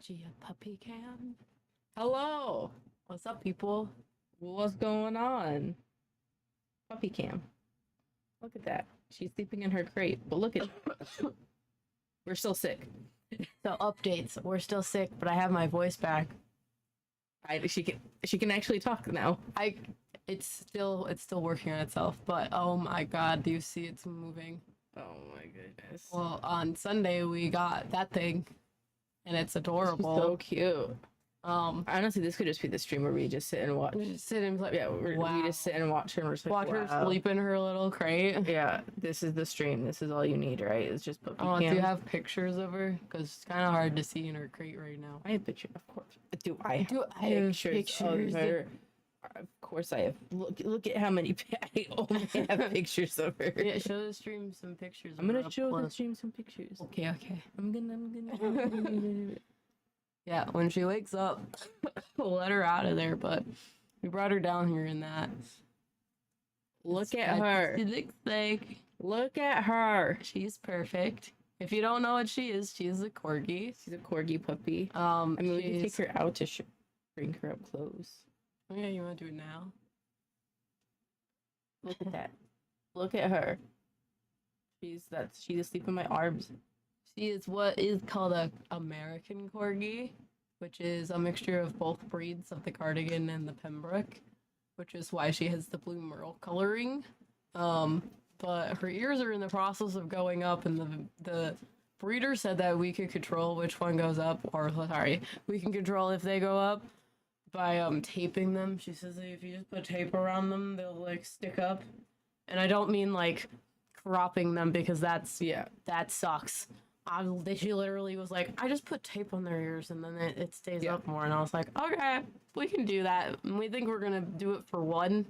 Gia puppy cam. Hello. What's up, people? What's going on? Puppy cam. Look at that. She's sleeping in her crate. But look at we're still sick. So updates. We're still sick, but I have my voice back. She can actually talk now. It's still working on itself, but oh my god, do you see it's moving? Oh my goodness. Well, on Sunday we got that thing, and it's adorable. She's so cute. Honestly, this could just be the stream where we just sit and watch. Just sit and play. Yeah, we just sit and watch her and we're just like, watch her sleep in her little crate. Yeah, this is the stream. This is all you need, right? It's just puppy cam. Do you have pictures of her? Because it's kind of hard to see in her crate right now. I have pictures, of course. Do I have pictures of her? Of course I have. Look at how many. I only have pictures of her. Yeah, show the stream some pictures. I'm gonna show the stream some pictures. Okay. I'm gonna. Yeah, when she wakes up, we'll let her out of there, but we brought her down here in that. Look at her. She looks like... Look at her. She's perfect. If you don't know what she is a corgi. She's a corgi puppy. I mean, we can take her out to bring her up close. Oh yeah, you want to do it now? Look at that. Look at her. She's asleep in my arms. She is what is called a American corgi, which is a mixture of both breeds of the Cardigan and the Pembroke, which is why she has the blue merle coloring. But her ears are in the process of going up, and the breeder said that we could control which one goes up, or sorry, we can control if they go up by taping them. She says that if you just put tape around them, they'll like stick up. And I don't mean like cropping them, because that sucks. She literally was like, I just put tape on their ears and then it stays up more. And I was like, okay, we can do that. And we think we're gonna do it for one,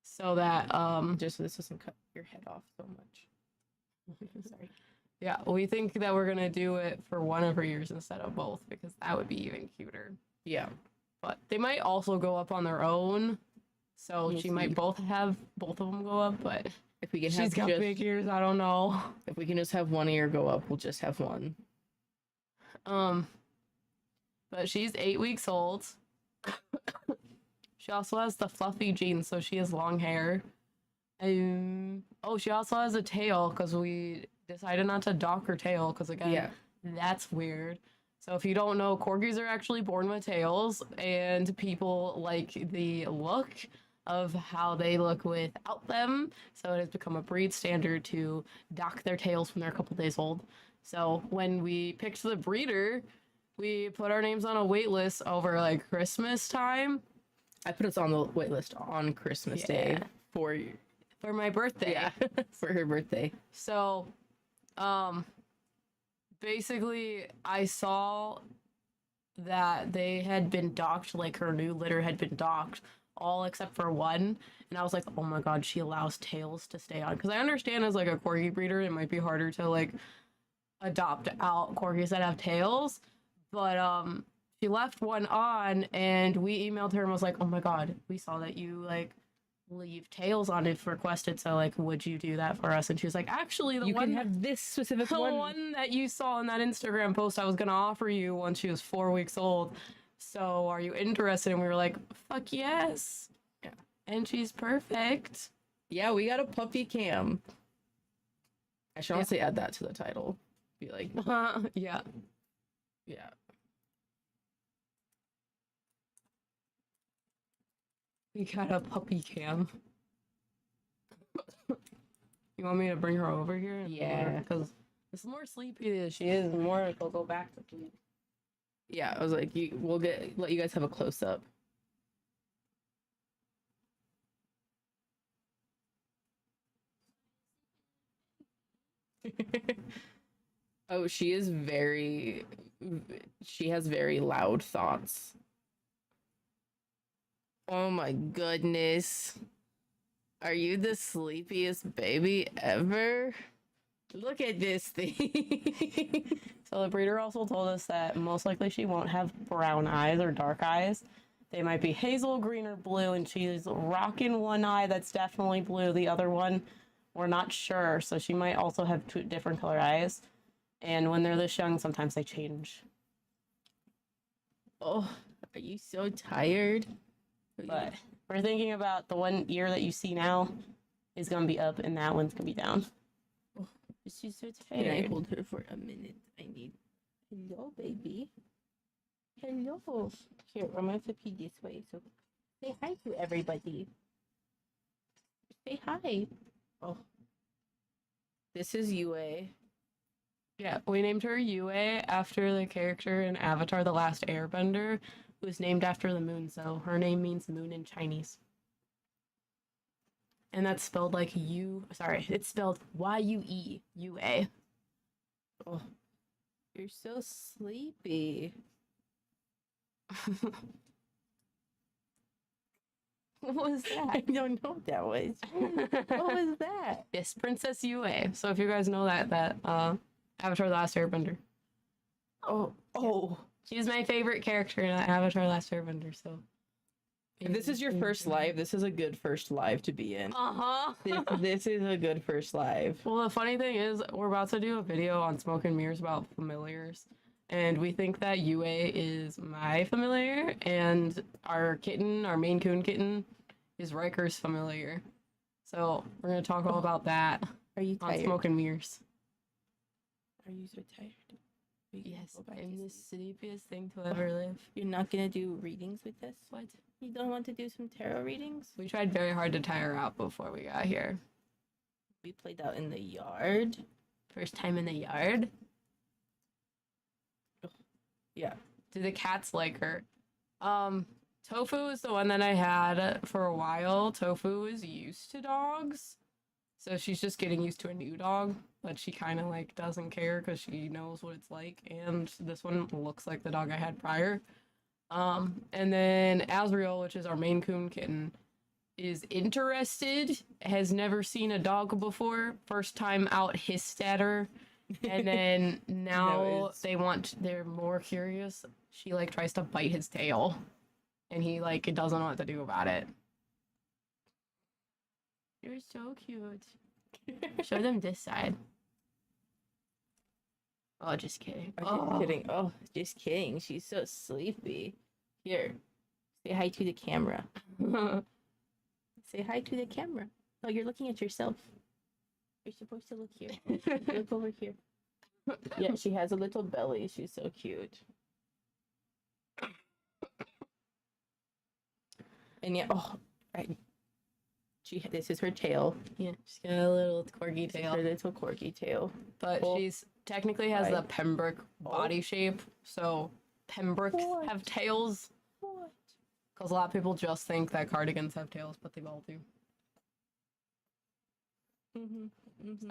so that just so this doesn't cut your head off so much. Sorry. Yeah, we think that we're gonna do it for one of her ears instead of both, because that would be even cuter. Yeah, but they might also go up on their own, so she might have both of them go up. But if we can she's got big ears, I don't know. If we can just have one ear go up, we'll just have one. But she's 8 weeks old. She also has the fluffy genes, so she has long hair. She also has a tail, because we decided not to dock her tail, because again, that's weird. So if you don't know, corgis are actually born with tails, and people like the look of how they look without them. So it has become a breed standard to dock their tails when they're a couple days old. So when we picked the breeder, we put our names on a wait list over like Christmas time. I put us on the wait list on Christmas Day for my birthday. Yeah, for her birthday. So, basically, I saw that they had been docked, like her new litter had been docked, all except for one, and I was like, oh my god, she allows tails to stay on, because I understand as like a corgi breeder it might be harder to like adopt out corgis that have tails, but she left one on, and we emailed her and was like, oh my god, we saw that you like leave tails on if requested, so like would you do that for us? And she was like, actually you can have this specific one that you saw in that Instagram post I was gonna offer you once she was 4 weeks old. So are you interested? And we were like, fuck yes. Yeah. And she's perfect. Yeah, we got a puppy cam. I should honestly add that to the title. Be like, yeah. We got a puppy cam. You want me to bring her over here? Yeah. Because the more sleepy she is, the more it'll go back to sleep. Yeah, I was like, we'll let you guys have a close up. Oh, she has very loud thoughts. Oh my goodness. Are you the sleepiest baby ever? Look at this thing. So the breeder also told us that most likely she won't have brown eyes or dark eyes. They might be hazel, green, or blue, and she's rocking one eye that's definitely blue. The other one, we're not sure, so she might also have two different color eyes. And when they're this young, sometimes they change. Oh, are you so tired? But we're thinking about the one ear that you see now is gonna be up and that one's gonna be down. She's so Can I tired. Hold her for a minute. I need. Hello, baby. Hello. Here, I'm gonna flip you this way. So say hi to everybody. Say hi. Oh. This is Yue. Yeah, we named her Yue after the character in Avatar: The Last Airbender, who was named after the moon. So her name means moon in Chinese. And that's spelled like it's spelled Y-U-E, Yue. Oh, you're so sleepy. What was I that? don't know what that was. What was that? Yes, Princess Yue. So if you guys know that Avatar: The Last Airbender. Oh. She's my favorite character in Avatar: The Last Airbender, so. If this is your first live, this is a good first live to be in. Uh-huh. This is a good first live. Well, the funny thing is, we're about to do a video on Smoke and Mirrors about familiars, and we think that Yue is my familiar, and our Maine Coon kitten, is Riker's familiar. So we're gonna talk all about that Are you on tired? Smoke and Mirrors. Are you so tired? Yes, Go back I'm to the sleep. sleepiest thing to ever live. You're not gonna do readings with us? What? You don't want to do some tarot readings? We tried very hard to tie her out before we got here. We played out in the yard. First time in the yard. Yeah. Do the cats like her? Tofu is the one that I had for a while. Tofu is used to dogs. So she's just getting used to a new dog, but she kind of like doesn't care because she knows what it's like. And this one looks like the dog I had prior. And then Azriel, which is our Maine Coon kitten, is interested, has never seen a dog before, first time out hissed at her. And then now they're more curious. She like tries to bite his tail, and he like doesn't know what to do about it. You're so cute. Show them this side. Oh, just kidding. Just kidding. Oh, just kidding. She's so sleepy. Here, say hi to the camera. Say hi to the camera. Oh, you're looking at yourself. You're supposed to look here. Look over here. Yeah, she has a little belly. She's so cute. And yeah, this is her tail. Yeah, she's got a little corgi This is tail. her little corgi tail. But she's technically has the Pembroke body shape, so Pembroke have tails. What? Because a lot of people just think that cardigans have tails, but they all do.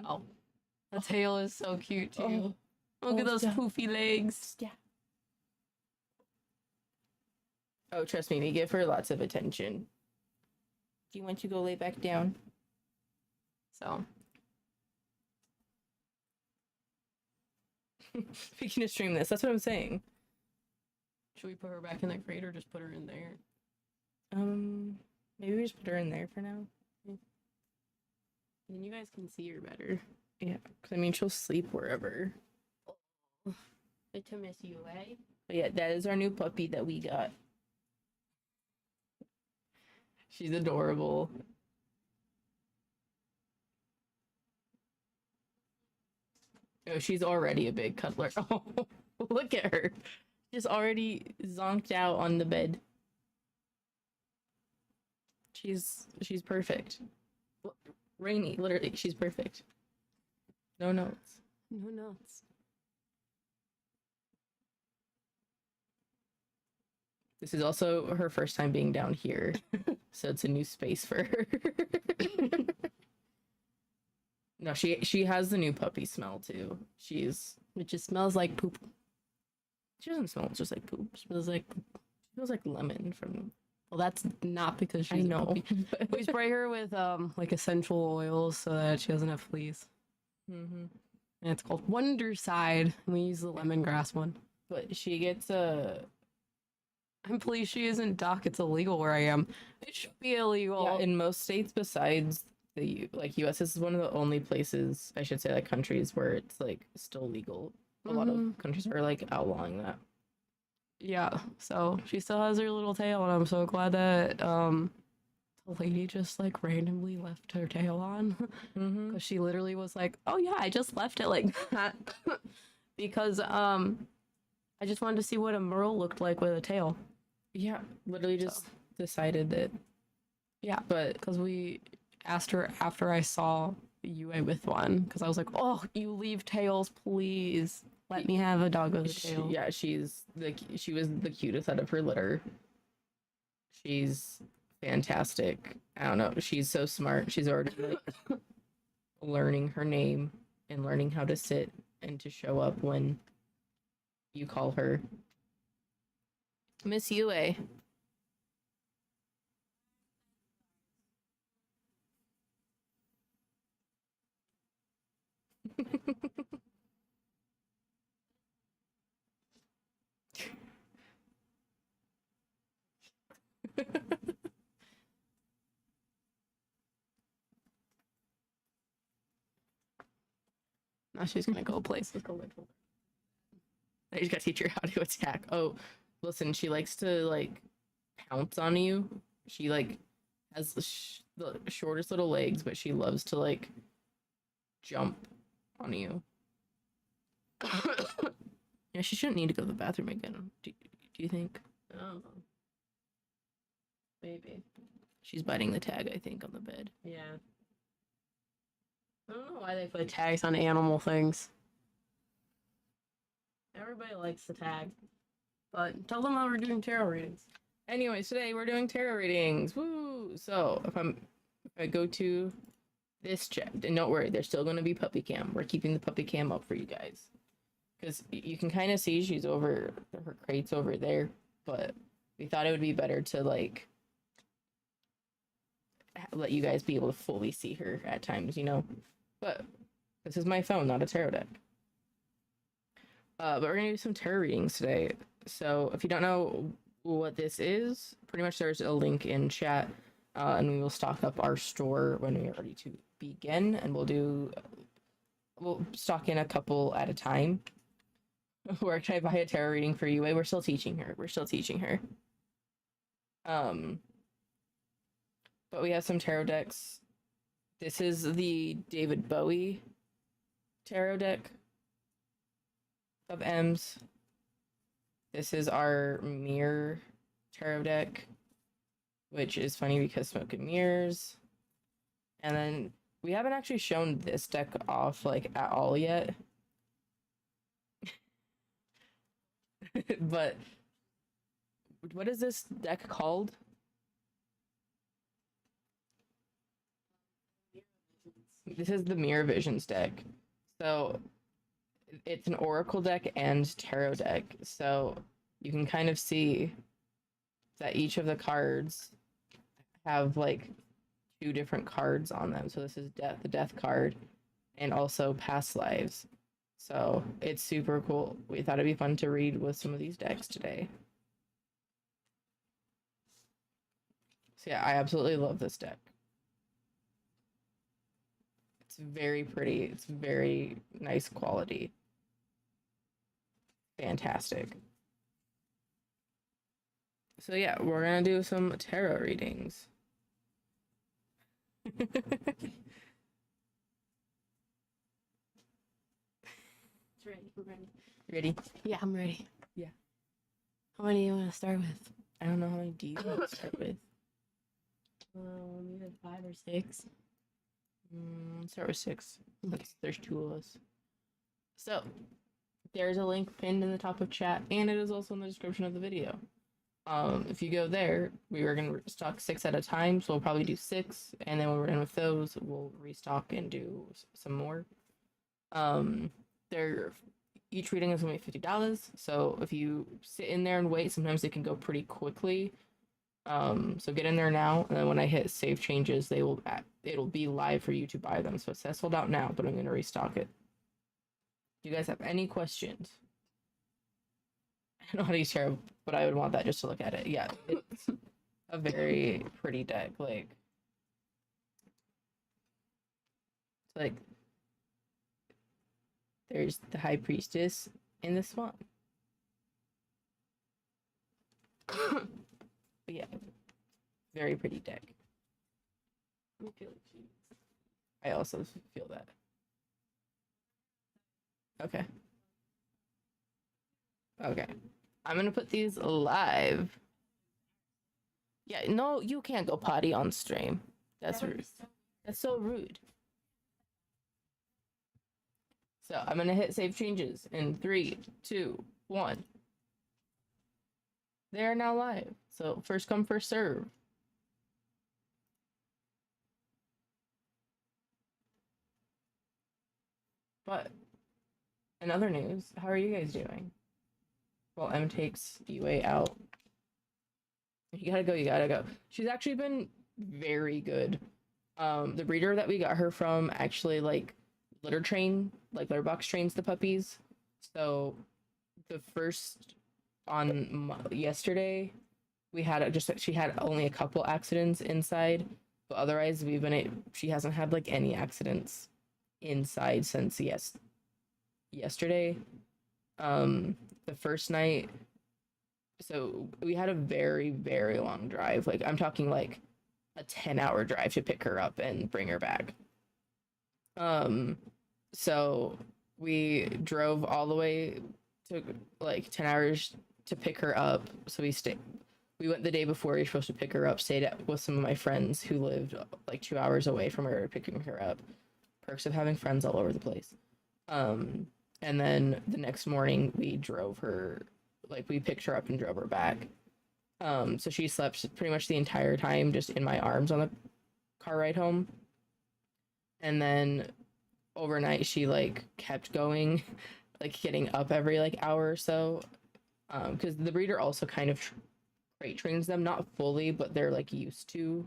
Oh, the tail is so cute too. Look at those poofy legs. Yeah. Oh, trust me, we give her lots of attention. Do you want to go lay back down? So, We can just stream this. That's what I'm saying. should we put her back in that crate or just put her in there? Maybe we just put her in there for now. Then you guys can see her better. Yeah, because I mean, she'll sleep wherever. Good to miss you, eh? But yeah, that is our new puppy that we got. She's adorable. Oh, she's already a big cuddler. Oh, look at her. Just already zonked out on the bed. She's perfect. Rainy, literally, she's perfect. No notes. No notes. This is also her first time being down here, so it's a new space for her. No, she has the new puppy smell too. It just smells like poop. She doesn't smell just like poop. It smells like poop. She smells like lemon from. Well, that's not because she's I know. a puppy. We spray her with like essential oils so that she doesn't have fleas. And it's called Wonder Side. And we use the lemongrass one. But she gets a. I'm pleased she isn't doc. It's illegal where I am. It should be illegal. Yeah, in most states besides the U.S., this is one of the only places, I should say, like countries where it's like still legal. A lot of countries are like outlawing that. yeah, so she still has her little tail, and I'm so glad that the lady just like randomly left her tail on Mm-hmm. because she literally was like, "Oh yeah, I just left it like that," because I just wanted to see what a merle looked like with a tail. Yeah, literally So just decided that. yeah, But because we asked her after I saw UA with one, because I was like, "Oh, you leave tails, please. Let me have a dog with a tail." yeah, she was the cutest out of her litter. She's fantastic. I don't know. She's so smart. She's already like learning her name and learning how to sit and to show up when you call her Miss UA. Now she's gonna go places. Go with I just gotta teach her how to attack. Oh, listen, she likes to like pounce on you. She like has the shortest little legs, but she loves to like jump on you. Yeah, she shouldn't need to go to the bathroom again. Do you think? Oh, maybe. She's biting the tag, I think, on the bed. Yeah. I don't know why they put tags on animal things. Everybody likes the tag. But tell them how we're doing tarot readings. Anyways, today we're doing tarot readings. Woo! So if I go to this chat, and don't worry, there's still gonna be puppy cam. We're keeping the puppy cam up for you guys. Because you can kind of see she's over her crates over there, but we thought it would be better to like let you guys be able to fully see her at times, you know. But this is my phone, not a tarot deck. But we're gonna do some tarot readings today. So if you don't know what this is, pretty much there's a link in chat, and we will stock up our store when we are ready to begin, and we'll stock in a couple at a time. Where can I buy a tarot reading for you? We're still teaching her. But we have some tarot decks. This is the David Bowie tarot deck of M's. This is our mirror tarot deck, which is funny because smoke and mirrors. And then we haven't actually shown this deck off like at all yet. But what is this deck called? This is the Mirror Visions deck. So it's an oracle deck and tarot deck. So you can kind of see that each of the cards have like two different cards on them. So this is death, the death card, and also past lives. So it's super cool. We thought it'd be fun to read with some of these decks today. So yeah, I absolutely love this deck. It's very pretty. It's very nice quality. Fantastic. So yeah, we're gonna do some tarot readings. It's ready. We're ready. Ready? Yeah, I'm ready. Yeah. How many do you want to start with? I don't know how many do you want to start with. Either 5 or 6. Start with 6. Okay. There's 2 of us. So there's a link pinned in the top of chat, and it is also in the description of the video. If you go there, we were gonna stock 6 at a time, so we'll probably do 6, and then when we're done with those, we'll restock and do some more. They're each reading is only $50, so if you sit in there and wait, sometimes they can go pretty quickly. So get in there now, and then when I hit save changes, it'll be live for you to buy them. So it says sold out now, but I'm gonna restock it. Do you guys have any questions? I don't know how to use tarot, but I would want that just to look at it. Yeah, it's a very pretty deck. Like there's the High Priestess and the Swan. very pretty dick. I also feel that. Okay. Okay. I'm gonna put these live. Yeah, no, you can't go potty on stream. That's rude. That's so rude. So I'm gonna hit save changes in 3, 2, 1. They are now live. So first come, first serve. But in other news, how are you guys doing? Well, M takes UA out. You gotta go, you gotta go. She's actually been very good. The breeder that we got her from actually like litter box trains the puppies. So the first on yesterday, we had she had only a couple accidents inside, but otherwise she hasn't had like any accidents inside since yesterday. The first night, so we had a very, very long drive. Like I'm talking like a 10-hour drive to pick her up and bring her back. So we drove all the way to like 10 hours to pick her up. So we went the day before we were supposed to pick her up, stayed with some of my friends who lived like 2 hours away from her, picking her up. Perks of having friends all over the place. And then the next morning we drove her, like we picked her up and drove her back. So she slept pretty much the entire time just in my arms on the car ride home. And then overnight she like kept going, like getting up every like hour or so. Because the breeder also kind of crate trains them, not fully, but they're like used to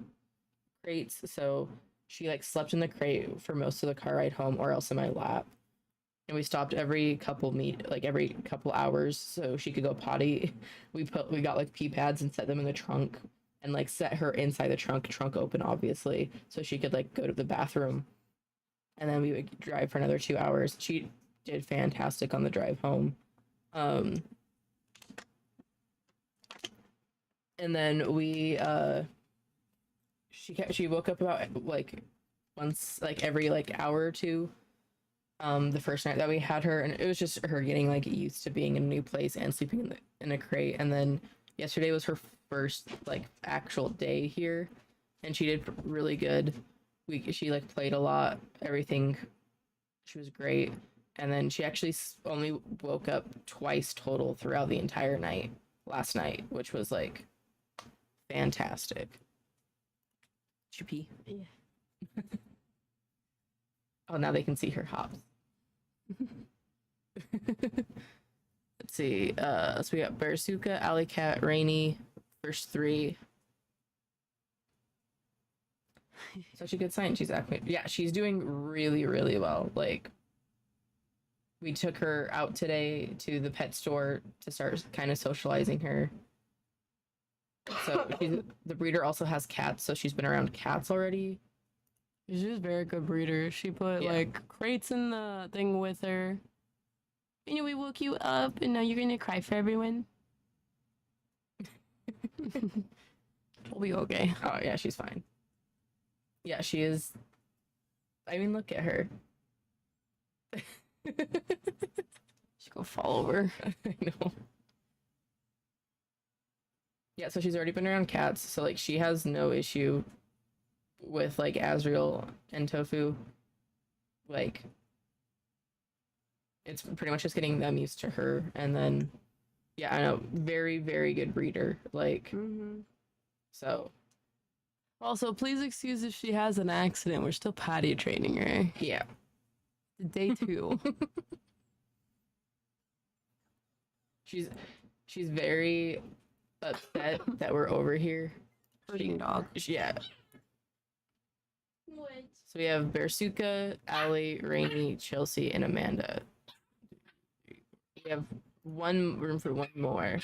crates. So she like slept in the crate for most of the car ride home or else in my lap. And we stopped every couple hours so she could go potty. We got like pee pads and set them in the trunk and like set her inside the trunk open obviously, so she could like go to the bathroom. And then we would drive for another 2 hours. She did fantastic on the drive home. And then she woke up about like once like every like hour or two. The first night that we had her, and it was just her getting like used to being in a new place and sleeping in a crate. And then yesterday was her first like actual day here, and she did really good. She like played a lot, everything. She was great. And then she actually only woke up twice total throughout the entire night last night, which was like fantastic. Chippy. Yeah. Oh, now they can see her hops. Let's see. So we got Barasuka, Alley Cat, Rainy, first 3. Such a good sign. She's doing really, really well. Like, we took her out today to the pet store to start kind of socializing her. So the breeder also has cats, so she's been around cats already. She's a very good breeder. She put like crates in the thing with her. You know, we woke you up and now you're gonna cry for everyone. We'll be okay. Oh yeah, she's fine. Yeah, she is. I mean, look at her. Just go fall over. I know. Yeah, so she's already been around cats, so like she has no issue with like Azriel and Tofu. Like it's pretty much just getting them used to her. And then yeah, I know, very, very good breeder. Like so also, please excuse if she has an accident. We're still potty training her. Yeah. Day 2. She's very upset that we're over here. Hurting dog. Yeah. What? So we have Barasuka, Allie, Rainy, Chelsea, and Amanda. We have room for one more.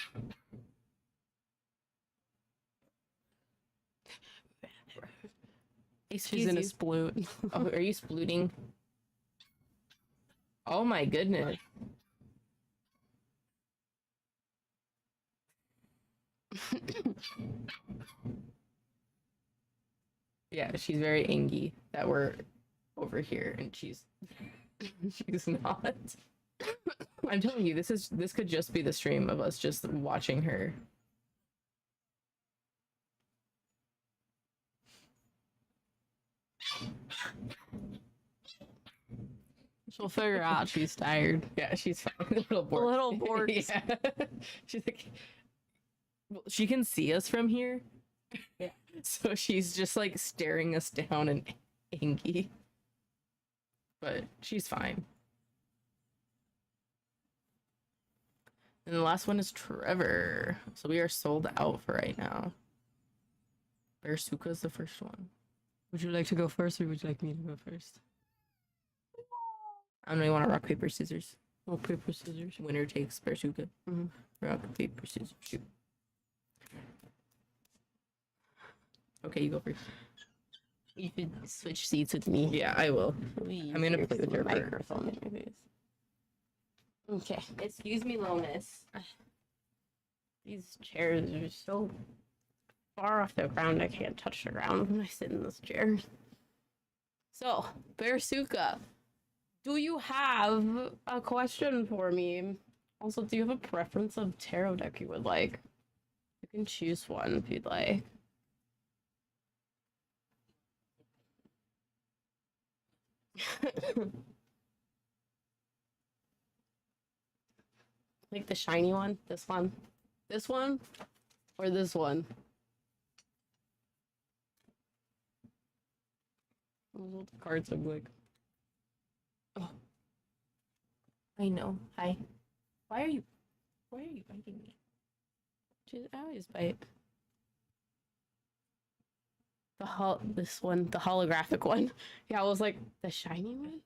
She's in a sploot. Oh, are you splooting? Oh my goodness. Yeah, she's very angry that we're over here and she's she's not. I'm telling you, this could just be the stream of us just watching her. She'll figure out she's tired. Yeah, she's fine. A little bored. A little bored. Yeah. She's like, well, she can see us from here. Yeah. So she's just like staring us down and angry. But she's fine. And the last one is Trevor. So we are sold out for right now. Bearsuka's the first one. Would you like to go first, or would you like me to go first? I don't know, you want to rock, paper, scissors? Rock, paper, scissors. Winner takes Bearsuka. Mhm. Rock, paper, scissors, shoot. Okay, you go first. You should switch seats with me. Yeah, I will. Please. I'm gonna play with your microphone in your face. Okay. Excuse me, little miss. These chairs are so far off the ground, I can't touch the ground when I sit in this chair. So, Bearsuka, do you have a question for me? Also, do you have a preference of tarot deck you would like? You can choose one if you'd like. Like the shiny one? This one? This one? Or this one? That's what the cards look like. Oh. I know. Hi. Why are you biting me? I always bite. This one, the holographic one. Yeah, I was like, the shiny one?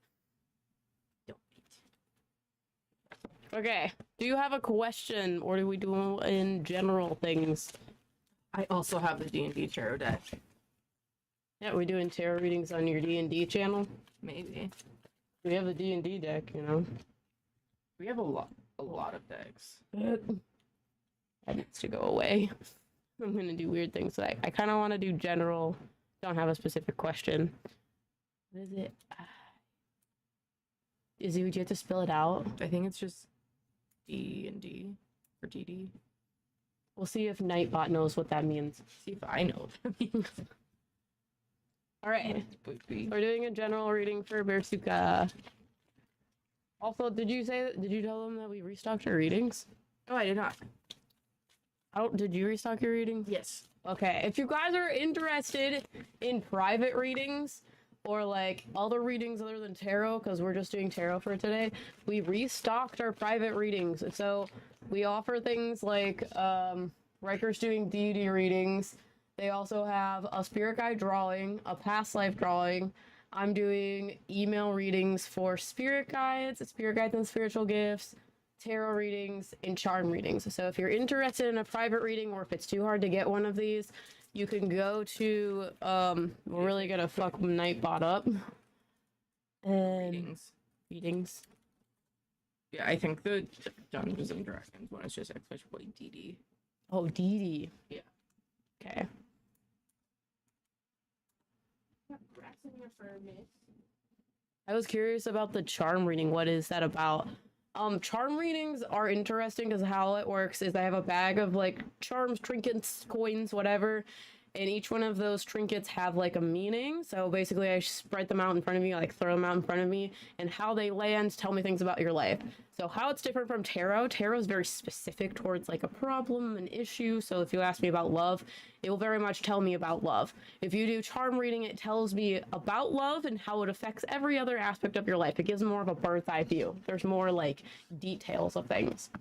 Don't bite. Okay. Do you have a question, or do we do in general things? I also have the D&D tarot deck. Yeah, we're doing tarot readings on your D&D channel. Maybe. We have the D&D deck, you know. We have a lot of decks. That needs to go away. I'm gonna do weird things. So I kind of want to do general. Don't have a specific question. What is it? Would you have to spell it out? I think it's just D&D or DD. We'll see if Nightbot knows what that means. See if I know what that means. All right. Spoopy. We're doing a general reading for Bearsuka. Also, did you tell them that we restocked our readings? Oh, I did not. Did you restock your readings? Yes. Okay, if you guys are interested in private readings or like other readings other than tarot, because we're just doing tarot for today, we restocked our private readings. So we offer things like Riker's doing deity readings. They also have a spirit guide drawing, a past life drawing. I'm doing email readings for spirit guides and spiritual gifts, tarot readings, and charm readings. So if you're interested in a private reading, or if it's too hard to get one of these, you can go to we're really gonna fuck Nightbot up. And readings. Yeah, I think the Dungeons and Dragons one is just especially DD. Oh, DD. Yeah. Okay. I was curious about the charm reading. What is that about? Charm readings are interesting because how it works is I have a bag of like charms, trinkets, coins, whatever, and each one of those trinkets have like a meaning. So basically I spread them out in front of me, like throw them out in front of me, and how they land tell me things about your life. So how it's different from tarot is very specific towards like a problem, an issue. So if you ask me about love, it will very much tell me about love. If you do charm reading, it tells me about love and how it affects every other aspect of your life. It gives more of a bird's eye view. There's more like details of things.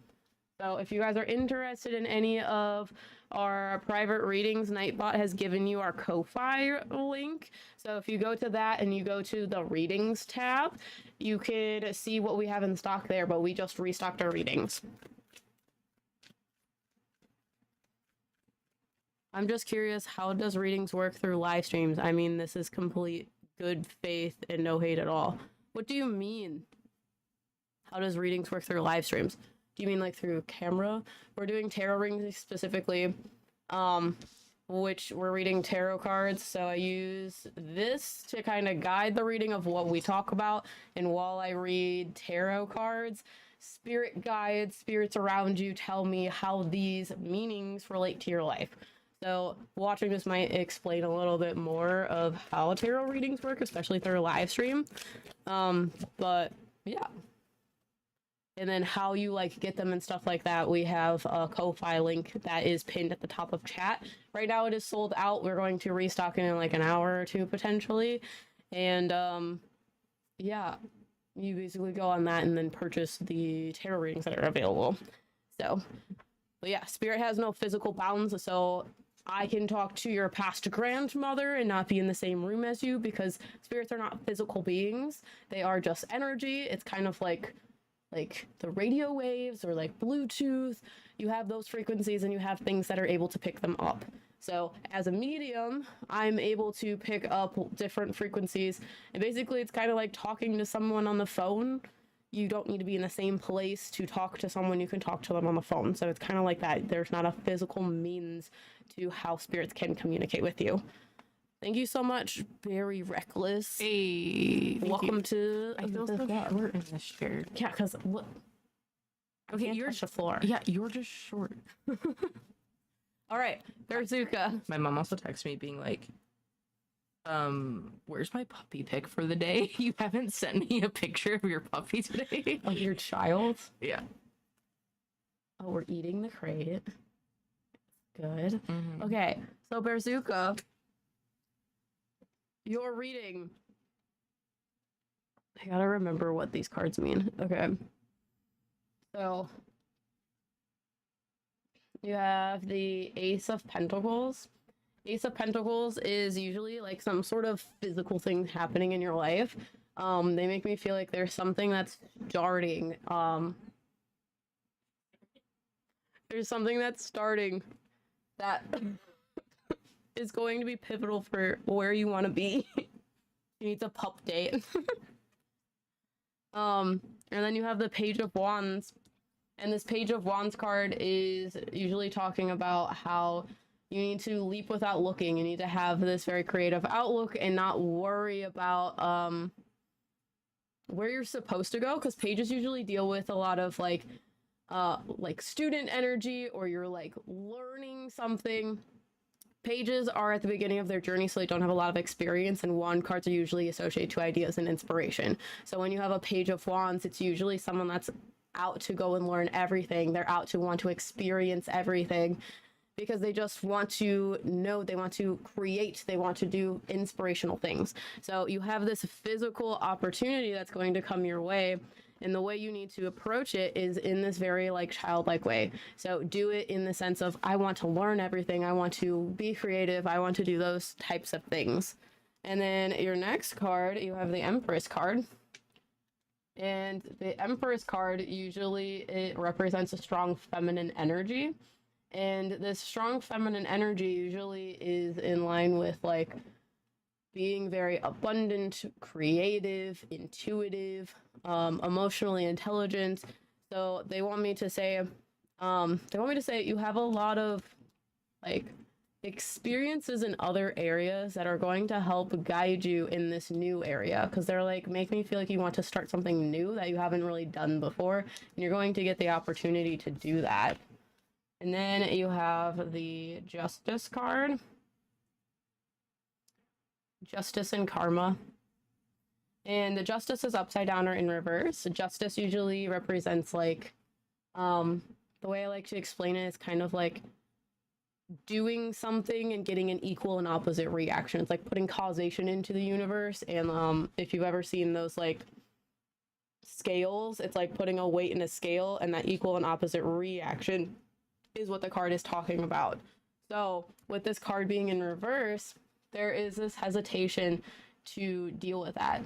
So if you guys are interested in any of our private readings, Nightbot has given you our Ko-Fi link. So if you go to that and you go to the readings tab, you can see what we have in stock there, but we just restocked our readings. I'm just curious, how does readings work through live streams? I mean, this is complete good faith and no hate at all. What do you mean? How does readings work through live streams? Do you mean like through camera? We're doing tarot readings specifically. which we're reading tarot cards. So I use this to kind of guide the reading of what we talk about. And while I read tarot cards, spirit guides, spirits around you tell me how these meanings relate to your life. So watching this might explain a little bit more of how tarot readings work, especially through a live stream. But yeah. And then how you like get them and stuff like that, we have a Ko-Fi link that is pinned at the top of chat. Right now it is sold out. We're going to restock it in like an hour or two potentially. And yeah, you basically go on that and then purchase the tarot readings that are available. So, but yeah, spirit has no physical bounds, so I can talk to your past grandmother and not be in the same room as you, because spirits are not physical beings. They are just energy. It's kind of like the radio waves or like Bluetooth. You have those frequencies and you have things that are able to pick them up. So as a medium, I'm able to pick up different frequencies, and basically it's kind of like talking to someone on the phone. You don't need to be in the same place to talk to someone. You can talk to them on the phone. So it's kind of like that. There's not a physical means to how spirits can communicate with you. Thank you so much, Very Reckless. Hey, welcome to. I feel so short in this chair. Yeah, because what? Okay, you're the floor. Yeah, you're just short. All right, Berzuka. My mom also texted me being like, where's my puppy pic for the day? You haven't sent me a picture of your puppy today. Of your child? Yeah. Oh, we're eating the crate. Good. Mm-hmm. Okay, so Berzuka, you're reading. I gotta remember what these cards mean. Okay. So you have the Ace of Pentacles. Ace of Pentacles is usually like some sort of physical thing happening in your life. They make me feel like there's something that's starting. There's something that's starting that is going to be pivotal for where you want to be. You need a pup date. And then you have the Page of Wands. And this Page of Wands card is usually talking about how you need to leap without looking. You need to have this very creative outlook and not worry about where you're supposed to go, because pages usually deal with a lot of like student energy, or you're like learning something. Pages are at the beginning of their journey, so they don't have a lot of experience, and wand cards are usually associated to ideas and inspiration. So when you have a Page of Wands, it's usually someone that's out to go and learn everything. They're out to want to experience everything because they just want to know, they want to create, they want to do inspirational things. So you have this physical opportunity that's going to come your way, and the way you need to approach it is in this very like childlike way. So do it in the sense of, I want to learn everything, I want to be creative, I want to do those types of things. And then your next card, you have the Empress card. And the Empress card, usually it represents a strong feminine energy. And this strong feminine energy usually is in line with like being very abundant, creative, intuitive, emotionally intelligent. So they want me to say you have a lot of like experiences in other areas that are going to help guide you in this new area, because they're like, make me feel like you want to start something new that you haven't really done before, and you're going to get the opportunity to do that. And then you have the Justice card. Justice and Karma. And the Justice is upside down or in reverse. Justice usually represents like, the way I like to explain it is kind of like doing something and getting an equal and opposite reaction. It's like putting causation into the universe. And if you've ever seen those like scales, it's like putting a weight in a scale, and that equal and opposite reaction is what the card is talking about. So with this card being in reverse, there is this hesitation to deal with that.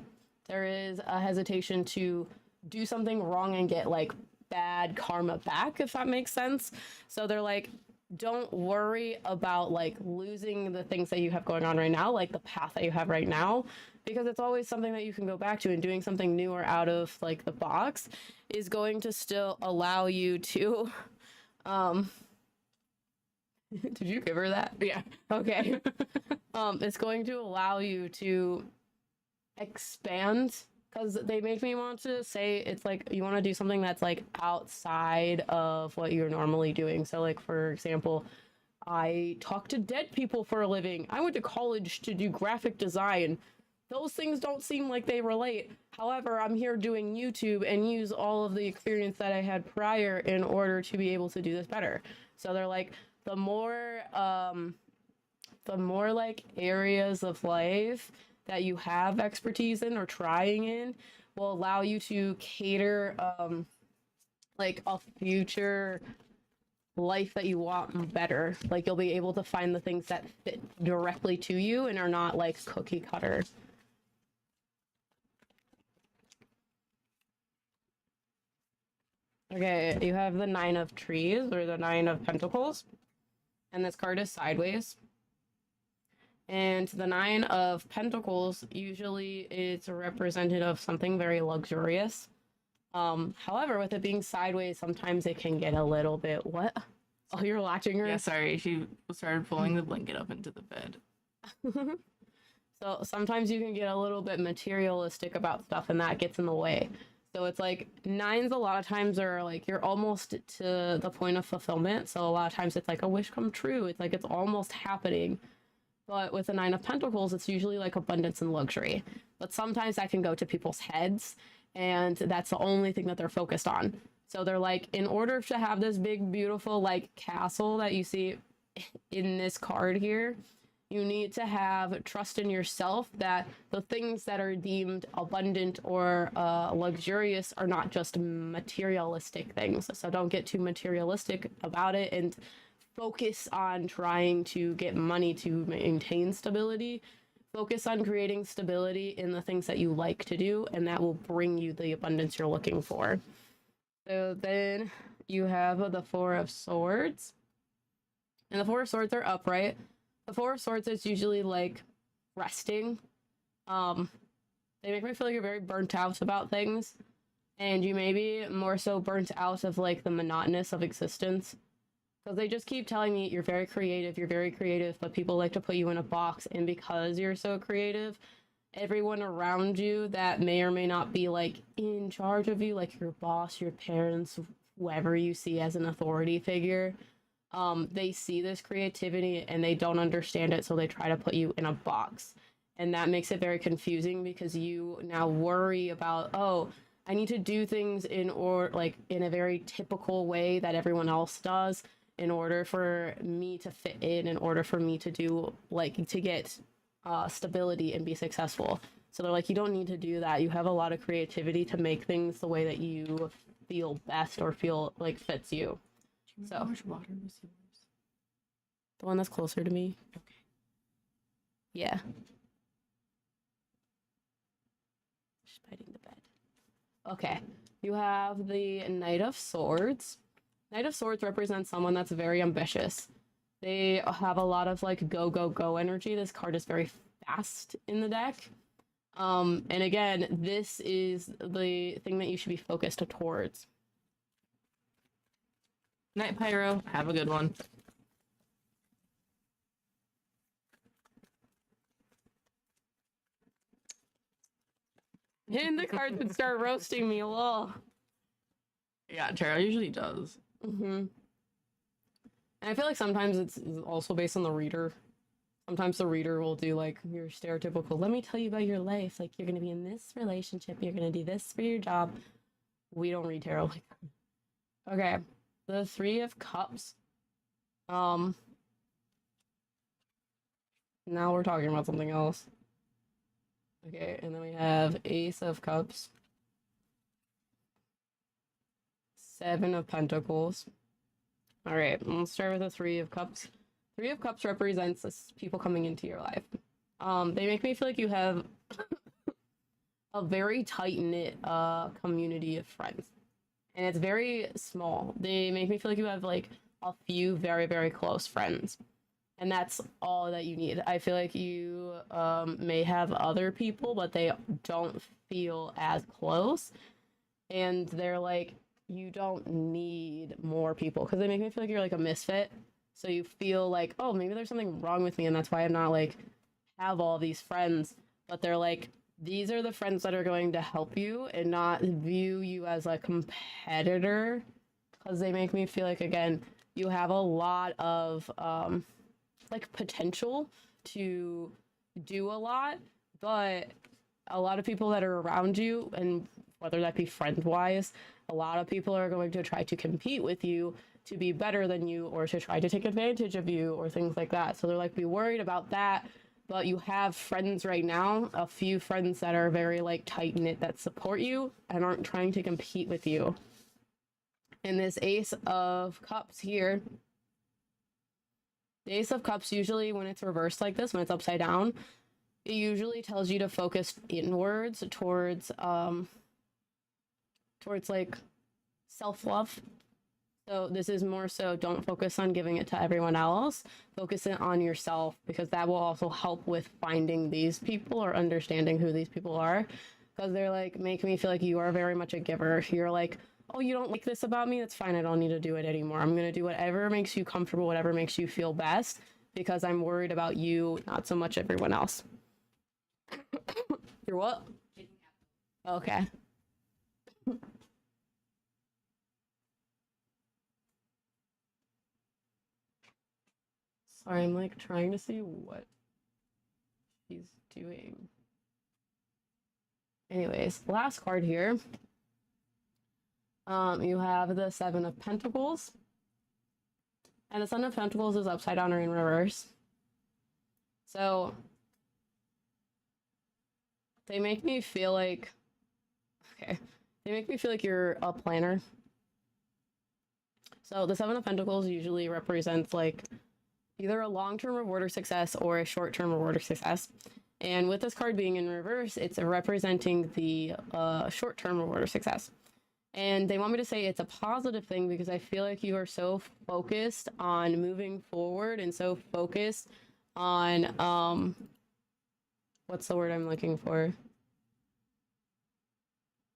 There is a hesitation to do something wrong and get like bad karma back, if that makes sense. So they're like, don't worry about like losing the things that you have going on right now, like the path that you have right now, because it's always something that you can go back to, and doing something new or out of like the box is going to still allow you to Did you give her that? Yeah. Okay. It's going to allow you to expand, because they make me want to say it's like you want to do something that's like outside of what you're normally doing. So like, for example, I talk to dead people for a living. I went to college to do graphic design. Those things don't seem like they relate. However, I'm here doing YouTube and use all of the experience that I had prior in order to be able to do this better. So they're like, the more like areas of life that you have expertise in or trying in will allow you to cater like a future life that you want better. Like you'll be able to find the things that fit directly to you and are not like cookie cutter. Okay, you have the 9 of Trees, or the 9 of Pentacles, and this card is sideways. And the 9 of Pentacles, usually it's representative of something very luxurious. However, with it being sideways, sometimes it can get a little bit, what? Oh, you're watching her? Yeah, sorry. She started pulling the blanket up into the bed. So sometimes you can get a little bit materialistic about stuff, and that gets in the way. So it's like 9s a lot of times are like you're almost to the point of fulfillment. So a lot of times it's like a wish come true. It's like it's almost happening. But with the 9 of Pentacles, it's usually like abundance and luxury. But sometimes that can go to people's heads, and that's the only thing that they're focused on. So they're like, in order to have this big, beautiful like castle that you see in this card here, you need to have trust in yourself that the things that are deemed abundant or luxurious are not just materialistic things. So don't get too materialistic about it and focus on trying to get money to maintain stability. Focus on creating stability in the things that you like to do, and that will bring you the abundance you're looking for. So then you have the 4 of Swords. And the 4 of Swords are upright. The 4 of Swords is usually like resting. They make me feel like you're very burnt out about things. And you may be more so burnt out of like the monotonous of existence. Because they just keep telling me you're very creative, but people like to put you in a box. And because you're so creative, everyone around you that may or may not be like in charge of you, like your boss, your parents, whoever you see as an authority figure, they see this creativity and they don't understand it, so they try to put you in a box. And that makes it very confusing because you now worry about, oh, I need to do things in a very typical way that everyone else does in order for me to fit in order for me to do to get stability and be successful. So they're like, you don't need to do that. You have a lot of creativity to make things the way that you feel best or feel like fits you. So how much water was yours? The one that's closer to me. Okay. Yeah. Just biting the bed. Okay. You have the Knight of Swords. Knight of Swords represents someone that's very ambitious. They have a lot of like go, go, go energy. This card is very fast in the deck. And again, this is the thing that you should be focused towards. Night, Pyro. Have a good one. Hitting the cards would start roasting me, lol. Yeah, Tara usually does. And I feel like sometimes it's also based on the reader. Sometimes the reader will do like your stereotypical, let me tell you about your life. Like, you're going to be in this relationship. You're going to do this for your job. We don't read tarot like that. Okay. The 3 of Cups. Now we're talking about something else. Okay, and then we have Ace of Cups. 7 of Pentacles. All right, let's start with the 3 of Cups. 3 of Cups represents people coming into your life. They make me feel like you have a very tight-knit community of friends. And it's very small. They make me feel like you have like a few very, very close friends. And that's all that you need. I feel like you may have other people, but they don't feel as close. And they're like, you don't need more people. Because they make me feel like you're like a misfit. So you feel like, oh, maybe there's something wrong with me, and that's why I'm not like have all these friends. But they're like, these are the friends that are going to help you and not view you as a competitor, because they make me feel like, again, you have a lot of like potential to do a lot, but a lot of people that are around you, and whether that be friend wise, a lot of people are going to try to compete with you to be better than you or to try to take advantage of you or things like that. So they're like, be worried about that. But you have friends right now, a few friends that are very like tight knit that support you and aren't trying to compete with you. And this Ace of Cups here, the Ace of Cups, usually when it's reversed like this, when it's upside down, it usually tells you to focus inwards towards like self-love. So this is more so, don't focus on giving it to everyone else, focus it on yourself, because that will also help with finding these people or understanding who these people are, because they're like, make me feel like you are very much a giver. You're like, oh, you don't like this about me? That's fine. I don't need to do it anymore. I'm going to do whatever makes you comfortable, whatever makes you feel best, because I'm worried about you, not so much everyone else. You're what? Okay. Sorry, I'm like trying to see what she's doing. Anyways, last card here. You have the Seven of Pentacles. And the Son of Pentacles is upside down or in reverse. So they make me feel like, okay, they make me feel like you're a planner. So the Seven of Pentacles usually represents like either a long-term reward or success or a short-term reward or success. And with this card being in reverse, it's representing the short-term reward or success. And they want me to say it's a positive thing because I feel like you are so focused on moving forward and so focused on, what's the word I'm looking for?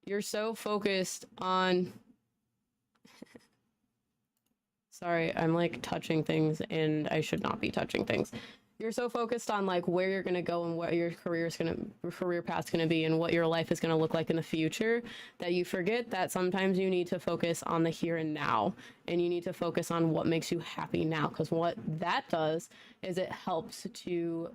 You're so focused on, sorry, I'm like touching things and I should not be touching things. You're so focused on like where you're gonna go and what your career path's gonna be and what your life is gonna look like in the future that you forget that sometimes you need to focus on the here and now, and you need to focus on what makes you happy now, because what that does is it helps to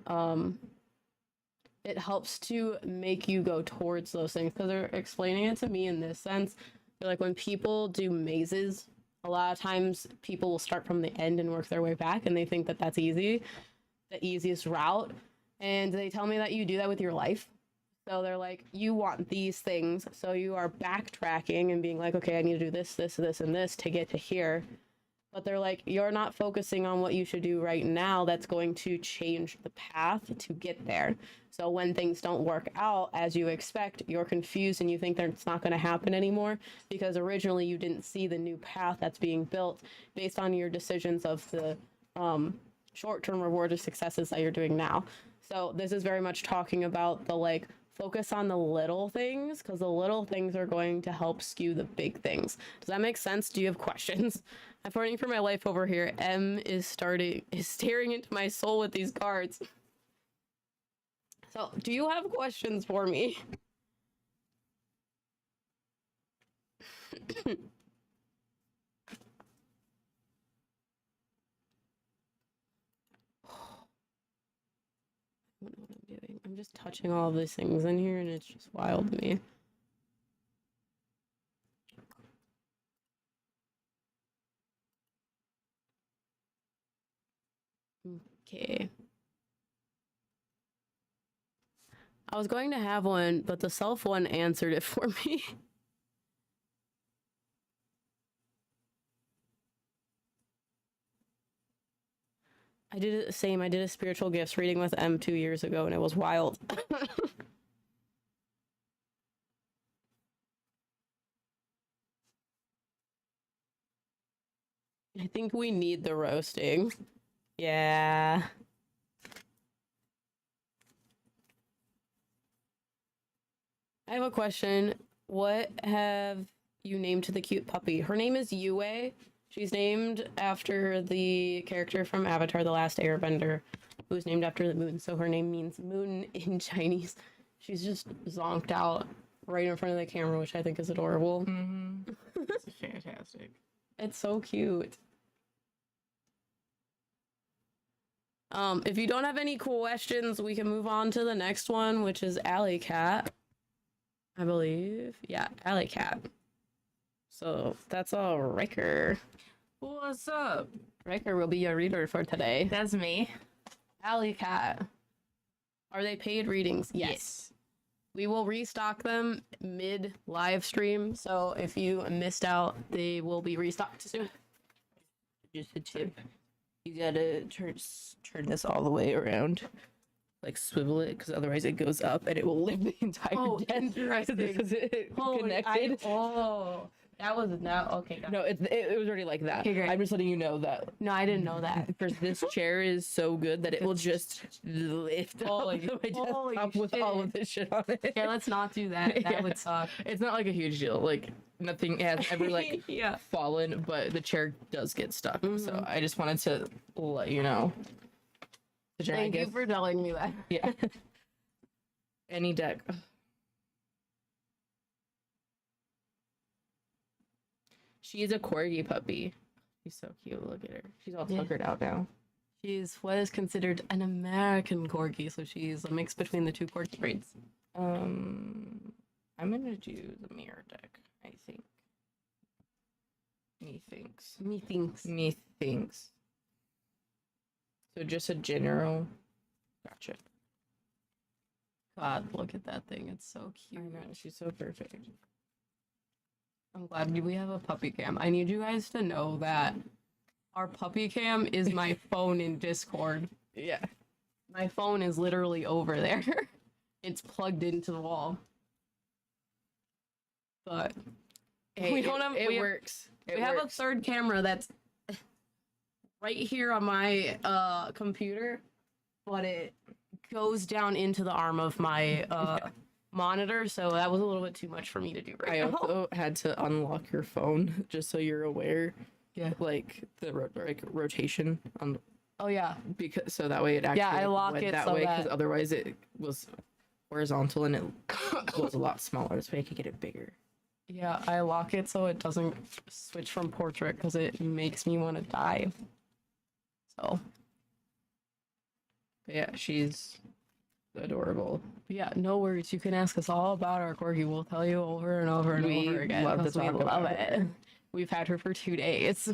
make you go towards those things. Because they're explaining it to me in this sense. They're like, when people do mazes, a lot of times people will start from the end and work their way back, and they think that that's easy, the easiest route. And they tell me that you do that with your life. So they're like, you want these things, so you are backtracking and being like, okay, I need to do this, this, this, and this to get to here. But they're like, you're not focusing on what you should do right now that's going to change the path to get there. So when things don't work out as you expect, you're confused and you think that it's not going to happen anymore, because originally you didn't see the new path that's being built based on your decisions of the short-term reward of successes that you're doing now. So this is very much talking about the like, focus on the little things, because the little things are going to help skew the big things. Does that make sense? Do you have questions? I'm fighting for my life over here. M is staring into my soul with these cards. So, do you have questions for me? I don't know what I'm doing. I'm just touching all of these things in here and it's just wild to me. Okay. I was going to have one, but the self one answered it for me. I did it the same. I did a spiritual gifts reading with M 2 years ago and it was wild. I think we need the roasting. Yeah. I have a question. What have you named the cute puppy? Her name is Yue. She's named after the character from Avatar: The Last Airbender, who's named after the moon. So her name means moon in Chinese. She's just zonked out right in front of the camera, which I think is adorable. Mm-hmm. It's fantastic. It's so cute. If you don't have any questions, we can move on to the next one, which is Alley Cat. I believe. Yeah, Alley Cat. So that's all Riker. What's up? Riker will be your reader for today. That's me. Alley Cat. Are they paid readings? Yes. We will restock them mid live stream. So if you missed out, they will be restocked soon. Just a tip. You gotta turn this all the way around. Like swivel it, because otherwise it goes up and it will lift the entire desk. Interesting. Because it connected. That was not okay. No, it was already like that. Okay, great. I'm just letting you know that. No, I didn't know that. First, this chair is so good that it will just lift Holy- up my holy desktop with all of this shit on it. Yeah, let's not do that. That Yeah. would suck. It's not like a huge deal. Like nothing has ever like Yeah. fallen, but the chair does get stuck. So Mhm. I just wanted to let you know. The chair, I Thank you guess- for telling me that. Yeah. Any deck. She's a corgi puppy. She's so cute. Look at her. She's all Yeah. tuckered out now. She's what is considered an American corgi, so she's a mix between the two corgi breeds. I'm gonna do the mirror deck, I think. Methinks. Methinks. So just a general. Gotcha. God, look at that thing. It's so I cute. know, she's so perfect. I'm glad we have a puppy cam. I need you guys to know that our puppy cam is my phone in Discord. Yeah. My phone is literally over there. It's plugged into the wall. But Hey, we don't have. it we have- works. We have a third camera that's right here on my computer, but it goes down into the arm of my monitor, so that was a little bit too much for me to do I right now. also had to unlock your phone just so you're aware. Yeah. Like the rotation on Oh yeah. because so that way it actually I lock went it that so way because that- otherwise it was horizontal and it was a lot smaller. So I could get it bigger. Yeah, I lock it so it doesn't switch from portrait because it makes me want to die. So But yeah, she's adorable. yeah, no worries. You can ask us all about our corgi. We'll tell you over and over and We over again. love to 'cause we talk love about it. her. We've had her for 2 days.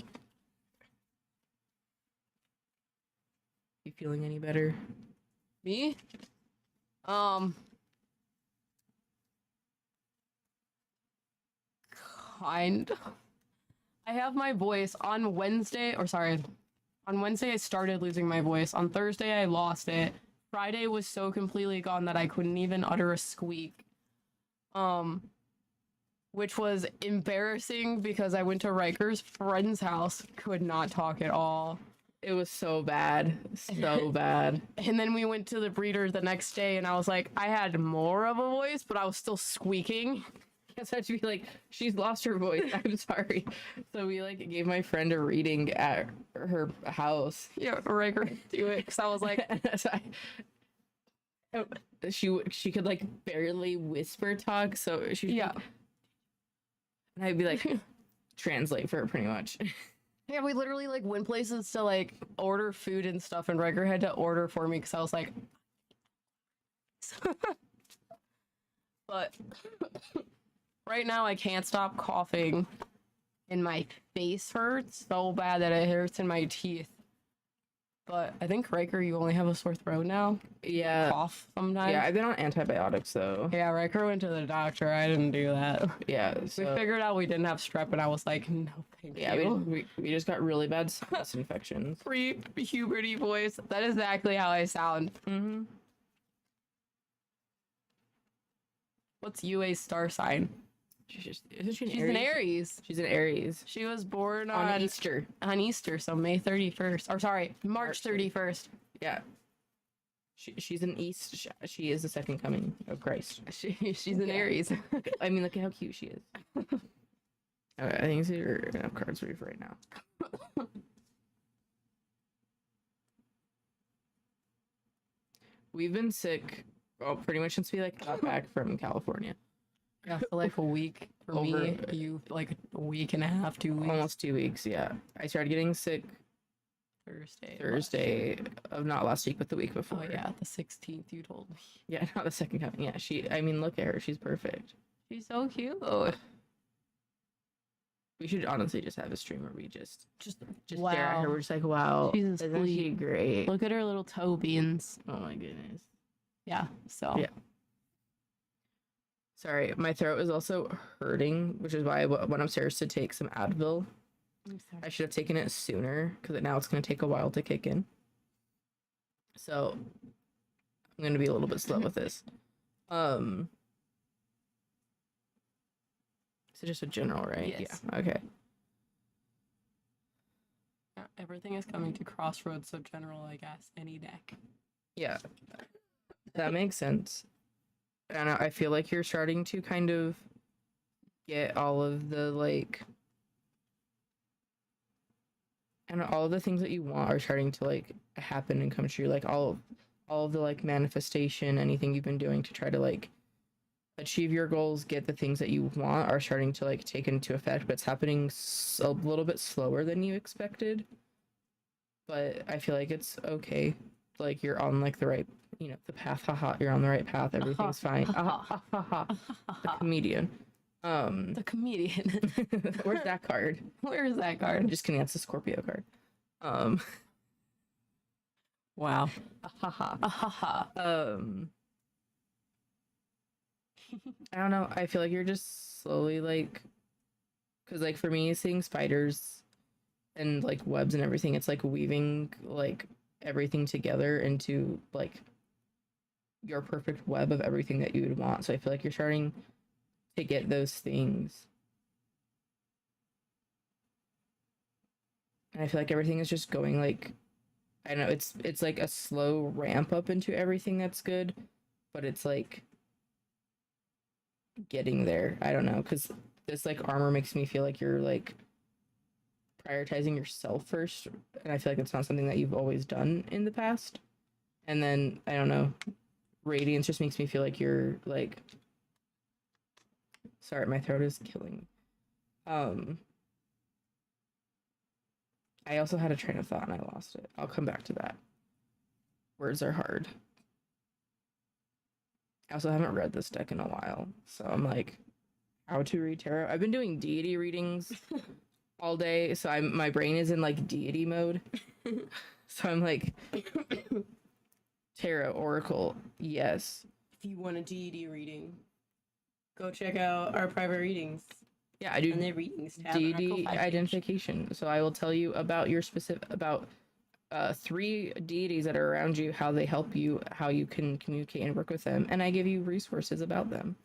You feeling any better? Me? Kind. I have my voice on Wednesday, or sorry, on Wednesday I started losing my voice. On Thursday I lost it. Friday was so completely gone that I couldn't even utter a squeak. Which was embarrassing because I went to Riker's friend's house, could not talk at all. It was so bad. So bad. And then we went to the breeder the next day and I was like, I had more of a voice, but I was still squeaking. I had to be like, she's lost her voice. I'm sorry. So we like gave my friend a reading at her house. Yeah, Riker, do it. Because I was like, she could like barely whisper talk, so she yeah. and I'd be like translate for her pretty much. Yeah, we literally like went places to like order food and stuff, and Riker had to order for me because I was like, but right now I can't stop coughing, and my face hurts so bad that it hurts in my teeth. But I think Riker, you only have a sore throat now. Yeah. Cough sometimes. Yeah, I've been on antibiotics though. Yeah, Riker went to the doctor. I didn't do that. Yeah. We So, figured out we didn't have strep, and I was like, no, thank yeah, you. we just got really bad sinus infections. Pre-puberty voice. That is exactly how I sound. Mm-hmm. What's UA's star sign? Isn't she an She's Aries? an Aries. She's an Aries. She was born On Easter. on Easter, so May 31st. Or sorry, March 31st. Yeah. She's an East. She is the second coming of Christ. She's an Yeah. Aries. I mean, look at how cute she is. Okay, I think these are enough cards for you for right now. We've been sick, well, pretty much since we like got back from California. Yeah, for like a week. For me, you like a week and a half, 2 weeks. Almost 2 weeks, yeah. I started getting sick Thursday of not last week, but the week before. Oh yeah, the 16th you told me. Yeah, not the second coming. Yeah, I mean, look at her. She's perfect. She's so cute. We should honestly just have a stream where we just wow. stare at her. We're just like, wow, she's isn't she great? Look at her little toe beans. Oh my goodness. Yeah, so. Yeah. Sorry, my throat is also hurting, which is why I went upstairs to take some Advil. I'm sorry. I should have taken it sooner because now it's going to take a while to kick in. So I'm going to be a little bit slow with this. So just a general, right? Yes. Yeah. Okay. Yeah, everything is coming to crossroads, so general, I guess. Any deck. Yeah. That makes sense. And I feel like you're starting to kind of get all of the like, and all of the things that you want are starting to like happen and come true. Like all of the like manifestation, anything you've been doing to try to like achieve your goals, get the things that you want, are starting to like take into effect. But it's happening a little bit slower than you expected. But I feel like it's okay. Like you're on like the right, the path. Haha, you're on the right path. Everything's fine. The comedian. The comedian. Where's that card? Where is that card? I'm just kidding. That's a Scorpio card. Wow. I don't know. I feel like you're just slowly like, because like for me, seeing spiders and like webs and everything, it's like weaving like everything together into like your perfect web of everything that you would want. So I feel like you're starting to get those things. And I feel like everything is just going like, I don't know, it's like a slow ramp up into everything that's good, but it's like getting there. I don't know, because this like armor makes me feel like you're like prioritizing yourself first, and I feel like it's not something that you've always done in the past. And then I don't know, radiance just makes me feel like you're like, sorry, my throat is killing me. I also had a train of thought and I lost it. I'll come back to that. Words are hard. I also haven't read this deck in a while, so I'm like, how to read tarot. I've been doing deity readings all day, so my brain is in like deity mode. So I'm like, tarot, oracle, yes. If you want a deity reading, go check out our private readings. Yeah, I do. And the readings tab deity identification. So I will tell you about your specific 3 deities that are around you, how they help you, how you can communicate and work with them, and I give you resources about them.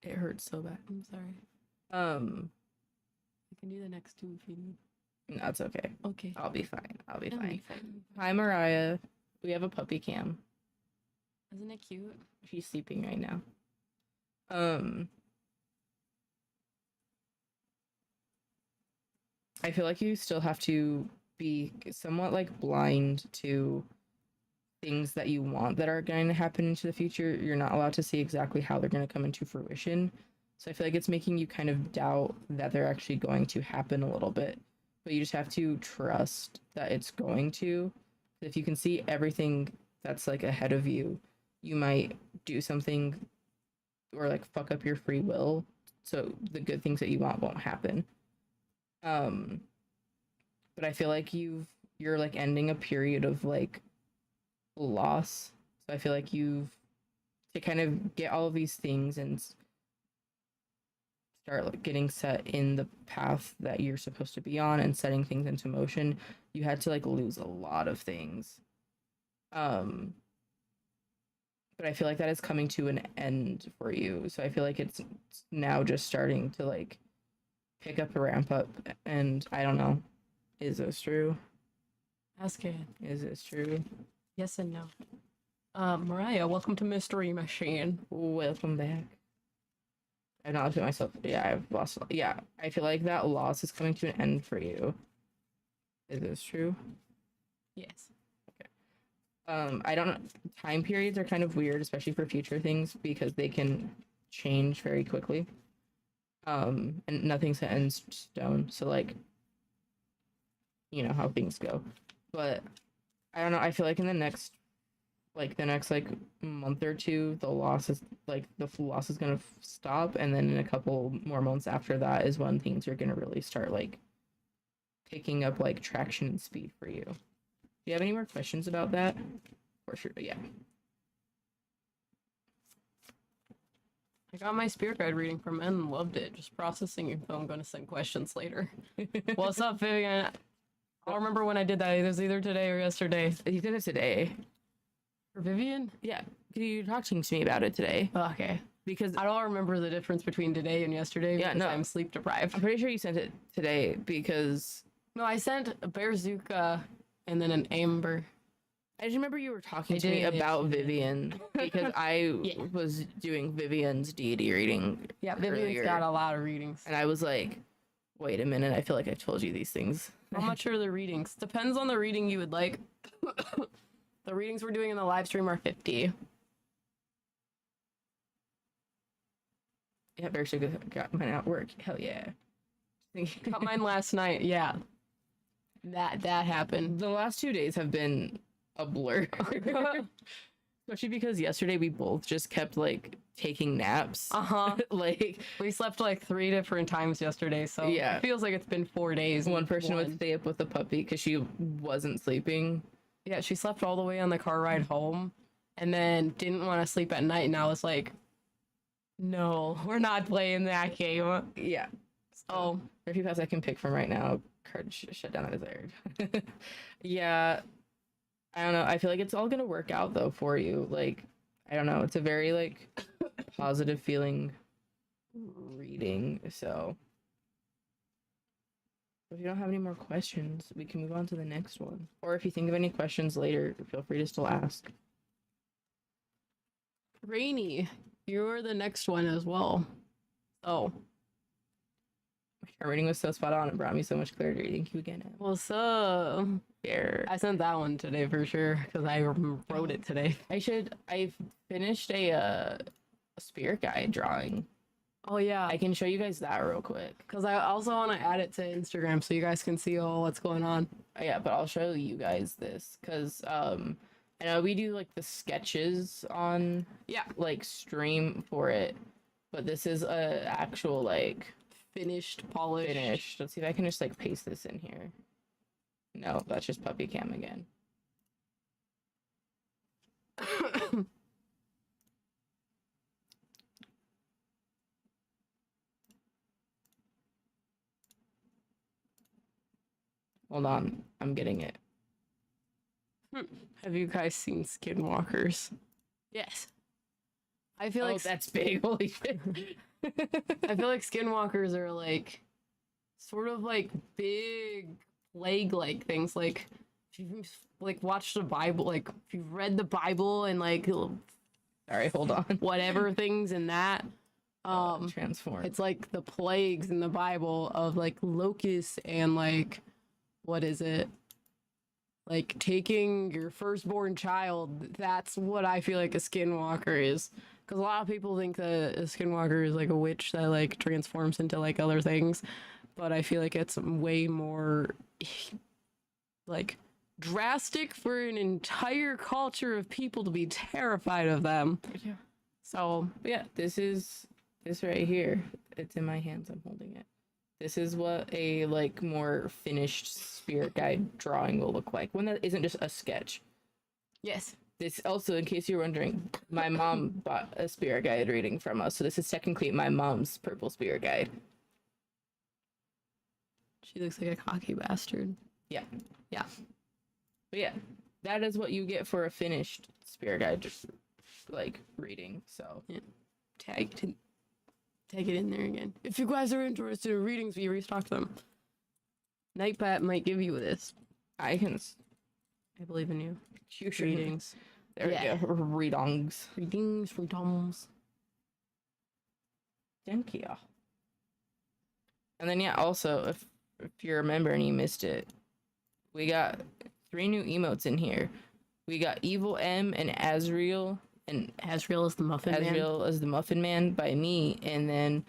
It hurts so bad. I'm sorry. I can do the next 2 if you need. No, it's okay. Okay. I'll be fine. I'll be It'll fine. be fine. Hi, Mariah. We have a puppy cam. Isn't it cute? She's sleeping right now. I feel like you still have to be somewhat like blind to things that you want that are going to happen into the future. You're not allowed to see exactly how they're going to come into fruition. So I feel like it's making you kind of doubt that they're actually going to happen a little bit. But you just have to trust that it's going to. If you can see everything that's like ahead of you, you might do something or like fuck up your free will, so the good things that you want won't happen. But I feel like you're like ending a period of like loss. So I feel like you've to kind of get all of these things and start like getting set in the path that you're supposed to be on and setting things into motion. You had to like lose a lot of things. But I feel like that is coming to an end for you. So I feel like it's now just starting to like pick up a ramp up. And I don't know. Is this true? Ask it. Is this true? Yes and no. Mariah, welcome to Mystery Machine. Welcome back. I've not put myself. Yeah, I've lost. Yeah, I feel like that loss is coming to an end for you. Is this true? Yes. I don't know. Time periods are kind of weird, especially for future things, because they can change very quickly. And nothing's set in stone. So like, you know how things go. But I don't know. I feel like in the next month or two, the loss is gonna stop, and then in a couple more months after that is when things are gonna really start like picking up like traction and speed for you. Do you have any more questions about that? For sure, yeah. I got my spirit guide reading from Ed and loved it. Just processing info. I'm going to send questions later. What's up, Vivian? I don't remember when I did that. It was either today or yesterday. You did it today. For Vivian? Yeah. You talking to me about it today? Okay. Because I don't remember the difference between today and yesterday. Yeah, no. I'm sleep deprived. I'm pretty sure you sent it today because No, I sent a Bearzuka and then an Amber. I just remember you were talking I to me did, about yes, you did. Vivian because I Yeah. was doing Vivian's deity reading. Yeah, Vivian's earlier. got a lot of readings. And I was like, wait a minute, I feel like I've told you these things. How much are the readings? Depends on the reading you would like. The readings we're doing in the live stream are 50. Yeah, very good. Got mine at work. Hell yeah. Got mine last night. Yeah. That happened. The last 2 days have been a blur. Especially because yesterday we both just kept like taking naps. Uh-huh. Like We slept like 3 different times yesterday, so Yeah. it feels like it's been 4 days. one person would stay up with the puppy because she wasn't sleeping. Yeah, she slept all the way on the car ride home and then didn't want to sleep at night, and I was like, no, we're not playing that game. Yeah. Oh, There are few paths I can pick from right now. Card shut down that desired. Yeah. I don't know. I feel like it's all gonna work out though for you. Like, I don't know. It's a very like positive feeling reading. So if you don't have any more questions, we can move on to the next one. Or if you think of any questions later, feel free to still ask. Rainy, you're the next one as well. Oh, Our reading was so spot on. It brought me so much clarity. Thank you again. Em. what's up? Here. I sent that one today for sure because I wrote it today. I've finished a spirit guide drawing. Oh yeah, I can show you guys that real quick. because I also want to add it to Instagram so you guys can see all what's going on. Yeah, but I'll show you guys this because I know we do like the sketches on Yeah, like stream for it, but this is a actual like finished, polished. finished. Let's see if I can just like paste this in here. No, that's just puppy cam again. Hold on, I'm getting it. Have you guys seen Skinwalkers? Yes. I feel Oh, like that's big. Holy shit. I feel like Skinwalkers are like sort of like big plague-like things. Like if you've like watched the Bible, like if you've read the Bible and like Sorry, hold on. whatever things in that, Transform. it's like the plagues in the Bible of like locusts and like what is it? Like taking your firstborn child. That's what I feel like a skinwalker is. Because a lot of people think that a skinwalker is like a witch that like transforms into like other things. But I feel like it's way more like drastic for an entire culture of people to be terrified of them. Yeah. So But yeah, this right here. It's in my hands. I'm holding it. This is what a like more finished spirit guide drawing will look like. One that isn't just a sketch. yes. This also, in case you're wondering, my mom bought a spirit guide reading from us. So this is technically my mom's purple spirit guide. She looks like a cocky bastard. Yeah. Yeah. But yeah, that is what you get for a finished spirit guide just like reading. So Tag it in there again. If you guys are interested in readings, we restock them. Nightbat might give you this. I can I believe in you. you should Readings. There we go. Readings. Readings. Thank you. And then yeah, also if you remember and you missed it, we got 3 new emotes in here. We got Evil M and Azriel, and Azriel is the Muffin Man. Azriel as the Muffin Man by me, and then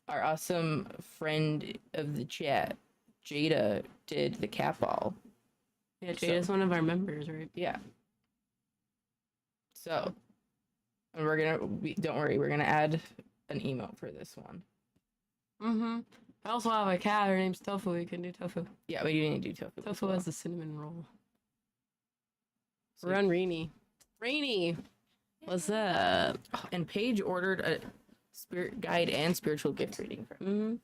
our awesome friend of the chat, Jada, did the cat ball. Yeah, Jada's one of our members, right? Yeah. So, and don't worry, we're gonna add an emote for this one. Mm-hmm. I also have a cat. Her name's Tofu. We can do Tofu. Yeah, we do need to do Tofu. Tofu has the cinnamon roll. So, We're on Rainy. Rainy! What's up? and Paige ordered a spirit guide and spiritual gift reading from Mm-hmm.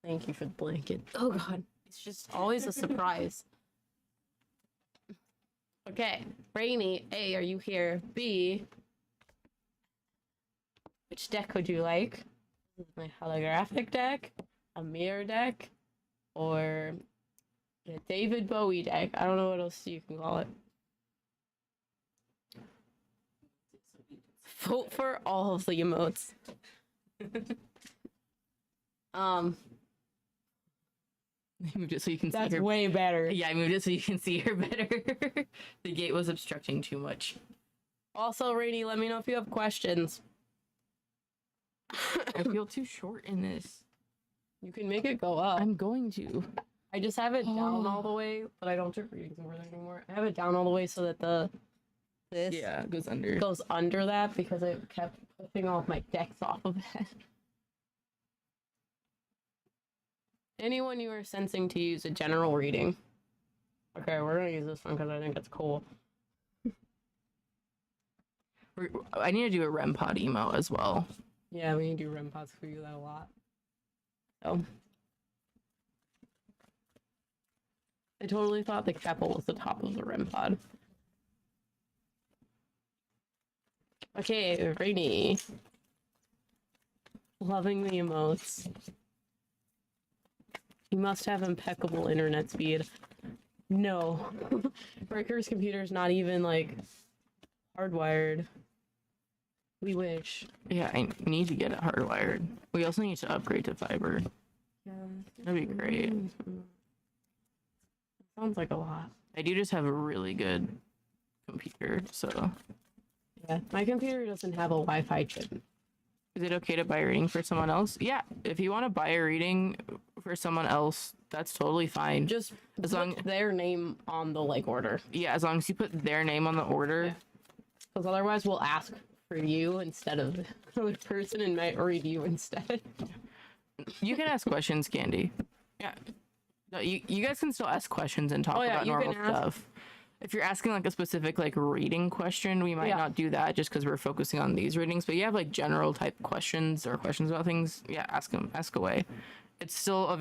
Thank you for the blanket. Oh god. It's just always a surprise. Okay. Rainy, A, are you here? B, which deck would you like? This is my holographic deck, a mirror deck, or a David Bowie deck. I don't know what else you can call it. Vote for all of the emotes. I moved it so you can see That's her. way better. Yeah, I moved it so you can see her better. The gate was obstructing too much. Also, Rainy, let me know if you have questions. I feel too short in this. You can make it go up. I'm going to. I just have it down all the way, but I don't do readings over there anymore. I have it down all the way so that this Yeah, it goes under. goes under that because it kept pushing all of my decks off of it. Anyone you are sensing to use a general reading. Okay, we're gonna use this one because I think it's cool. I need to do a REM pod emo as well. Yeah, we need to do REM pods for you that a lot. So I totally thought the Keppel was the top of the REM pod. Okay, Rainy. Loving the emotes. You must have impeccable internet speed. No. Breaker's computer's not even like hardwired. We wish. Yeah, I need to get it hardwired. We also need to upgrade to fiber. Yeah. That'd be great. Sounds like a lot. I do just have a really good computer, so. Yeah. My computer doesn't have a Wi-Fi chip. Is it okay to buy a reading for someone else? Yeah, if you want to buy a reading for someone else, that's totally fine. Just As put long- their name on the like order. Yeah, as long as you put their name on the order. Because otherwise we'll ask for you instead of the other person and might read you instead. You can ask questions, Candy. Yeah. No, you guys can still ask questions and talk about you normal can ask. stuff. If you're asking like a specific like reading question, we might Yeah. not do that just because we're focusing on these readings. But you have like general type questions or questions about things, yeah, ask away. It's still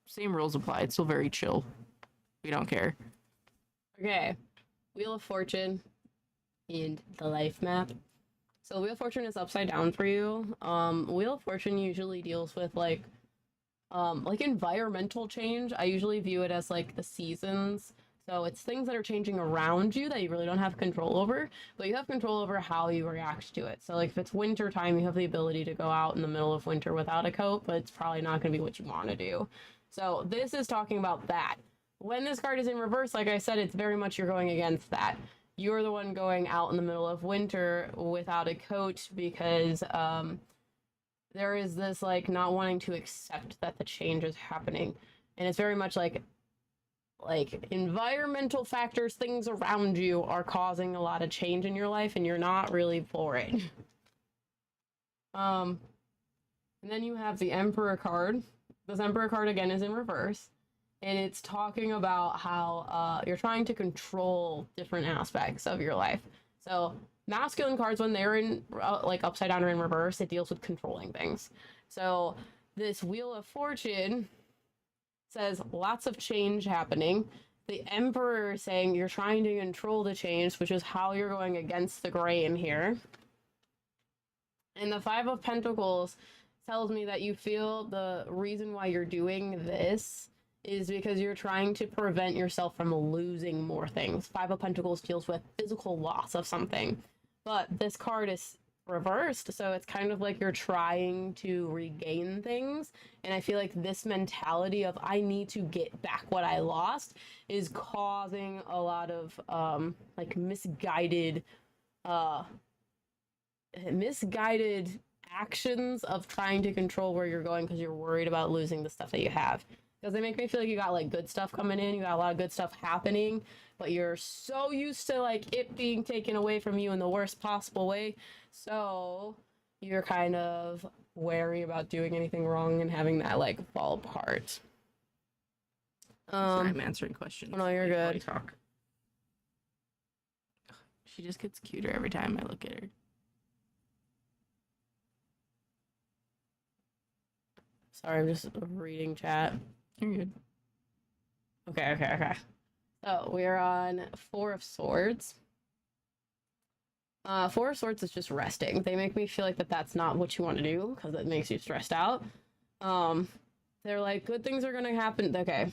same rules apply. It's still very chill. We don't care. Okay. Wheel of Fortune and the life map. So Wheel of Fortune is upside down for you. Wheel of Fortune usually deals with like environmental change. I usually view it as like the seasons. So it's things that are changing around you that you really don't have control over, but you have control over how you react to it. So like if it's winter time, you have the ability to go out in the middle of winter without a coat, but it's probably not going to be what you want to do. So this is talking about that. When this card is in reverse, like I said, it's very much you're going against that. You're the one going out in the middle of winter without a coat because there is this like not wanting to accept that the change is happening. And it's very much like environmental factors, things around you are causing a lot of change in your life and you're not really for it. And then you have the Emperor card. This Emperor card again is in reverse. And it's talking about how you're trying to control different aspects of your life. So masculine cards, when they're in like upside down or in reverse, it deals with controlling things. So this Wheel of Fortune says lots of change happening. The Emperor is saying you're trying to control the change, which is how you're going against the grain here. And the Five of Pentacles tells me that you feel the reason why you're doing this is because you're trying to prevent yourself from losing more things. Five of Pentacles deals with physical loss of something, but this card is reversed, so it's kind of like you're trying to regain things. And I feel like this mentality of I need to get back what I lost is causing a lot of like misguided actions of trying to control where you're going because you're worried about losing the stuff that you have. Because they make me feel like you got like good stuff coming in, you got a lot of good stuff happening, but you're so used to like it being taken away from you in the worst possible way. So you're kind of wary about doing anything wrong and having that like fall apart. Sorry, I'm answering questions. No, you're while good. you talk. She just gets cuter every time I look at her. Sorry, I'm just reading chat. You're good. Okay. So we're on Four of Swords. Four of Swords is just resting. They make me feel like that's not what you want to do because it makes you stressed out. They're like, good things are gonna happen. Okay.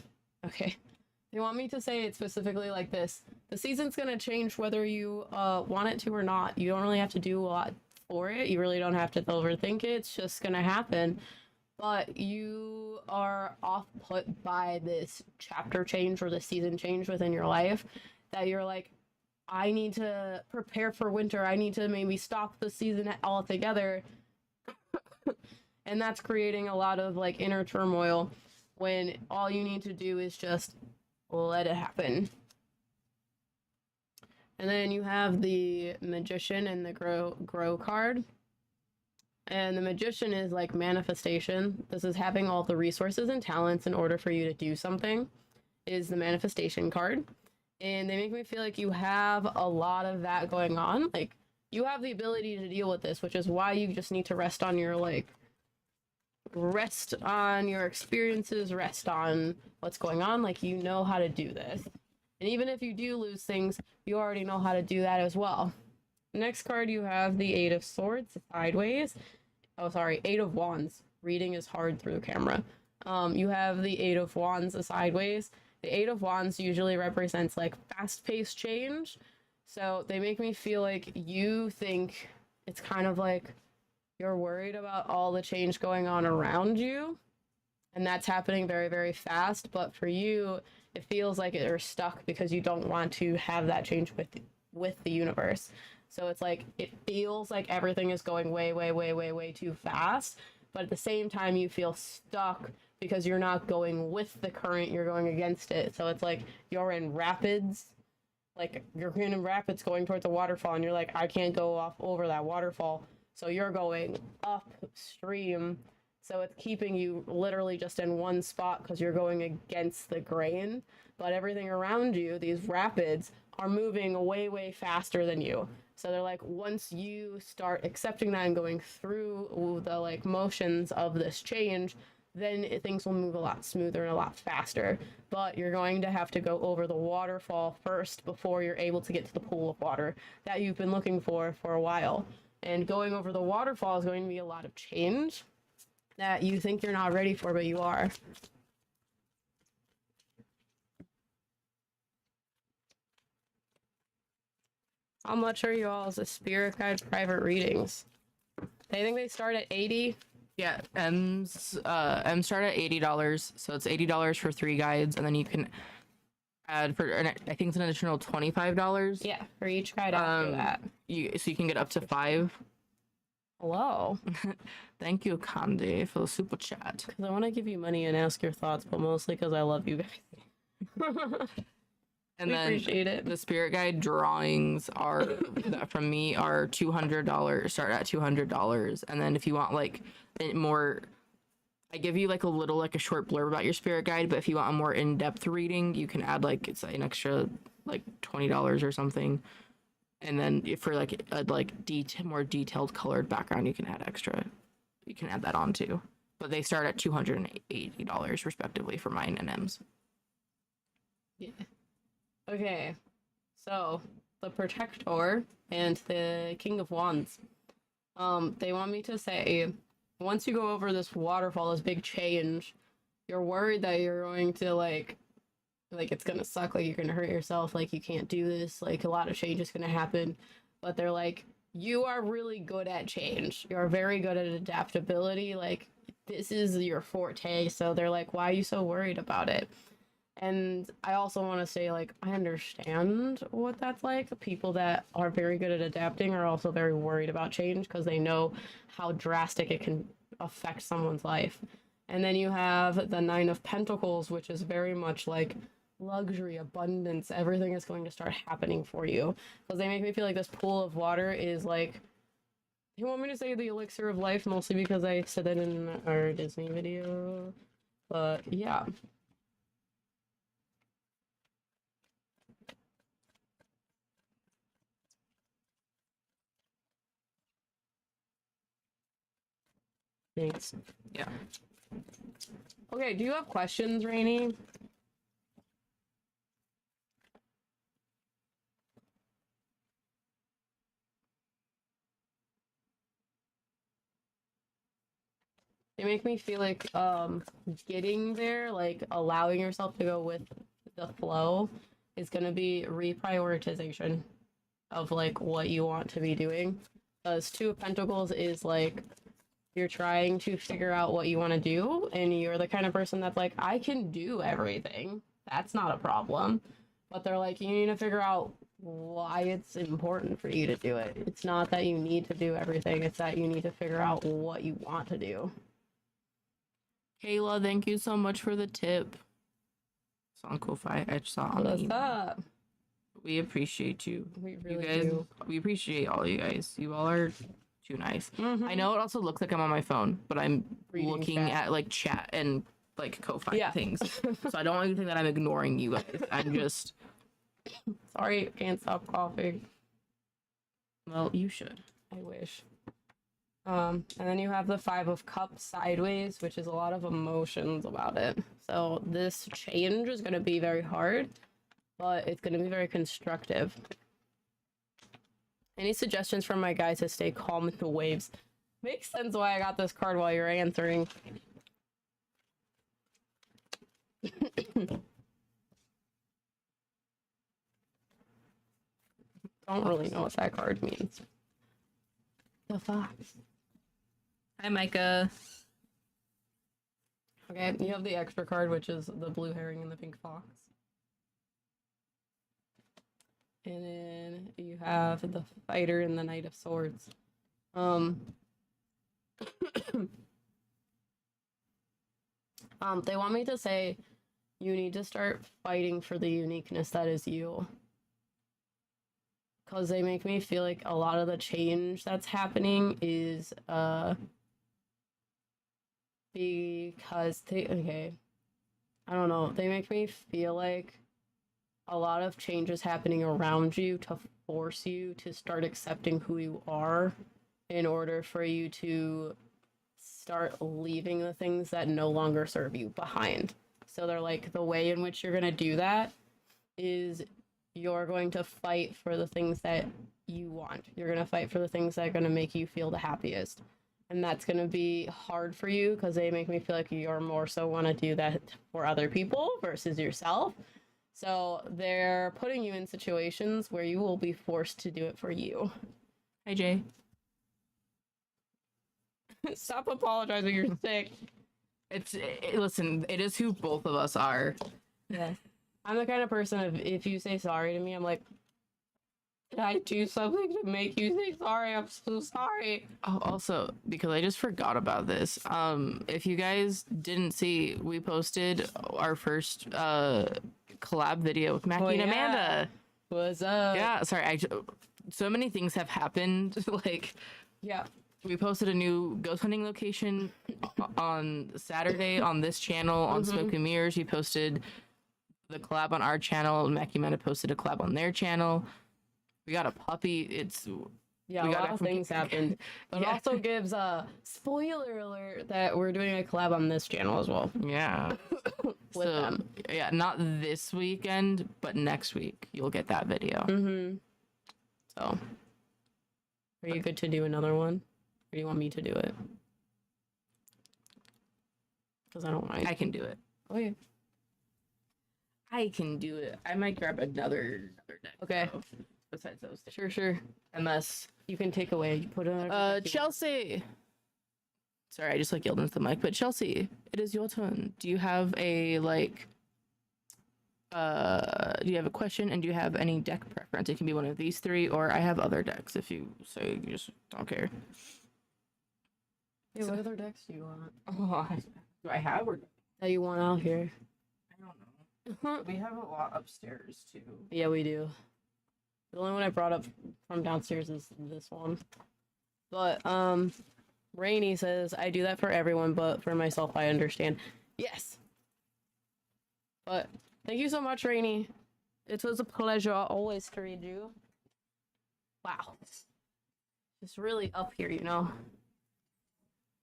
They want me to say it specifically like this. The season's gonna change whether you want it to or not. You don't really have to do a lot for it. You really don't have to overthink it. It's just gonna happen. But you are off-put by this chapter change or the season change within your life that you're like, I need to prepare for winter. I need to maybe stop the season altogether. And that's creating a lot of like inner turmoil when all you need to do is just let it happen. And then you have the Magician and the grow card. And the Magician is like manifestation. This is having all the resources and talents in order for you to do something, is the manifestation card. And they make me feel like you have a lot of that going on. Like, you have the ability to deal with this, which is why you just need to rest on your experiences, rest on what's going on. Like, you know how to do this. And even if you do lose things, you already know how to do that as well. Next card, you have the Eight of Swords sideways. Oh, sorry, Eight of Wands. Reading is hard through the camera. You have the Eight of Wands sideways. The Eight of Wands usually represents like fast-paced change. So they make me feel like you think it's kind of like you're worried about all the change going on around you. And that's happening very, very fast. But for you, it feels like you're stuck because you don't want to have that change with the universe. So it's like, it feels like everything is going way, way, way, way, way too fast. But at the same time, you feel stuck because you're not going with the current, you're going against it. So it's like you're in rapids, like you're in rapids going towards a waterfall, and you're like, I can't go off over that waterfall. So you're going upstream. So it's keeping you literally just in one spot because you're going against the grain. But everything around you, these rapids, are moving way, way faster than you. So they're like, once you start accepting that and going through the like motions of this change, then things will move a lot smoother and a lot faster. But you're going to have to go over the waterfall first before you're able to get to the pool of water that you've been looking for a while. And going over the waterfall is going to be a lot of change that you think you're not ready for, but you are. How much are you all's spirit guide private readings? I think they start at 80. Yeah, M's start at $80, so it's $80 for 3 guides, and then you can add for I think it's an additional $25. Yeah, for each guide after that. So you can get up to 5. Hello. Thank you, Candy, for the super chat. Because I want to give you money and ask your thoughts, but mostly because I love you guys. And we then appreciate it. The spirit guide drawings are from me are $200, start at $200, and then if you want like more, I give you like a short blurb about your spirit guide, but if you want a more in-depth reading, you can add like it's an extra like $20 or something. And then for like a more detailed colored background, you can add that on too. But they start at $280 respectively for mine and M's. Yeah. Okay, so the Protector and the King of Wands. They want me to say, once you go over this waterfall, this big change, you're worried that you're going to like it's gonna suck, like you're gonna hurt yourself, like you can't do this, like a lot of change is gonna happen. But they're like, you are really good at change. You're very good at adaptability. Like this is your forte. So they're like, why are you so worried about it? And I also want to say, like, I understand what that's like. People that are very good at adapting are also very worried about change because they know how drastic it can affect someone's life. And then you have the Nine of Pentacles, which is very much like luxury, abundance. Everything is going to start happening for you. Because they make me feel like this pool of water is like, you want me to say the elixir of life, mostly because I said that in our Disney video. But yeah. Thanks. Yeah. Okay, do you have questions, Rainy? They make me feel like getting there, like allowing yourself to go with the flow is gonna be reprioritization of like what you want to be doing. Because Two of Pentacles is like you're trying to figure out what you want to do, and you're the kind of person that's like, I can do everything. That's not a problem. But they're like, you need to figure out why it's important for you to do it. It's not that you need to do everything, it's that you need to figure out what you want to do. Kayla, thank you so much for the tip. It's on Ko-Fi. I just saw on the What's email. up? We appreciate you. We really you guys, do. We appreciate all you guys. You all are too nice. Mhm. I know it also looks like I'm on my phone, but I'm Reading looking chat. at like chat and like Ko-Fi Yeah. things. So I don't want you to think that I'm ignoring you guys. I'm just Sorry, can't stop coughing. well, you should. I wish. And then you have the Five of Cups sideways, which is a lot of emotions about it. So this change is going to be very hard, but it's going to be very constructive. Any suggestions from my guy to stay calm in the waves? Makes sense why I got this card while you're answering. Don't really know what that card means. The fox. Hi, Micah. Okay, you have the extra card, which is the blue herring and the pink fox. And then you have the fighter and the Knight of Swords. They want me to say you need to start fighting for the uniqueness that is you. Because they make me feel like a lot of the change that's happening is because okay, I don't know, they make me feel like a lot of change is happening around you to force you to start accepting who you are in order for you to start leaving the things that no longer serve you behind. So they're like, the way in which you're going to do that is you're going to fight for the things that you want. You're going to fight for the things that are going to make you feel the happiest. And that's going to be hard for you because they make me feel like you're more so want to do that for other people versus yourself. So they're putting you in situations where you will be forced to do it for you. Hi, Jay. Stop apologizing, you're sick. Listen, it is who both of us are. Yeah. I'm the kind of person, if you say sorry to me, I'm like, did I do something to make you say sorry? I'm so sorry. Oh, also, because I just forgot about this. If you guys didn't see, we posted our first collab video with Mackie and Amanda. What's up? Yeah, sorry. So many things have happened. Like, Yeah. we posted a new ghost hunting location on Saturday on this channel on Smoke and Mirrors. We posted the collab on our channel. Mackie and Amanda posted a collab on their channel. We got a puppy. Yeah, a lot of things happened. But it also gives a spoiler alert that we're doing a collab on this channel as well. Yeah. With them. Yeah, not this weekend, but next week you'll get that video. So, are you good to do another one? Or do you want me to do it? because I don't mind. I can do it. Okay. I can do it. I might grab another deck. Okay. though, besides those two. Sure. Unless You can take away. You put it. Chelsea. Sorry, I just like yelled into the mic, but Chelsea, it is your turn. Do you have a do you have a question, and do you have any deck preference? It can be one of these three, or I have other decks if you say you just don't care. Hey, what other decks do you want? Oh, do I have or That you want out here? I don't know. We have a lot upstairs too. Yeah, we do. The only one I brought up from downstairs is this one. But Rainy says I do that for everyone, but for myself I understand. Yes. But thank you so much, Rainy. It was a pleasure always to read you. Wow. It's really up here, you know.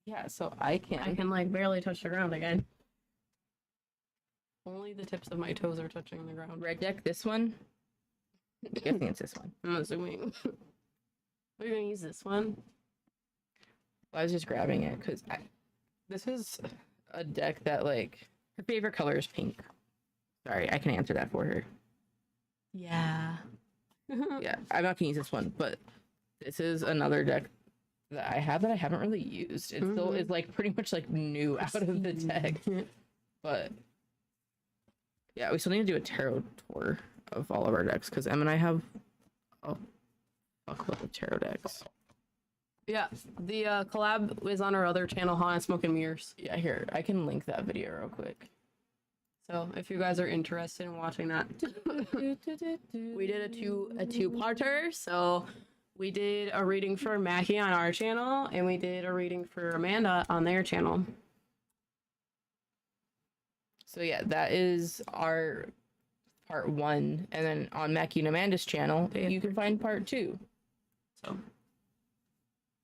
Yeah, so I can like barely touch the ground again. Only the tips of my toes are touching the ground. red deck this one. I'm guessing it's this one. I'm assuming. We're gonna use this one. I was just grabbing it because this is a deck that like her favorite color is pink. Sorry, I can answer that for her. Yeah. Yeah, I'm not gonna use this one, but this is another deck that I have that I haven't really used. It still is like pretty much like new out of the deck, but yeah, we still need to do a tarot tour of all of our decks because Em and I have a fuckload of tarot decks. Yeah, the collab is on our other channel, Haunted Smoke and Mirrors. Yeah, here I can link that video real quick. So if you guys are interested in watching that, we did a two-parter. So we did a reading for Mackie on our channel, and we did a reading for Amanda on their channel. So yeah, that is our part 1, and then on Mackie and Amanda's channel, you can find part 2. So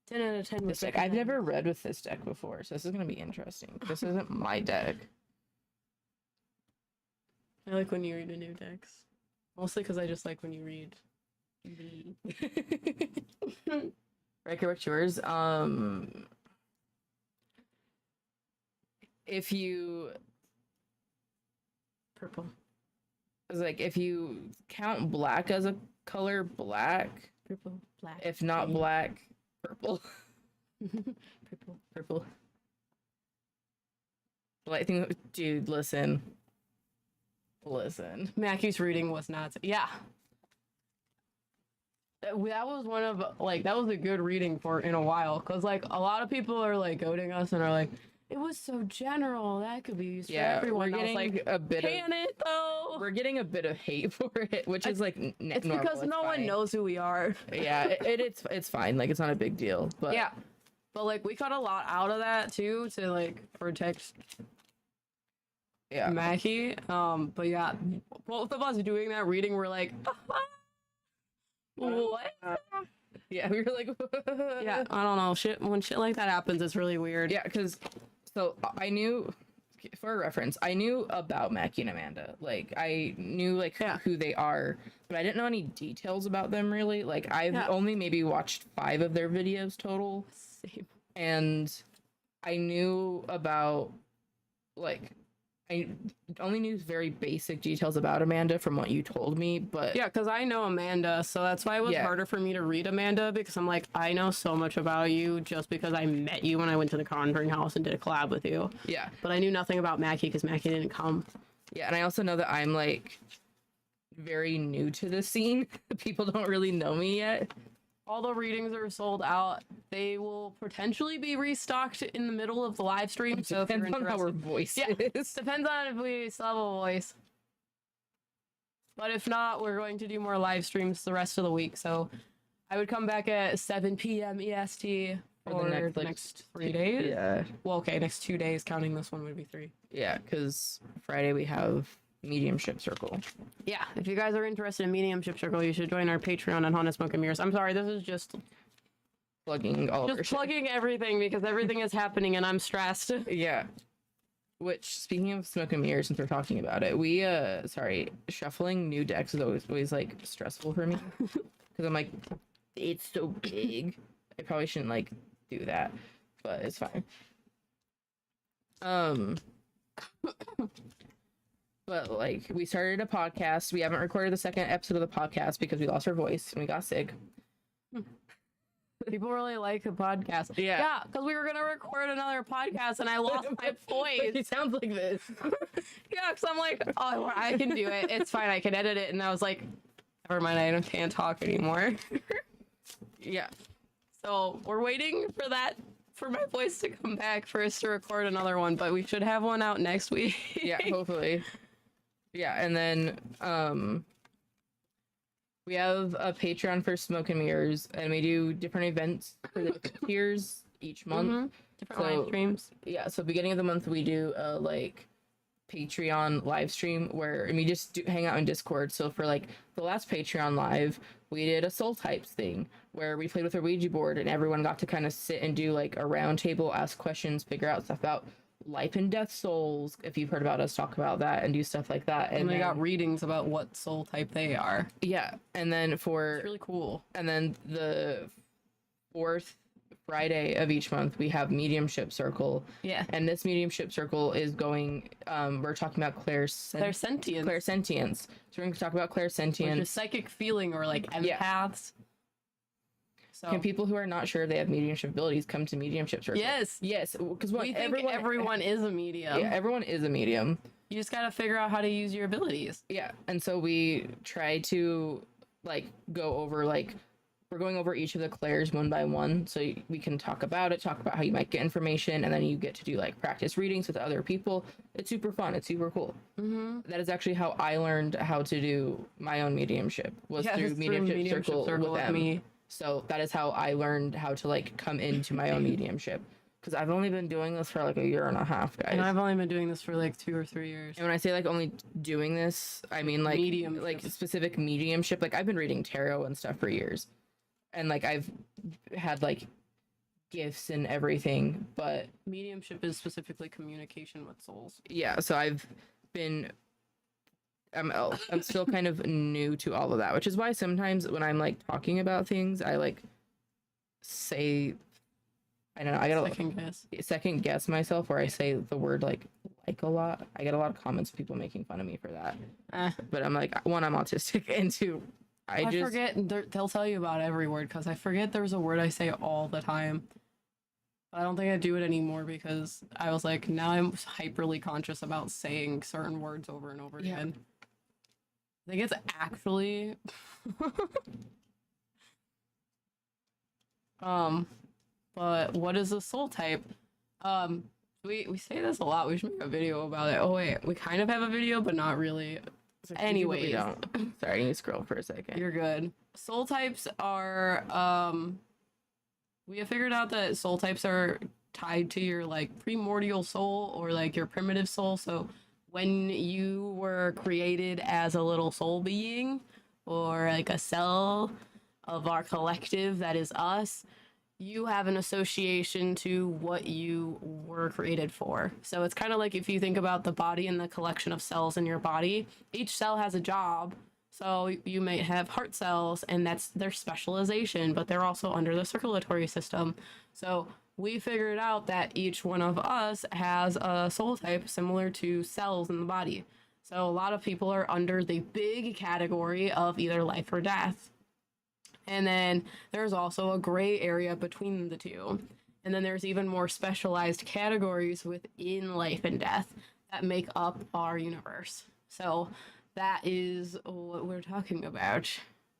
10 out of 10. This deck I've never read with this deck before, so this is gonna be interesting. This isn't my deck. I like when you read the new decks. Mostly because I just like when you read. Right, what's yours? If you Purple. like, if you count black as a color, black. Purple. Black. If not green. black, purple. Purple. Well, I think, dude, listen. Mackie's reading was not. Yeah. That was one of, like, that was a good reading for in a while. Because, like, a lot of people are, like, goading us and are like, it was so general. That could be used for everyone. We're getting like, a bit of. can it, though? We're getting a bit of hate for it, which is, like, It's normal. because no one knows who we are. Yeah, it's fine. Like, it's not a big deal. But Yeah. But, like, we cut a lot out of that, too, to, like, protect Mackie. But yeah, both of us doing that reading were like, what? Yeah, we were like, Yeah, I don't know. When shit like that happens, it's really weird. yeah, because so I knew, for reference, I knew about Mackie and Amanda. Like, I knew like who they are, but I didn't know any details about them really. Like, I've only maybe watched 5 of their videos total. Same. And I knew about, like, I only knew very basic details about Amanda from what you told me, but Yeah, because I know Amanda, so that's why it was harder for me to read Amanda, because I'm like, I know so much about you just because I met you when I went to the Conjuring House and did a collab with you. Yeah. But I knew nothing about Mackie because Mackie didn't come. Yeah, and I also know that I'm, like, very new to the scene. People don't really know me yet. All the readings are sold out. They will potentially be restocked in the middle of the live stream. So if you're Depends on how our interested, voice is. depends on if we still have a voice. But if not, we're going to do more live streams the rest of the week. So I would come back at 7 p.m. EST for the next 3 days. Yeah. Well, okay, next 2 days, counting this one would be 3. Yeah, because Friday we have Mediumship Circle. Yeah, if you guys are interested in Mediumship Circle, you should join our Patreon on Haunted Smoke and Mirrors. I'm sorry, this is just Plugging all of our shit. plugging everything because everything is happening and I'm stressed. Yeah. Which, speaking of Smoke and Mirrors, since we're talking about it, we, shuffling new decks is always like, stressful for me. Because I'm like, it's so big. I probably shouldn't, like, do that. But it's fine. But like, we started a podcast. We haven't recorded the second episode of the podcast because we lost our voice and we got sick. People really like the podcast. Yeah, because we were gonna record another podcast and I lost my voice. It sounds like this. Yeah, because I'm like, oh, I can do it. It's fine. I can edit it. And I was like, never mind. I can't talk anymore. Yeah. So we're waiting for that, for my voice to come back for us to record another one. But we should have one out next week. Yeah, hopefully. Yeah, and then we have a Patreon for Smoke and Mirrors, and we do different events for the tiers each month. Different live streams. Yeah, so beginning of the month we do a like Patreon live stream and we just hang out in Discord. So for like the last Patreon live, we did a soul types thing where we played with a Ouija board and everyone got to kind of sit and do like a round table, ask questions, figure out stuff about life and death souls, if you've heard about us talk about that, and do stuff like that. And they got readings about what soul type they are. Yeah, and then It's really cool. and then the fourth Friday of each month we have mediumship circle. Yeah. And this mediumship circle is going we're talking about Clairsentience. clairsentience. So we're going to talk about clairsentience. Which is psychic feeling, or like empaths. Yeah. So Can people who are not sure if they have mediumship abilities come to mediumship circle? yes, because we think everyone is a medium. Yeah, everyone is a medium. You just gotta figure out how to use your abilities. Yeah, and so we try to like go over like we're going over each of the clairs one by one, so we can talk about how you might get information, and then you get to do like practice readings with other people. It's super fun. It's super cool. That is actually how I learned how to do my own mediumship, was through mediumship circle with me. So that is how I learned how to like come into my own mediumship. Because I've only been doing this for like a year and a half, guys. And I've only been doing this for like 2 or 3 years. And when I say like only doing this, I mean like Mediumship. like specific mediumship. Like I've been reading tarot and stuff for years, and like I've had like gifts and everything. But Mediumship is specifically communication with souls. yeah, so I'm still kind of new to all of that, which is why sometimes when I'm like talking about things, I like say, I don't know, I gotta second guess myself where I say the word like a lot. I get a lot of comments of people making fun of me for that. But I'm like, one, I'm autistic, and two, I just forget. They'll tell you about every word, because I forget there's a word I say all the time. I don't think I do it anymore because I was like, now I'm hyperly conscious about saying certain words over and over again. I think it's actually but what is a soul type? We say this a lot. We should make a video about it. Oh wait, we kind of have a video, but not really. Anyways, we don't. Sorry, I need to scroll for a second. You're good. Soul types are we have figured out that soul types are tied to your like primordial soul, or like your primitive soul. So when you were created as a little soul being, or like a cell of our collective that is us, you have an association to what you were created for. So it's kind of like if you think about the body and the collection of cells in your body, each cell has a job. So you may have heart cells, and that's their specialization, but they're also under the circulatory system. So we figured out that each one of us has a soul type similar to cells in the body. So a lot of people are under the big category of either life or death. And then there's also a gray area between the two. And then there's even more specialized categories within life and death that make up our universe. So that is what we're talking about.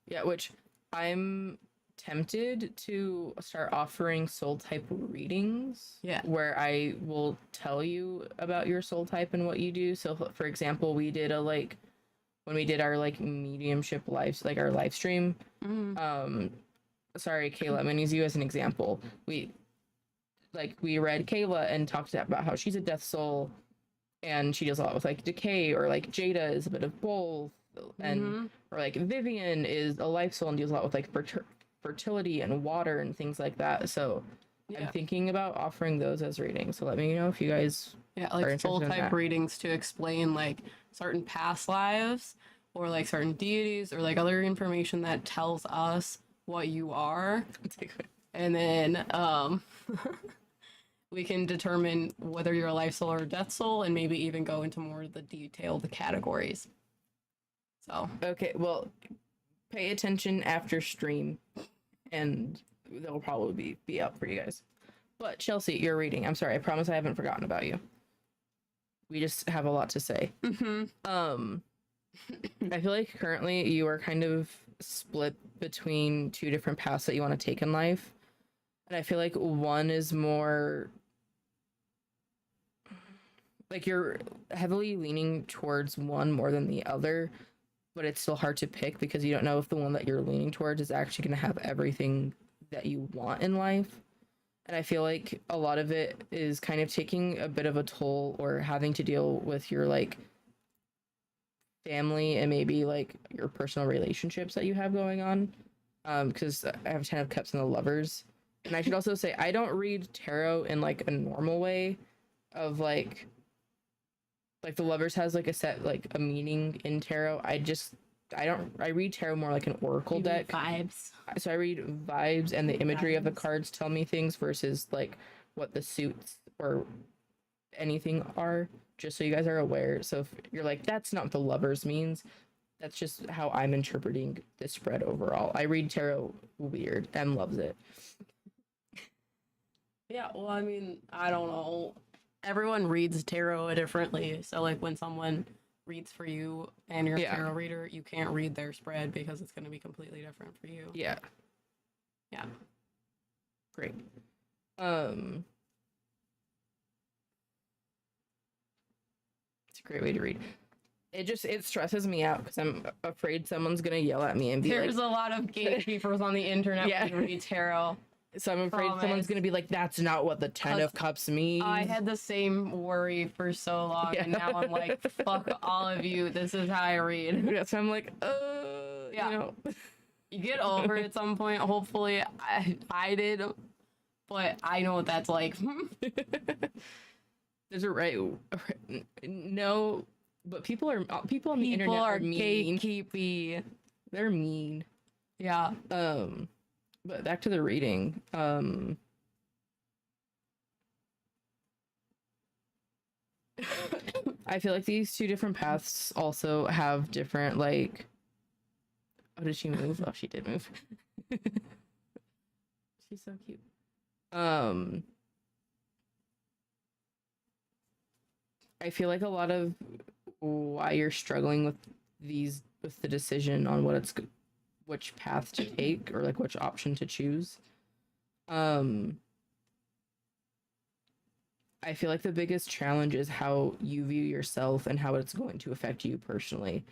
Yeah, which I'm tempted to start offering soul type readings. Yeah. Where I will tell you about your soul type and what you do. So for example, we did when we did our like mediumship lives, like our live stream. Sorry, Kayla, I'm gonna use you as an example. We read Kayla and talked about how she's a death soul, and she does a lot with like decay, or like Jada is a bit of both, and or like Vivian is a life soul and deals a lot with like fertility and water and things like that. So I'm thinking about offering those as readings. So let me know if you guys like soul type readings to explain like certain past lives, or like certain deities, or like other information that tells us what you are. And then we can determine whether you're a life soul or a death soul, and maybe even go into more of the detailed categories. So Okay, well, pay attention after stream, and they'll probably be up for you guys. But Chelsea, you're reading. I'm sorry. I promise I haven't forgotten about you. We just have a lot to say. I feel like currently you are kind of split between two different paths that you want to take in life. And I feel like one is more like you're heavily leaning towards one more than the other, but it's still hard to pick because you don't know if the one that you're leaning towards is actually going to have everything that you want in life. And I feel like a lot of it is kind of taking a bit of a toll or having to deal with your like family and maybe like your personal relationships that you have going on. Because I have 10 of Cups and the Lovers. And I should also say I don't read tarot in like a normal way of like the Lovers has like a set like a meaning in tarot. I read tarot more like an oracle deck. Vibes. So I read vibes and the imagery of the cards tell me things versus like what the suits or anything are, just so you guys are aware. So if you're like, that's not what the Lovers means, that's just how I'm interpreting the spread overall. I read tarot weird. M loves it. yeah, well, I mean, I don't know. Everyone reads tarot differently. So like when someone reads for you and you're a tarot reader, you can't read their spread because it's going to be completely different for you. Yeah. Great. It's a great way to read. It stresses me out because I'm afraid someone's gonna yell at me and be There's a lot of gatekeepers on the internet when you read tarot. So I'm afraid someone's gonna be like, that's not what the 10 of Cups means. I had the same worry for so long, and now I'm like, fuck all of you. This is how I read. Yeah, so I'm like, you know. You get over it at some point. Hopefully, I did, but I know what that's like. There's a right. No, but people on the internet are mean. Gatekeepy. They're mean. Yeah. But back to the reading. I feel like these two different paths also have different like. Oh, did she move? Oh, she did move. She's so cute. I feel like a lot of why you're struggling with the decision on which path to take or like which option to choose. I feel like the biggest challenge is how you view yourself and how it's going to affect you personally,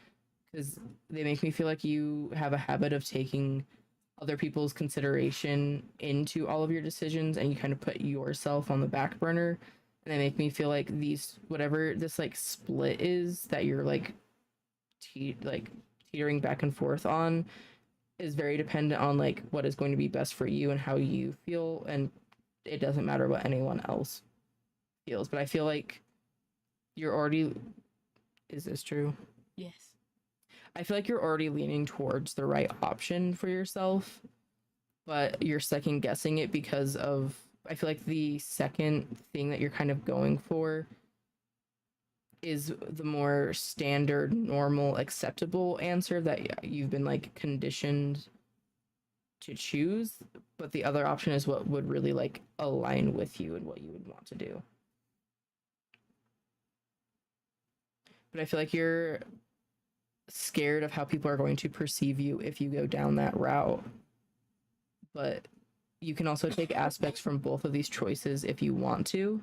because they make me feel like you have a habit of taking other people's consideration into all of your decisions and you kind of put yourself on the back burner. And they make me feel like whatever this like split is that you're like teetering back and forth on is very dependent on like what is going to be best for you and how you feel, and it doesn't matter what anyone else feels. But I feel like you're already, is this true? Yes. I feel like you're already leaning towards the right option for yourself, but you're second guessing it because of, I feel like the second thing that you're kind of going for is the more standard, normal, acceptable answer that you've been like conditioned to choose, but the other option is what would really like align with you and what you would want to do. But I feel like you're scared of how people are going to perceive you if you go down that route. But you can also take aspects from both of these choices if you want to.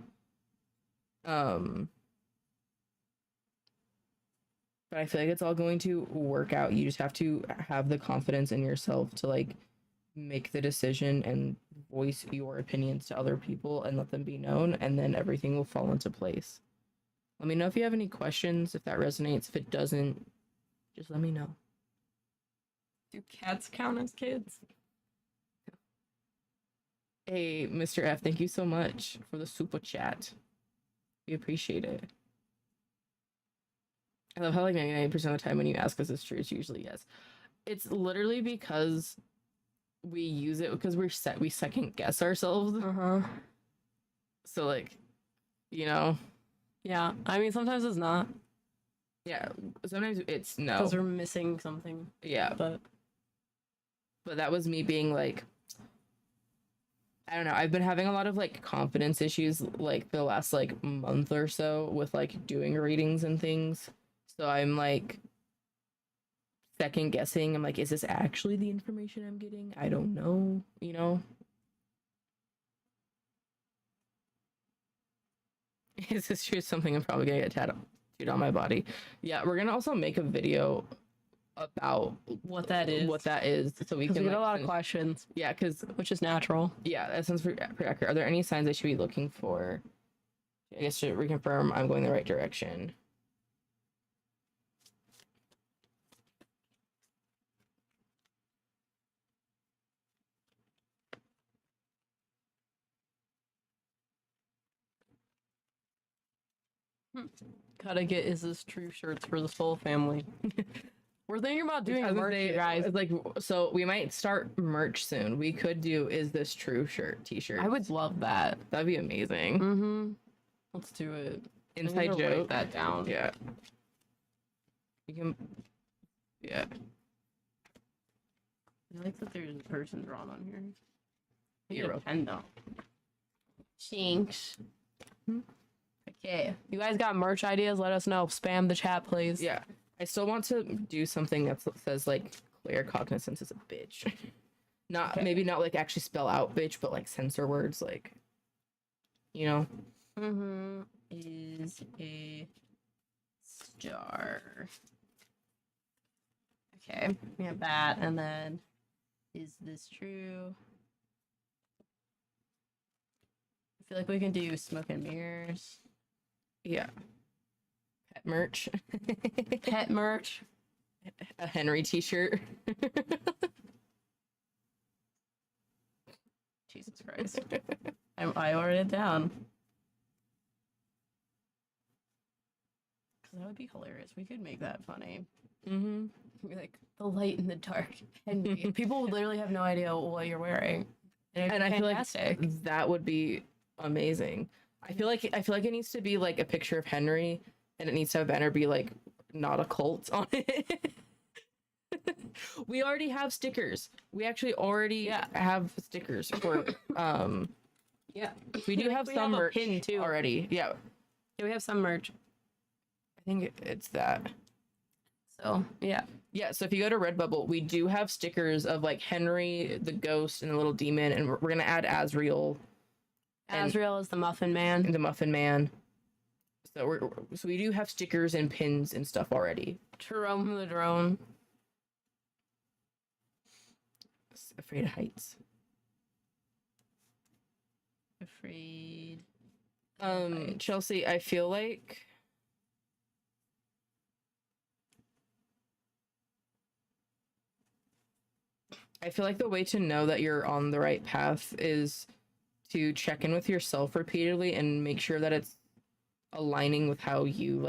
But I feel like it's all going to work out. You just have to have the confidence in yourself to like make the decision and voice your opinions to other people and let them be known, and then everything will fall into place. Let me know if you have any questions, if that resonates. If it doesn't, just let me know. Do cats count as kids? Hey, Mr. F, thank you so much for the super chat. We appreciate it. I love how like 99% of the time when you ask us it's true, it's usually yes. It's literally because we use it because we second guess ourselves. So like, you know, Yeah, I mean sometimes it's not yeah. Sometimes it's no. because we're missing something. Yeah, But but that was me being like, I don't know. I've been having a lot of like confidence issues like the last like month or so with like doing readings and things. So I'm like second guessing. I'm like, is this actually the information I'm getting? I don't know, you know? Is this true? Something I'm probably gonna get tattooed on my body. Yeah, we're gonna also make a video about what that is, so we because can we get like, a lot of send- questions, yeah, because which is natural. yeah, that sounds pretty accurate. Are there any signs I should be looking for? I guess to reconfirm I'm going the right direction. Gotta get is this true shirts for this whole family. We're thinking about doing I was gonna merch, say, you guys. like, so we might start merch soon. We could do is this true shirt t-shirt. I would love that. That'd be amazing. Mm-hmm. Let's do it. Inside I'm gonna joke. write that down. Yeah. You can. Yeah. I like that there's a person drawn on here. I You're get a pen though. Thanks. Okay. You guys got merch ideas? Let us know. Spam the chat, please. Yeah. I still want to do something that says like clear cognizance is a bitch. Not Okay. maybe not like actually spell out bitch, but like censor words like, you know. Mm-hmm. Is a star. Okay. We have that, and then is this true? I feel like we can do smoke and mirrors. Yeah. Pet merch. Pet merch. A Henry t-shirt. Jesus Christ. I wrote it down. That would be hilarious. We could make that funny. Mm-hmm. Be like the light in the dark. And people would literally have no idea what you're wearing. And I feel like fantastic. that would be amazing. I feel like it needs to be like a picture of Henry, and it needs to have banner be like not a cult on it. We already have stickers. We actually already have stickers for Yeah. we do have some a merch pin too already. Yeah. Yeah, we have some merch. I think it's that. So yeah. Yeah, so if you go to Redbubble, we do have stickers of like Henry, the ghost, and the little demon, and we're gonna add Azrael. Azrael is the Muffin Man. The Muffin Man. So we do have stickers and pins and stuff already. Jerome the drone. Afraid of heights. Afraid. Chelsea, I feel like the way to know that you're on the right path is to check in with yourself repeatedly and make sure that it's aligning with how you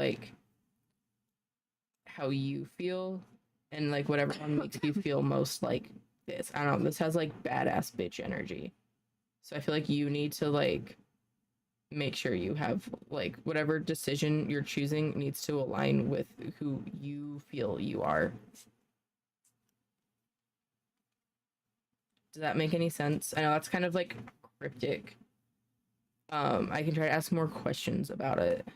feel, and like whatever one makes you feel most like this. I don't know, this has like badass bitch energy. So I feel like you need to like make sure you have like whatever decision you're choosing needs to align with who you feel you are. Does that make any sense? I know that's kind of like cryptic. I can try to ask more questions about it.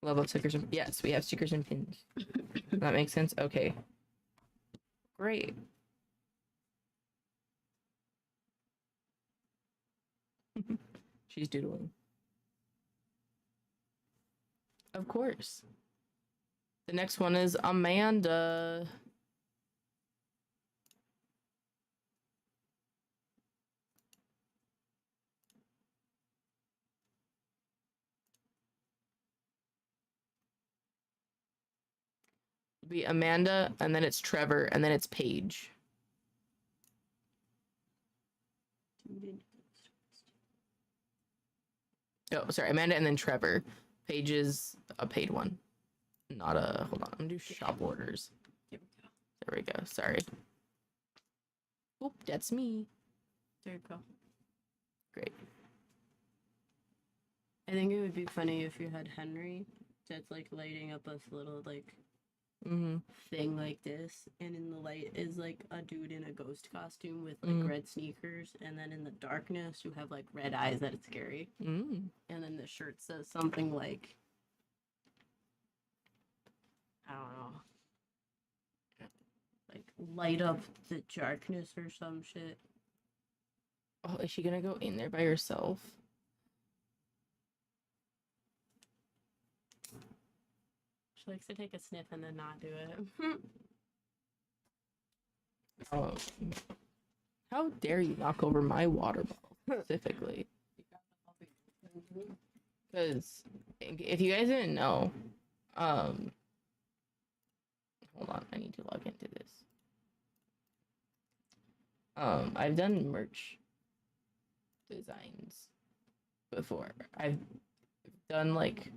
Love of stickers and yes, we have stickers and pins. That makes sense. Okay. Great. She's doodling. Of course. The next one is Amanda. Be Amanda, and then it's Trevor, and then it's Paige. Oh, sorry, Amanda, and then Trevor. Paige is a paid one. not a, hold on, I'm gonna do shop orders. Here we go. There we go, sorry. Oop, that's me. There you go. Great. I think it would be funny if you had Henry that's like lighting up a little like Mm-hmm. thing like this, and in the light is like a dude in a ghost costume with like red sneakers, and then in the darkness you have like red eyes that it's scary, Mm. and then the shirt says something like, I don't know, like light up the darkness or some shit. Oh, is she gonna go in there by herself? She likes to take a sniff and then not do it. Oh, how dare you knock over my water bottle specifically? Because if you guys didn't know, hold on, I need to log into this. I've done merch designs before. I've done like,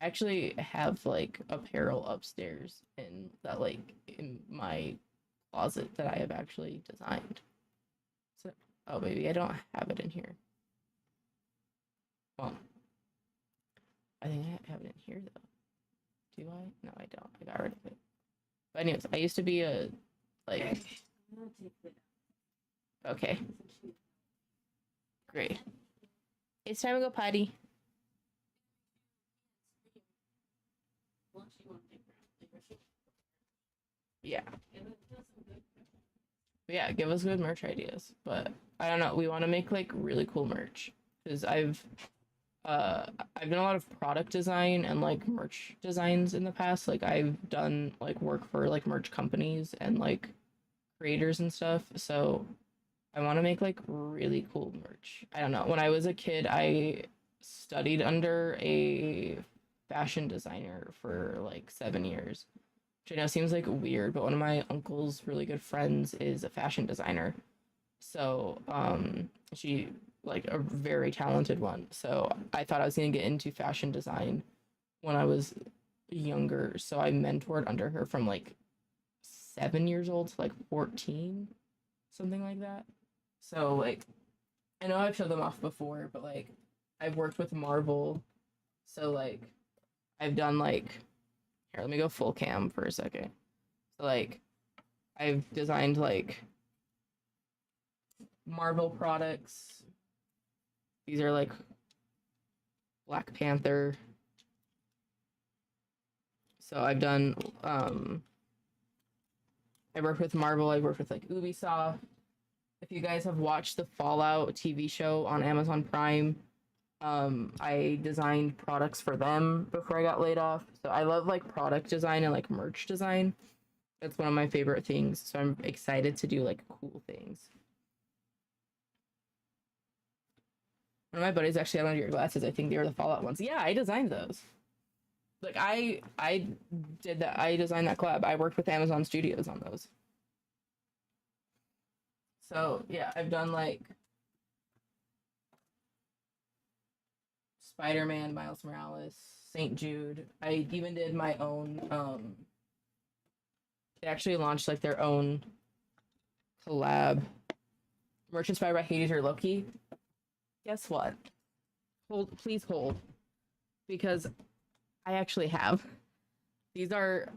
actually have like apparel upstairs in that, like in my closet that I have actually designed. So, oh, maybe I don't have it in here. Well, I think I have it in here though. Do I? No, I don't. I got rid of it. But anyways, I used to be a like. Okay. Great. It's time to go potty. Yeah. Yeah, give us good merch ideas. But I don't know, we want to make like really cool merch. Because I've done a lot of product design and like merch designs in the past. Like I've done like work for like merch companies and like creators and stuff. So I want to make like really cool merch. I don't know. When I was a kid, I studied under a fashion designer for like 7 years, which I know seems like weird, but one of my uncle's really good friends is a fashion designer. So, she like a very talented one. So I thought I was gonna get into fashion design when I was younger. So I mentored under her from like 7 years old to like 14, something like that. So like, I know I've showed them off before, but like, I've worked with Marvel. So like, I've done like, here, let me go full cam for a second. So like, I've designed like Marvel products. These are like Black Panther. So I've done, I worked with Marvel, I worked with like Ubisoft. If you guys have watched the Fallout TV show on Amazon Prime, I designed products for them before I got laid off. So I love like product design and like merch design. That's one of my favorite things. So I'm excited to do like cool things. One of my buddies actually had one of your glasses. I think they were the Fallout ones. Yeah, I designed those. Like I did that. I designed that collab. I worked with Amazon Studios on those. So yeah, I've done like Spider-Man, Miles Morales, St. Jude. I even did my own. They actually launched like their own collab. Merch inspired by Hades or Loki. Guess what? Hold, please hold, because I actually have. These are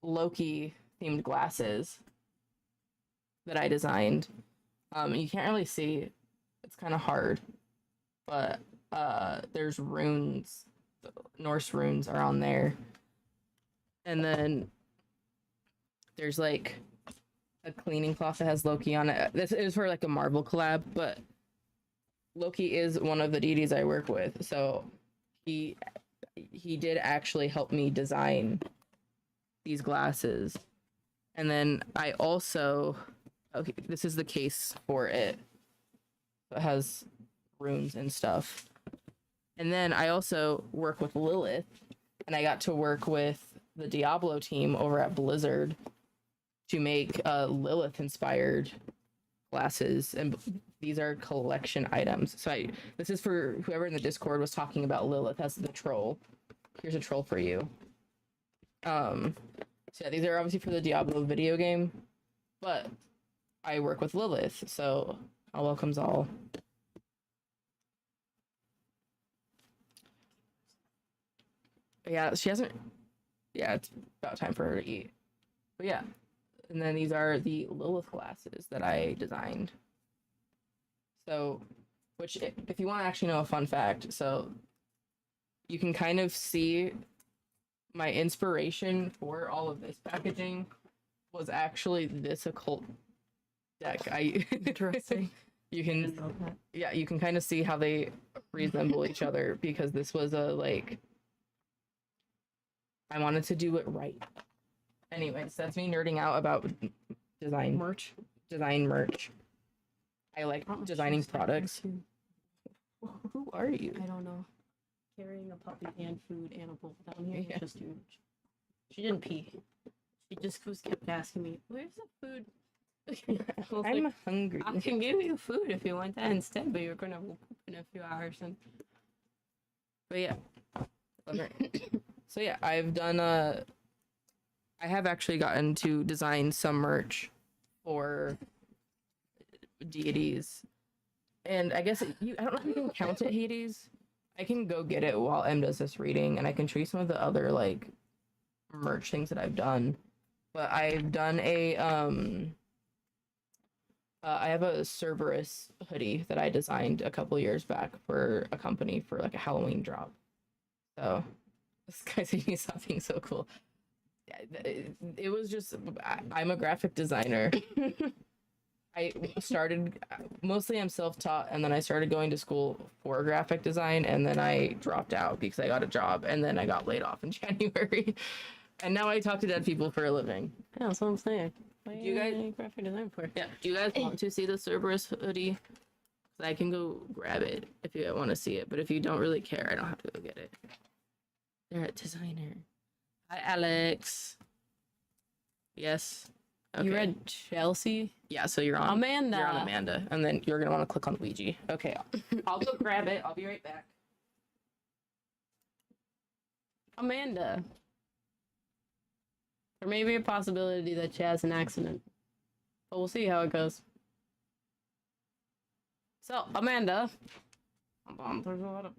Loki themed glasses that I designed. You can't really see. It's kind of hard, but there's runes, Norse runes are on there, and then there's like a cleaning cloth that has Loki on it. This is for like a Marvel collab, but Loki is one of the deities I work with, so he did actually help me design these glasses. And then I also, okay, this is the case for it. It has runes and stuff. And then I also work with Lilith, and I got to work with the Diablo team over at Blizzard to make Lilith inspired glasses, and these are collection items. So this is for whoever in the Discord was talking about Lilith as the troll. Here's a troll for you. So yeah, these are obviously for the Diablo video game, but I work with Lilith, so all welcomes all. But yeah, she hasn't. Yeah, it's about time for her to eat. But yeah, and then these are the Lilith glasses that I designed. So, which if you want to actually know a fun fact, so you can kind of see my inspiration for all of this packaging was actually this occult deck. Interesting. You can yeah, you can kind of see how they resemble each other because this was a like I wanted to do it right. Anyways, that's me nerding out about design Merch. I like Not much designing use back there, products. too. Who are you? I don't know. Carrying a puppy and food and a bowl down here Yeah. is just too much. She didn't pee. She just kept asking me, "Where's the food?" I was I'm like, hungry. I can give you food if you want that instead, but you're gonna poop in a few hours. And But yeah. So yeah, I've done I have actually gotten to design some merch for deities. And I guess I don't know if you can count it Hades. I can go get it while Em does this reading and I can show you some of the other like merch things that I've done. But I've done a I have a Cerberus hoodie that I designed a couple years back for a company for like a Halloween drop. So this guy's making me stop being so cool. It was just I'm a graphic designer. I started mostly I'm self-taught and then I started going to school for graphic design and then I dropped out because I got a job and then I got laid off in January. And now I talk to dead people for a living. yeah, that's what I'm saying. What Do you guys- need graphic design for? Yeah. Do you guys want to see the Cerberus hoodie? 'Cause I can go grab it if you want to see it, but if you don't really care, I don't have to go get it. They're a designer. Hi, Alex. Yes. Okay. You read Chelsea? Yeah, so you're on Amanda. You're on Amanda, and then you're gonna want to click on Ouija. Okay, I'll go grab it. I'll be right back. Amanda. There may be a possibility that she has an accident, but we'll see how it goes. So, Amanda. Hold on, there's a lot of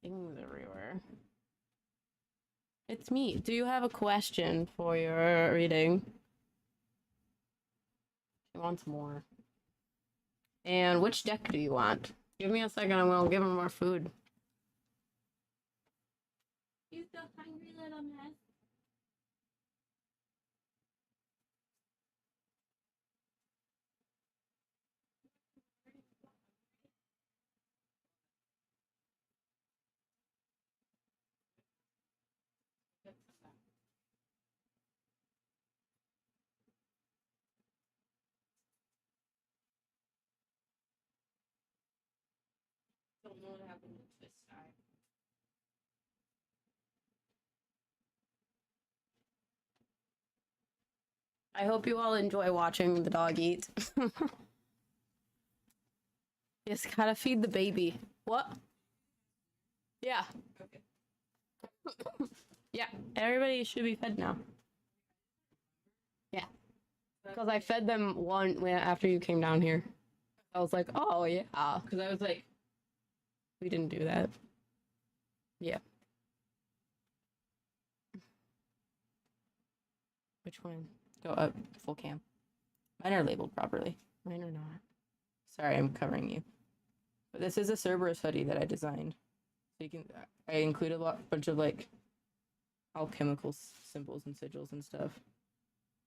things everywhere. It's me. Do you have a question for your reading? She wants more. And which deck do you want? Give me a second, I'm gonna give her more food. You still hungry, little mess? Don't know what happened with this guy. I hope you all enjoy watching the dog eat. Just gotta feed the baby. What? Yeah. Okay. Yeah, everybody should be fed now. Yeah. Because I fed them one after you came down here. I was like, oh, yeah. Because I was like, We didn't do that. Yeah. Which one? go up full cam. Mine are labeled properly. Mine or not? Sorry, I'm covering you. But this is a Cerberus hoodie that I designed. So you can, I included a bunch of like alchemical symbols and sigils and stuff.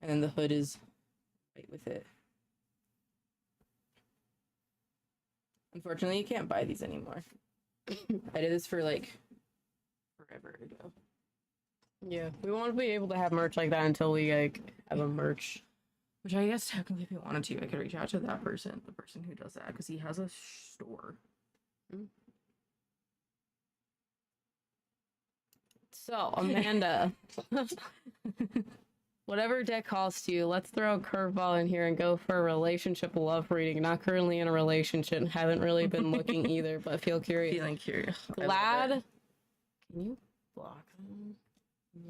And then the hood is right with it. Unfortunately, you can't buy these anymore. I did this for like forever ago. Yeah, we won't be able to have merch like that until we like have a merch. Which I guess technically if you wanted to, I could reach out to that person, the person who does that, because he has a store. So, Amanda, whatever deck calls to you, let's throw a curveball in here and go for a relationship love reading. Not currently in a relationship, haven't really been looking either, but feel curious. Feeling curious. Glad. Can you block them?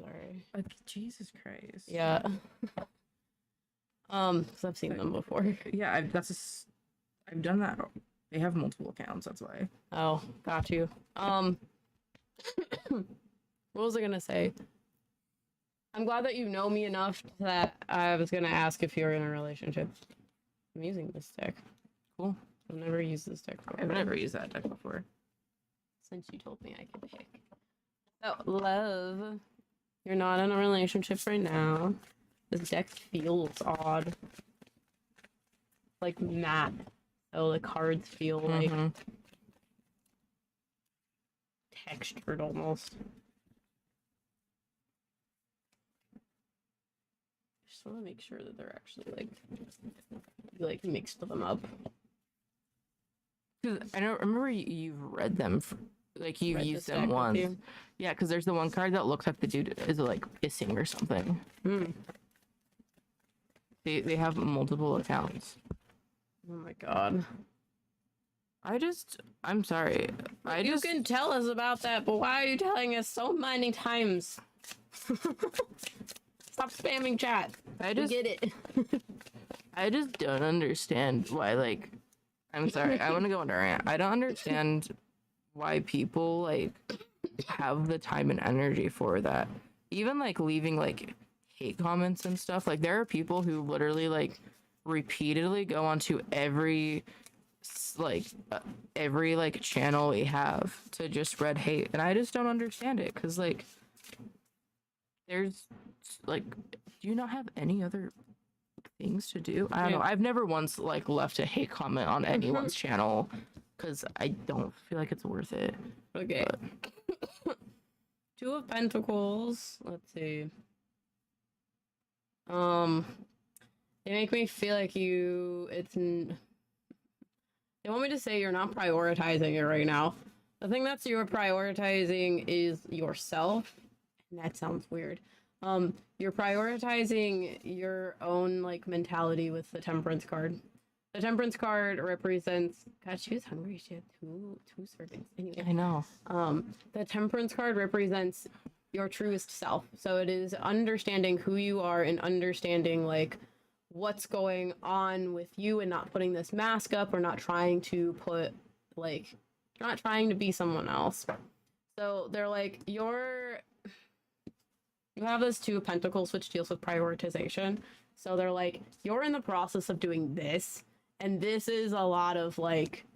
Sorry. Jesus Christ. Yeah. 'Cause I've seen them before. Yeah, I've done that. They have multiple accounts, that's why. Oh, got you. What was I gonna say? I'm glad that you know me enough that I was gonna ask if you're in a relationship. I'm using this deck. Cool. I've never used this deck before. I've never used that deck before. Since you told me I could pick. So, love. You're not in a relationship right now. This deck feels odd. Like matte. So the cards feel like Mhm. textured almost. Just want to make sure that they're actually like mixed them up. Because I don't remember you've read them, like you've Read used this them deck with once. you. Yeah, because there's the one card that looks like the dude is like missing or something. Hmm. They have multiple accounts. Oh my god. I'm sorry. You can tell us about that, but why are you telling us so many times? Stop spamming chat. I We just get it. I just don't understand why, like, I'm sorry, I want to go on a rant. I don't understand why people, like, have the time and energy for that. Even, like, leaving, like, hate comments and stuff. Like, there are people who literally, like, repeatedly go onto every channel we have to just spread hate. And I just don't understand it, because, like, there's, like, do you not have any other things to do? I don't know. I've never once like left a hate comment on anyone's channel because I don't feel like it's worth it. Okay. Two of Pentacles. Let's see. They make me feel like they want me to say you're not prioritizing it right now. The thing that's you're prioritizing is yourself. And that sounds weird. You're prioritizing your own like mentality with the Temperance card. The Temperance card represents. God, she was hungry. She had two servings. Anyway, I know. the Temperance card represents your truest self. So it is understanding who you are and understanding like what's going on with you and not putting this mask up or not trying to put like you're not trying to be someone else. So they're like you have this Two of Pentacles, which deals with prioritization. So they're like, you're in the process of doing this, and this is a lot of like,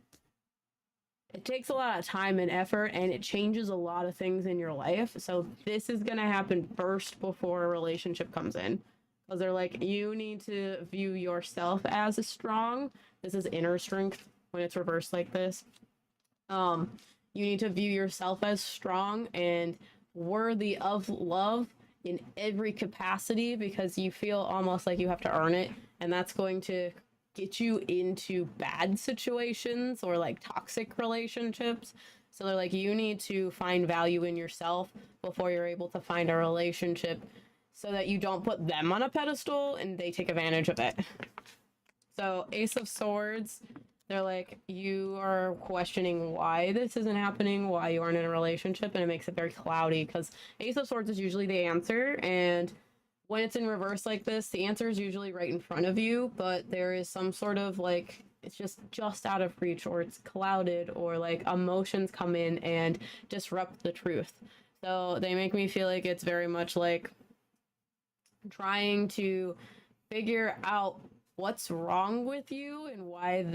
it takes a lot of time and effort, and it changes a lot of things in your life. So this is gonna happen first before a relationship comes in. Because they're like, you need to view yourself as strong. This is inner strength when it's reversed like this. You need to view yourself as strong and worthy of love in every capacity because you feel almost like you have to earn it, and that's going to get you into bad situations or like toxic relationships. So they're like, you need to find value in yourself before you're able to find a relationship so that you don't put them on a pedestal and they take advantage of it. So Ace of Swords, they're like, you are questioning why this isn't happening, why you aren't in a relationship, and it makes it very cloudy because Ace of Swords is usually the answer, and when it's in reverse like this, the answer is usually right in front of you, but there is some sort of like, it's just out of reach, or it's clouded, or like emotions come in and disrupt the truth. So they make me feel like it's very much like trying to figure out what's wrong with you and why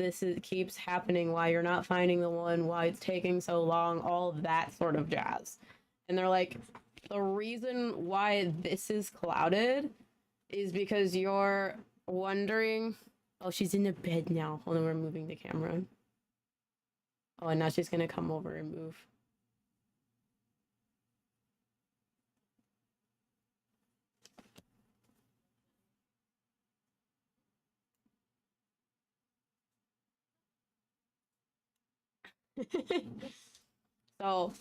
keeps happening, why you're not finding the one, why it's taking so long, all of that sort of jazz. And they're like, the reason why this is clouded is because you're wondering, oh, she's in the bed now. Hold on, we're moving the camera. Oh, and now she's gonna come over and move. So,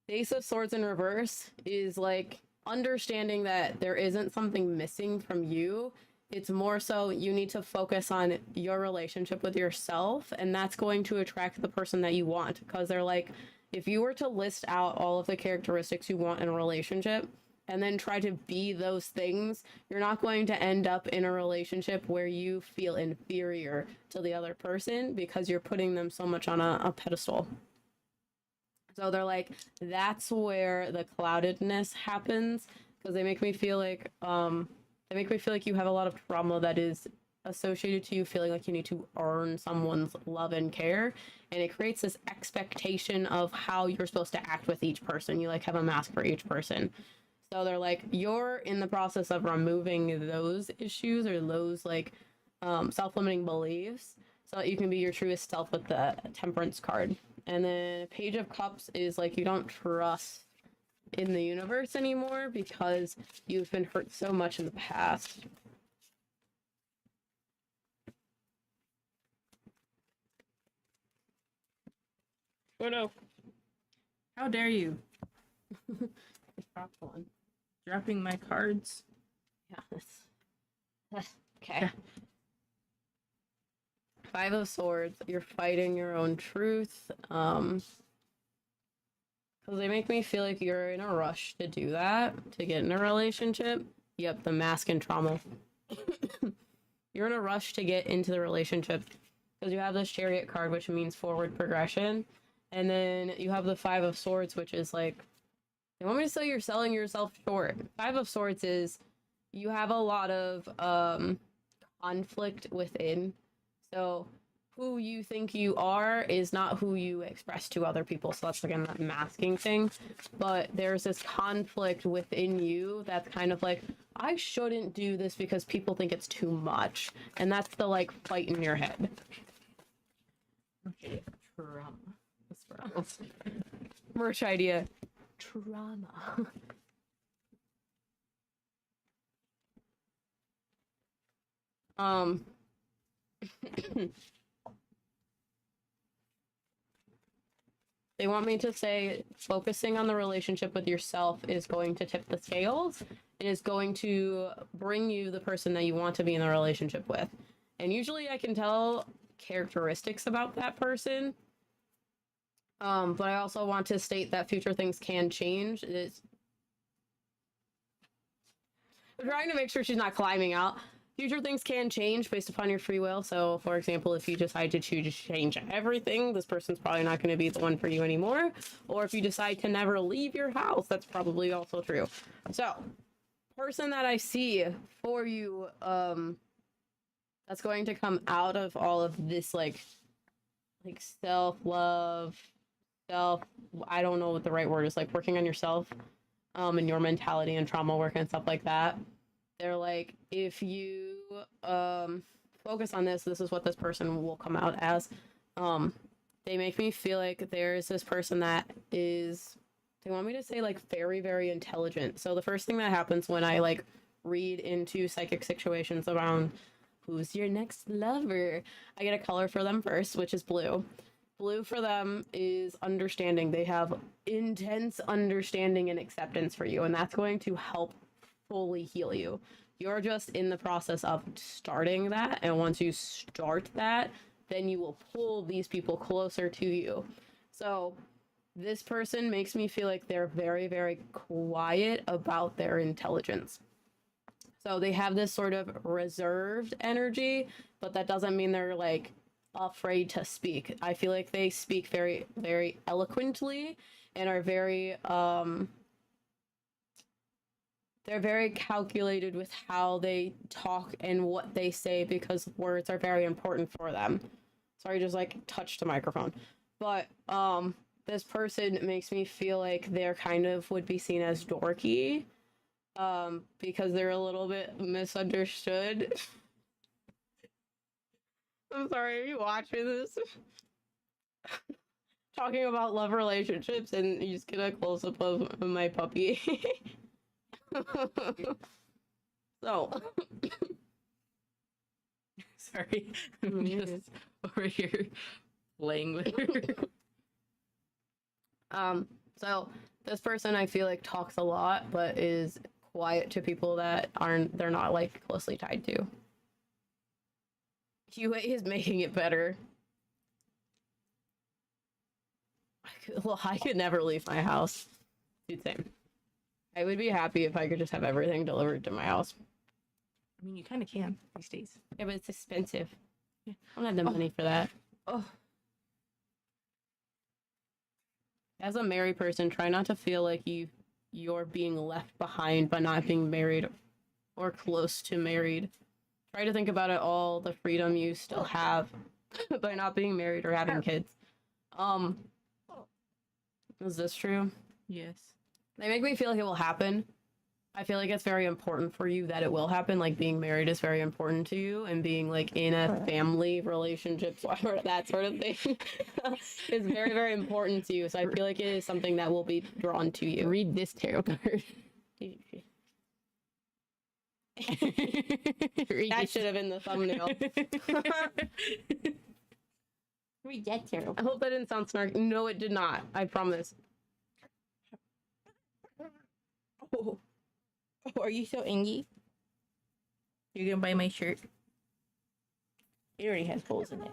the Ace of Swords in reverse is like understanding that there isn't something missing from you. It's more so you need to focus on your relationship with yourself, and that's going to attract the person that you want. Because they're like, if you were to list out all of the characteristics you want in a relationship, and then try to be those things, you're not going to end up in a relationship where you feel inferior to the other person because you're putting them so much on a pedestal. So they're like, that's where the cloudedness happens, because they make me feel like you have a lot of trauma that is associated to you feeling like you need to earn someone's love and care, and it creates this expectation of how you're supposed to act with each person. You like have a mask for each person. So they're like, you're in the process of removing those issues or those like self-limiting beliefs so that you can be your truest self with the Temperance card. And then Page of Cups is like, you don't trust in the universe anymore because you've been hurt so much in the past. Oh no. How dare you? I dropped one. Dropping my cards. Yeah, that's okay. Five of Swords, you're fighting your own truth. Because they make me feel like you're in a rush to do that, to get in a relationship. Yep, the mask and trauma. You're in a rush to get into the relationship because you have this Chariot card, which means forward progression. And then you have the Five of Swords, which is like, they want me to say you're selling yourself short. Five of Swords is you have a lot of conflict within. So who you think you are is not who you express to other people. So that's again that masking thing. But there's this conflict within you that's kind of like, I shouldn't do this because people think it's too much. And that's the like fight in your head. Okay. Trauma. Merch idea. Trauma. They want me to say focusing on the relationship with yourself is going to tip the scales and is going to bring you the person that you want to be in a relationship with. And usually I can tell characteristics about that person. But I also want to state that future things can change. I'm trying to make sure she's not climbing out. Future things can change based upon your free will. So, for example, if you decide to choose to change everything, this person's probably not going to be the one for you anymore. Or if you decide to never leave your house, that's probably also true. So, person that I see for you, that's going to come out of all of this, like self-love, I don't know what the right word is, like working on yourself, and your mentality and trauma work and stuff like that. They're like, if you focus on this is what this person will come out as. They make me feel like there's this person that is, they want me to say like very, very intelligent. So the first thing that happens when I like read into psychic situations around who's your next lover, I get a color for them first, which is blue. Blue for them is understanding. They have intense understanding and acceptance for you, and that's going to help fully heal you. You're just in the process of starting that, and once you start that, then you will pull these people closer to you. So this person makes me feel like they're very, very quiet about their intelligence. So they have this sort of reserved energy, but that doesn't mean they're like afraid to speak. I feel like they speak very, very eloquently and are very they're very calculated with how they talk and what they say, because words are very important for them. Sorry, just like touched the microphone. But this person makes me feel like they're kind of would be seen as dorky, because they're a little bit misunderstood. I'm sorry if you watching this. Talking about love relationships and you just get a close-up of my puppy. So Sorry, I'm just over here playing with her. So this person I feel like talks a lot, but is quiet to people that they're not like closely tied to. UA is making it better. I could never leave my house. Dude, same. I would be happy if I could just have everything delivered to my house. I mean, you kind of can these days. Yeah, but it's expensive. Yeah. I don't have the money for that. Oh, As a married person, try not to feel like you're being left behind by not being married or close to married. Try to think about it all the freedom you still have by not being married or having kids. Is this true? yes. They make me feel like it will happen. I feel like it's very important for you that it will happen. Like being married is very important to you, and being like in a family relationship, or that sort of thing, is very, very important to you. So I feel like it is something that will be drawn to you. Read this tarot card. That should have been the thumbnail. Read that tarot. I hope that didn't sound snarky. No, it did not. I promise. Oh. Oh, are you so angry? You're gonna buy my shirt? It already has holes in it.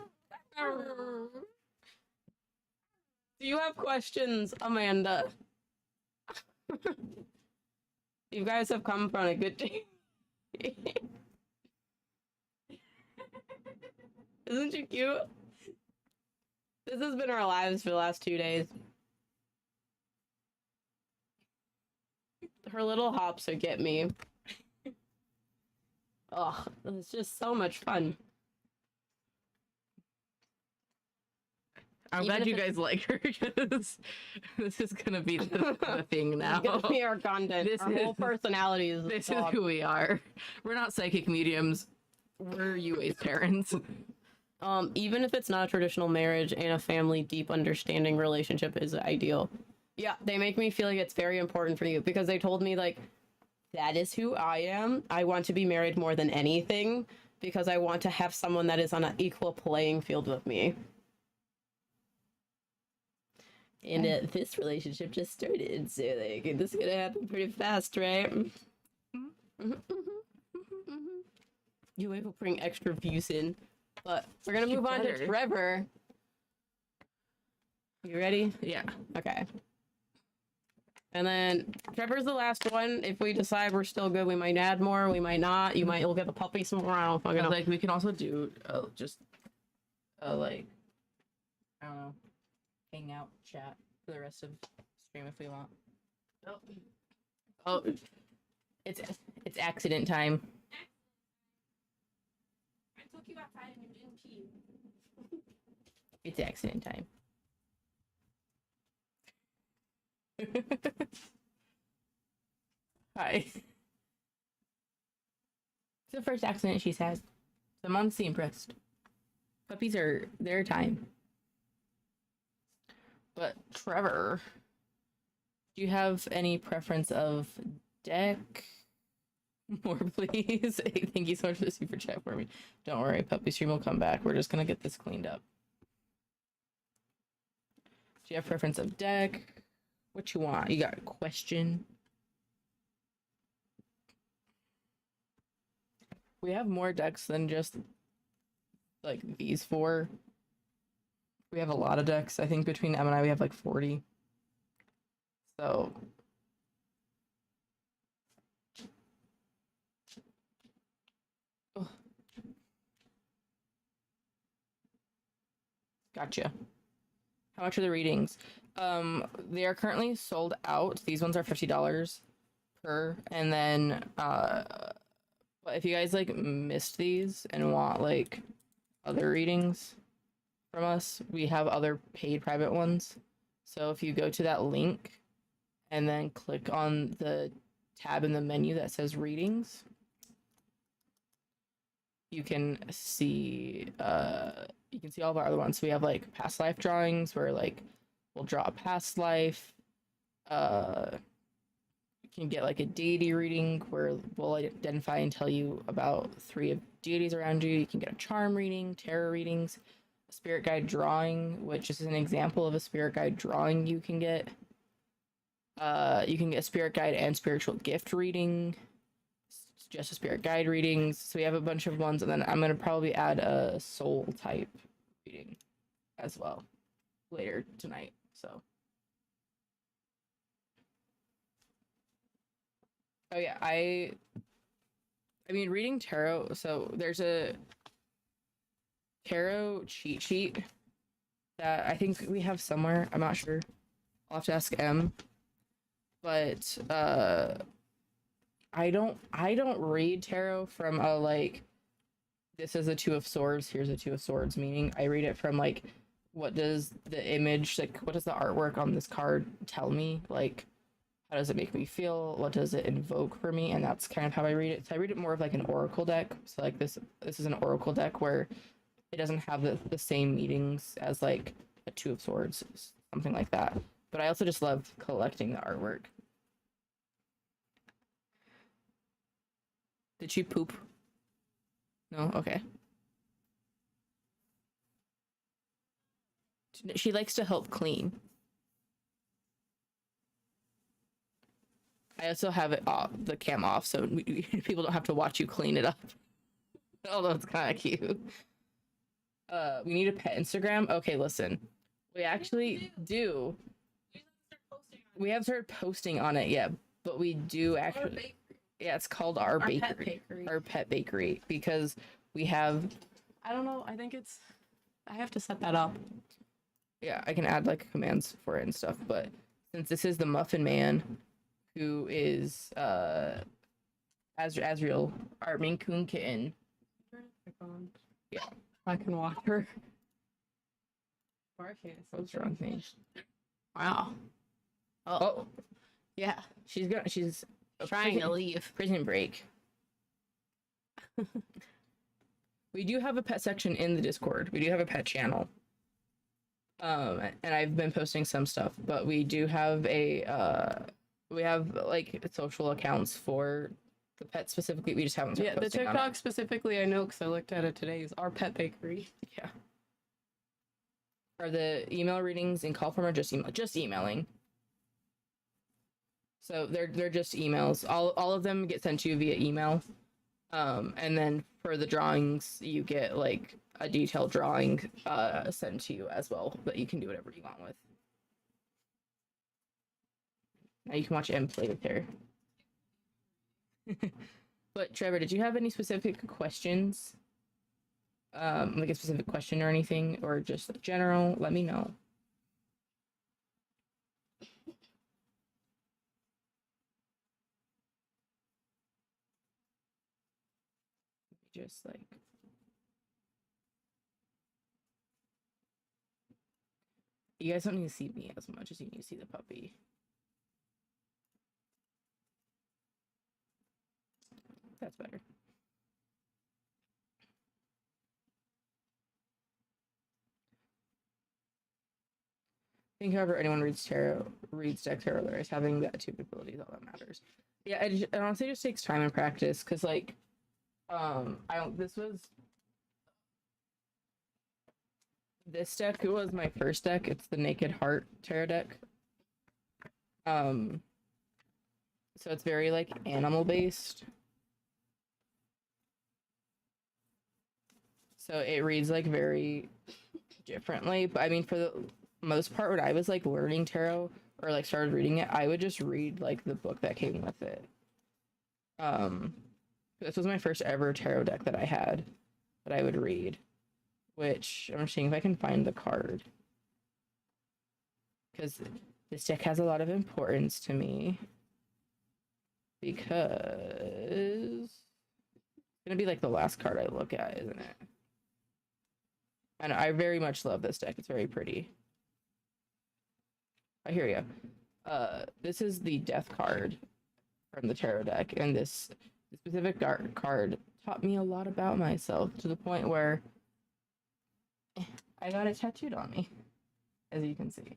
Do you have questions, Amanda? You guys have come from a good day. Isn't she cute? This has been our lives for the last 2 days. Her little hops would get me. Oh, it's just so much fun. I'm Even glad if you it's- guys like her because this is gonna be the thing now. It's gonna be our content. This Our whole is- personality is This dog. is who we are. We're not psychic mediums. We're UA's parents. Even if it's not a traditional marriage and a family deep understanding relationship is ideal. Yeah, they make me feel like it's very important for you because they told me like that is who I am. I want to be married more than anything because I want to have someone that is on an equal playing field with me. And this relationship just started, so like this is gonna happen pretty fast, right? You will bring extra views in, but we're gonna You move on to better. Trevor. You ready? Yeah. Okay. And then Trevor's the last one. If we decide we're still good, we might add more. We might not. You might look at the puppy some more. I don't fucking know. Like we can also do just like I don't know, hang out, chat for the rest of the stream if we want. Oh, it's accident time. I took you outside and you didn't pee. It's accident time. Hi. It's the first accident she's had. I'm honestly impressed. Puppies are their time. But Trevor, Do you have any preference of deck? More, please. Thank you so much for the super chat for me. Don't worry, puppy stream will come back. We're just gonna get this cleaned up. Do you have preference of deck? What you want? You got a question? We have more decks than just like these four. We have a lot of decks. I think between Em and I we have like 40. So gotcha. How much are the readings? They are currently sold out. These ones are $50 per, and then but if you guys like missed these and want like other readings from us, we have other paid private ones. So if you go to that link and then click on the tab in the menu that says readings, you can see all of our other ones. So we have like past life drawings where like we'll draw a past life. You can get like a deity reading where we'll identify and tell you about 3 of deities around you. You can get a charm reading, tarot readings, a spirit guide drawing, which is an example of a spirit guide drawing you can get. You can get spirit guide and spiritual gift reading, just a spirit guide readings. So we have a bunch of ones, and then I'm gonna probably add a soul type reading as well later tonight. So Oh yeah, I mean reading tarot, so there's a tarot cheat sheet that I think we have somewhere. I'm not sure. I'll have to ask M. But I don't read tarot from a like this is a two of swords, here's a two of swords meaning. I read it from like what does the image, like what does the artwork on this card tell me? Like how does it make me feel? What does it invoke for me? And that's kind of how I read it. So I read it more of like an oracle deck. So like this is an oracle deck where it doesn't have the same meanings as like a two of swords, something like that. But I also just love collecting the artwork. Did she poop? No? Okay. She likes to help clean. I also have it off, the cam off, so people don't have to watch you clean it up. Although it's kind of cute. We need a pet Instagram. Okay, listen. We actually do. We haven't started posting on it yet, but we do actually. Yeah, it's called our bakery. Pet bakery. Our pet bakery, because we have. I don't know. I think it's. I have to set that up. Yeah, I can add like commands for it and stuff, but since this is the Muffin Man, who is Azriel, our Maine Coon kitten. Yeah. I can walk her. What's wrong with me? Wow. Oh, yeah. She's Trying to leave. Prison break. We do have a pet section in the Discord. We do have a pet channel. And I've been posting some stuff, but we do have we have like social accounts for the pet specifically. We just haven't started Yeah, the posting on TikTok it. specifically, I know because I looked at it today, is our pet bakery. Yeah. Are the email readings in call form or just emailing? So they're just emails. All of them get sent to you via email. And then for the drawings, you get like a detailed drawing sent to you as well that you can do whatever you want with. Now you can watch Em play with her. But Trevor, did you have any specific questions? Like a specific question or anything, or just general? Let me know. Just like you guys don't need to see me as much as you need to see the puppy. That's better. I think however anyone reads deck tarot, there is having that two abilities, all that matters. Yeah, it honestly just takes time and practice, because like this deck was my first deck. It's the Naked Heart tarot deck. So it's very like animal based. So it reads like very differently. But I mean, for the most part, when I was like learning tarot or like started reading it, I would just read like the book that came with it. This was my first ever tarot deck that I had that I would read, which I'm seeing if I can find the card, because this deck has a lot of importance to me, because it's gonna be like the last card I look at, isn't it? And I very much love this deck. It's very pretty. I hear you. This is the Death card from the tarot deck, and this specific card taught me a lot about myself, to the point where I got it tattooed on me, as you can see.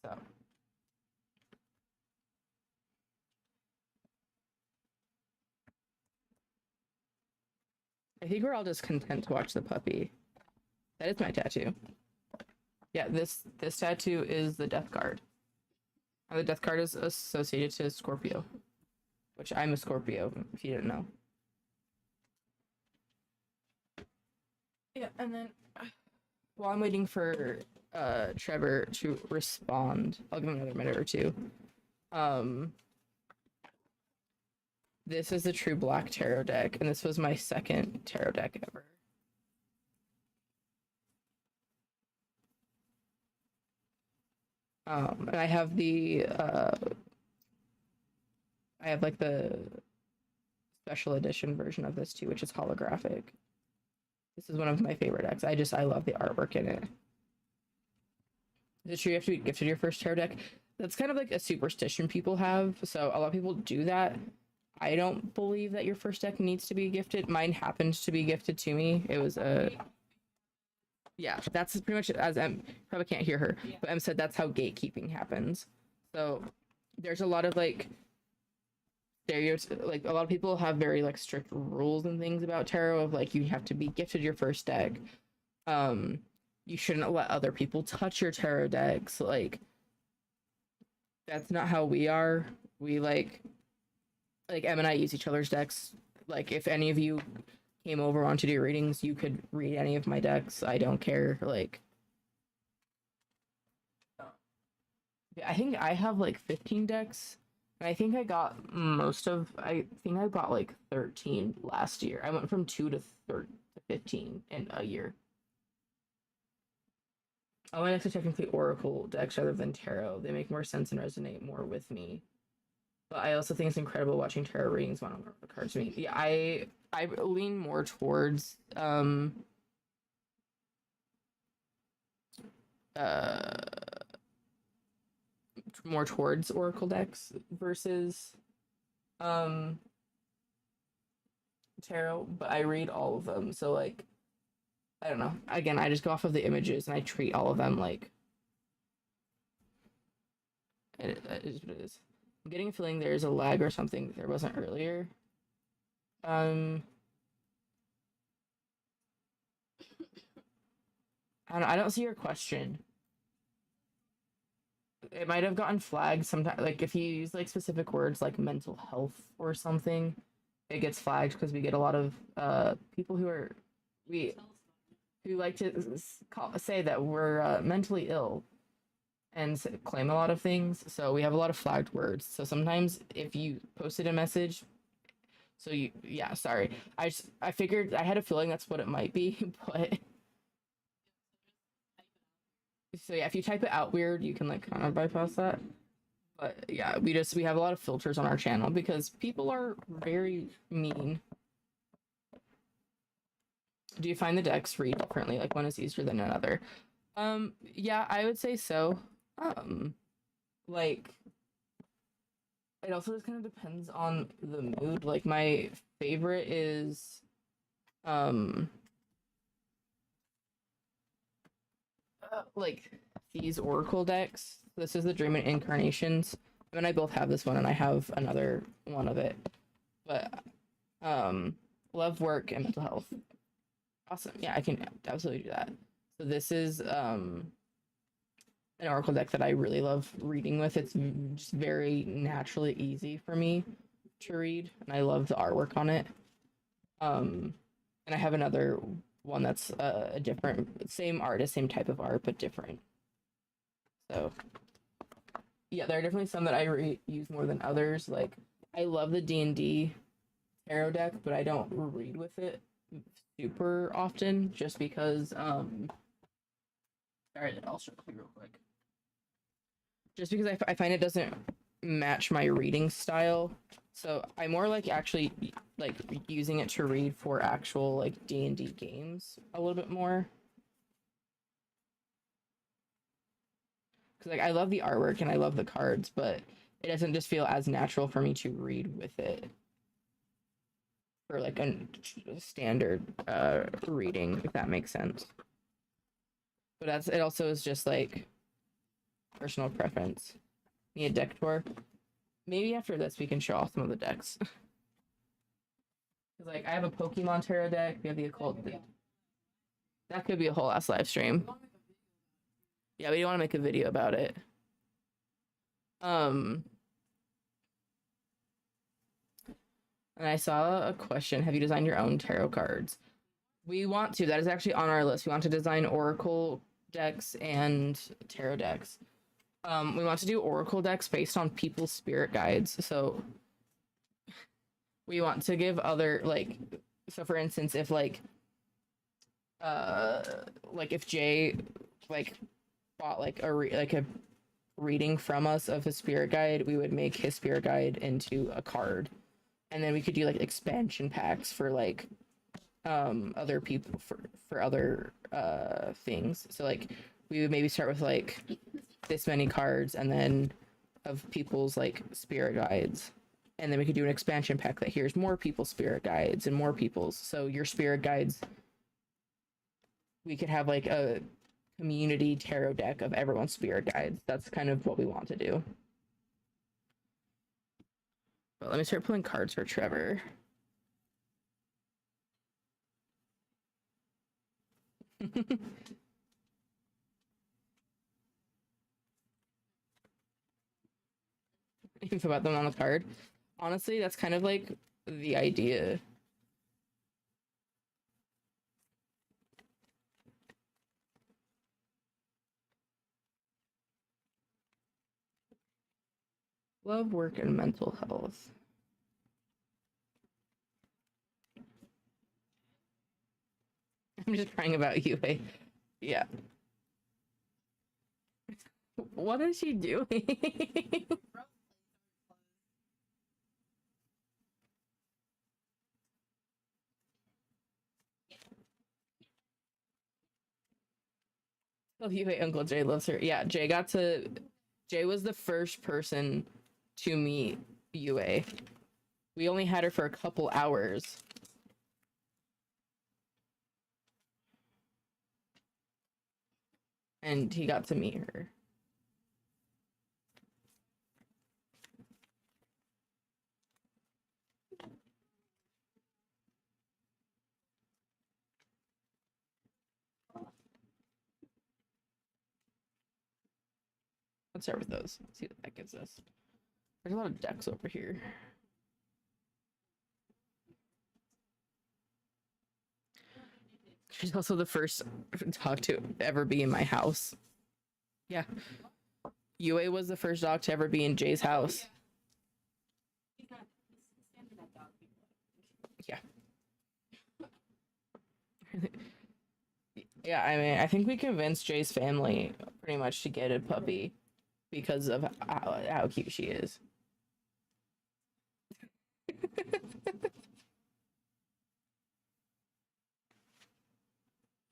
So I think we're all just content to watch the puppy. That is my tattoo. Yeah, this tattoo is the Death card. And the Death card is associated to Scorpio, which I'm a Scorpio, if you didn't know. Yeah, and then while I'm waiting for Trevor to respond, I'll give him another minute or two. this is the True Black tarot deck, and this was my second tarot deck ever. And I have I have like the special edition version of this too, which is holographic. This is one of my favorite decks. I love the artwork in it. Is it true you have to be gifted your first tarot deck? That's kind of like a superstition people have. So a lot of people do that. I don't believe that your first deck needs to be gifted. Mine happened to be gifted to me. It was a yeah, that's pretty much as Em probably can't hear her, but Em said that's how gatekeeping happens. So there's a lot of like stereotypes, like a lot of people have very like strict rules and things about tarot of like you have to be gifted your first deck. You shouldn't let other people touch your tarot decks. Like that's not how we are. We like Em and I use each other's decks. Like if any of you came over wanted to do readings, you could read any of my decks. I don't care. Like I think I have like 15 decks. And I think I got I think I bought like 13 last year. I went from 2 to 15 in a year. Oh, my decks are technically Oracle decks rather than tarot. They make more sense and resonate more with me. But I also think it's incredible watching tarot readings one on the cards to me. Yeah, I lean more towards Oracle decks versus tarot, but I read all of them. So like I don't know. Again, I just go off of the images and I treat all of them like it is what it is. I'm getting a feeling there's a lag or something that there wasn't earlier. I don't see your question. It might have gotten flagged sometimes. Like if you use like specific words like mental health or something, it gets flagged because we get a lot of people who like to say that we're mentally ill and claim a lot of things. So we have a lot of flagged words. So sometimes if you posted a message, yeah, sorry. I figured I had a feeling that's what it might be, but so yeah, if you type it out weird, you can like kind of bypass that. But yeah, we have a lot of filters on our channel because people are very mean. Do you find the decks read differently? Like one is easier than another? Yeah, I would say so. Like it also just kind of depends on the mood. Like my favorite is like these Oracle decks. This is the Dream and Incarnations. I mean, I both have this one and I have another one of it. But love, work, and mental health. Awesome. Yeah, I can absolutely do that. So this is an Oracle deck that I really love reading with. It's just very naturally easy for me to read, and I love the artwork on it. And I have another one that's a different, same artist, same type of art, but different. So yeah, there are definitely some that I use more than others. Like I love the D&D tarot deck, but I don't read with it super often just because sorry, I'll show you real quick. Just because I find it doesn't match my reading style. So I more like actually like using it to read for actual like D&D games a little bit more. Cause like I love the artwork and I love the cards, but it doesn't just feel as natural for me to read with it for like a standard reading, if that makes sense. But it also is just like personal preference. Need a deck tour? Maybe after this we can show off some of the decks. Cause like I have a Pokemon tarot deck. We have the occult deck. That could be a whole ass live stream. Yeah, we want to make a video about it. And I saw a question. Have you designed your own tarot cards? We want to. That is actually on our list. We want to design Oracle decks and tarot decks. We want to do Oracle decks based on people's spirit guides. So we want to give other like, so for instance, if like if Jay like bought like a reading from us of his spirit guide, we would make his spirit guide into a card, and then we could do like expansion packs for like other people for other things. So like we would maybe start with like this many cards and then of people's like spirit guides, and then we could do an expansion pack that here's more people's spirit guides and more people's, so your spirit guides, we could have like a community tarot deck of everyone's spirit guides. That's kind of what we want to do. But let me start pulling cards for Trevor. Info about them on the card. Honestly, that's kind of like the idea. Love, work, and mental health. I'm just crying about you, eh? Yeah. What is she doing? Oh, you hate Uncle Jay loves her. Yeah, Jay was the first person to meet Yue. We only had her for a couple hours. And he got to meet her. Let's start with those. See what that gives us. There's a lot of decks over here. She's also the first dog to ever be in my house. Yeah. Yue was the first dog to ever be in Jay's house. Yeah. Yeah, I mean, I think we convinced Jay's family pretty much to get a puppy because of how cute she is.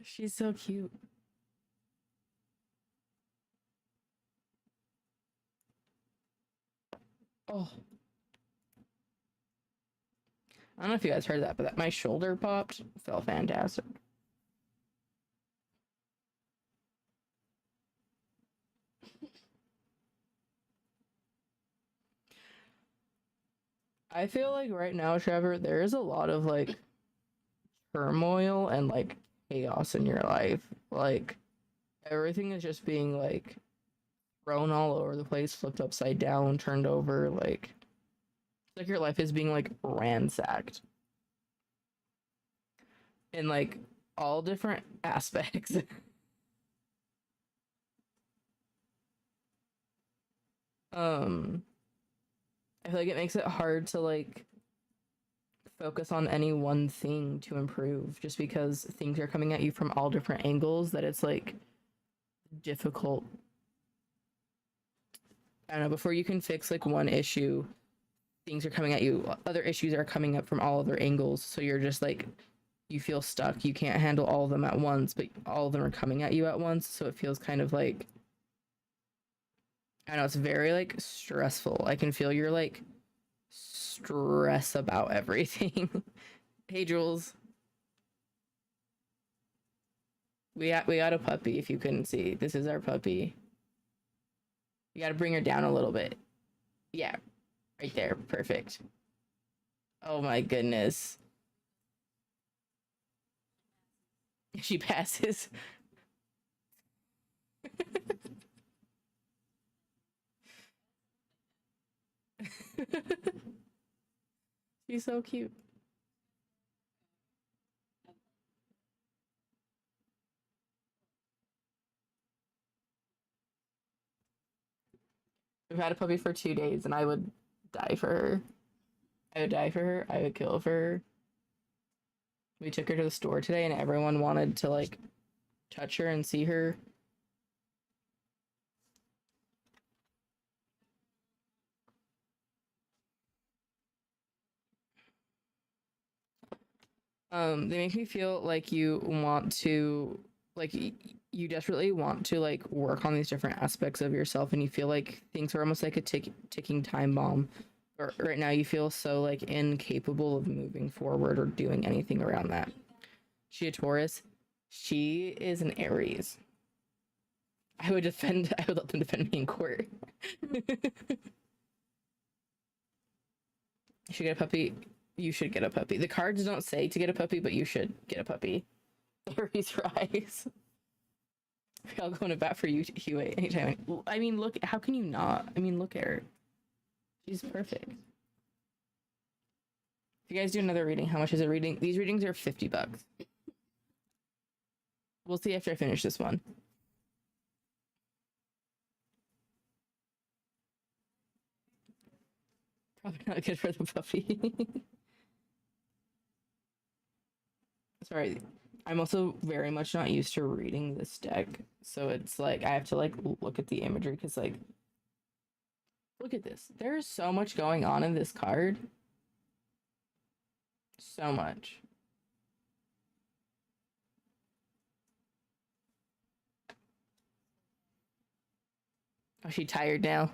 She's so cute. Oh. I don't know if you guys heard that, but my shoulder popped. Felt fantastic. I feel like right now, Trevor, there is a lot of like turmoil and like chaos in your life. Like everything is just being like thrown all over the place, flipped upside down, turned over. Like your life is being like ransacked in like all different aspects. I feel like it makes it hard to like focus on any one thing to improve just because things are coming at you from all different angles that it's like difficult. I don't know, before you can fix like one issue, things are coming at you, other issues are coming up from all other angles, so you're just like, you feel stuck, you can't handle all of them at once, but all of them are coming at you at once, so it feels kind of like, I know, it's very like stressful. I can feel your like stress about everything. Hey Jules, we got a puppy. If you couldn't see, this is our puppy. You got to bring her down a little bit. Yeah, right there, perfect. Oh my goodness, she passes. She's so cute. We've had a puppy for 2 days and I would die for her. I would die for her. I would kill for her. We took her to the store today and everyone wanted to like touch her and see her. They make me feel like you want to like you desperately want to like work on these different aspects of yourself and you feel like things are almost like a ticking time bomb. Or right now you feel so like incapable of moving forward or doing anything around that. She a Taurus. She is an Aries. I would let them defend me in court. You should get a puppy. You should get a puppy. The cards don't say to get a puppy, but you should get a puppy. Aries rise. I'll go into bat for you, Huey, anytime. I mean, look, how can you not? I mean, look at her. She's perfect. If you guys do another reading, how much is a reading? These readings are $50. We'll see after I finish this one. Probably not good for the puppy. Sorry, I'm also very much not used to reading this deck, so it's like I have to like look at the imagery because like look at this. There's so much going on in this card. So much. Oh, she tired now.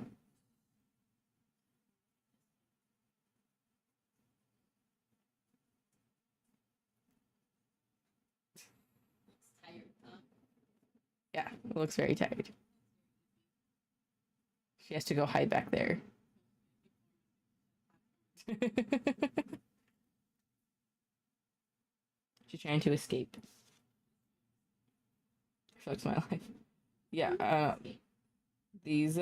Yeah, it looks very tired. She has to go hide back there. She's trying to escape. Fucks my life. Yeah, these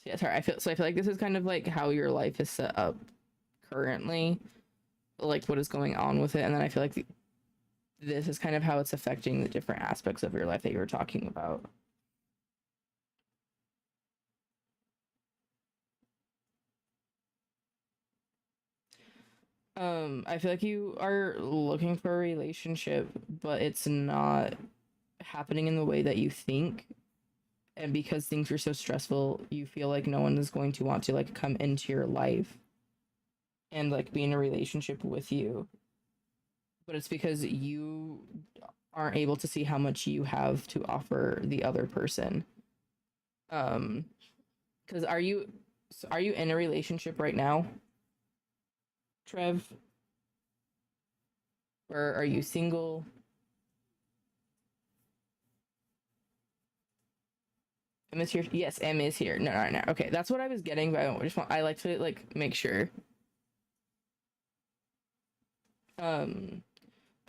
yeah, sorry. I feel like this is kind of like how your life is set up currently, like what is going on with it, and then I feel like this is kind of how it's affecting the different aspects of your life that you were talking about. I feel like you are looking for a relationship, but it's not happening in the way that you think. And because things are so stressful, you feel like no one is going to want to like come into your life and like be in a relationship with you. But it's because you aren't able to see how much you have to offer the other person. Because are you in a relationship right now, Trev? Or are you single? M is here. Yes, M is here. No, right now. Okay, that's what I was getting, but I like to like make sure. They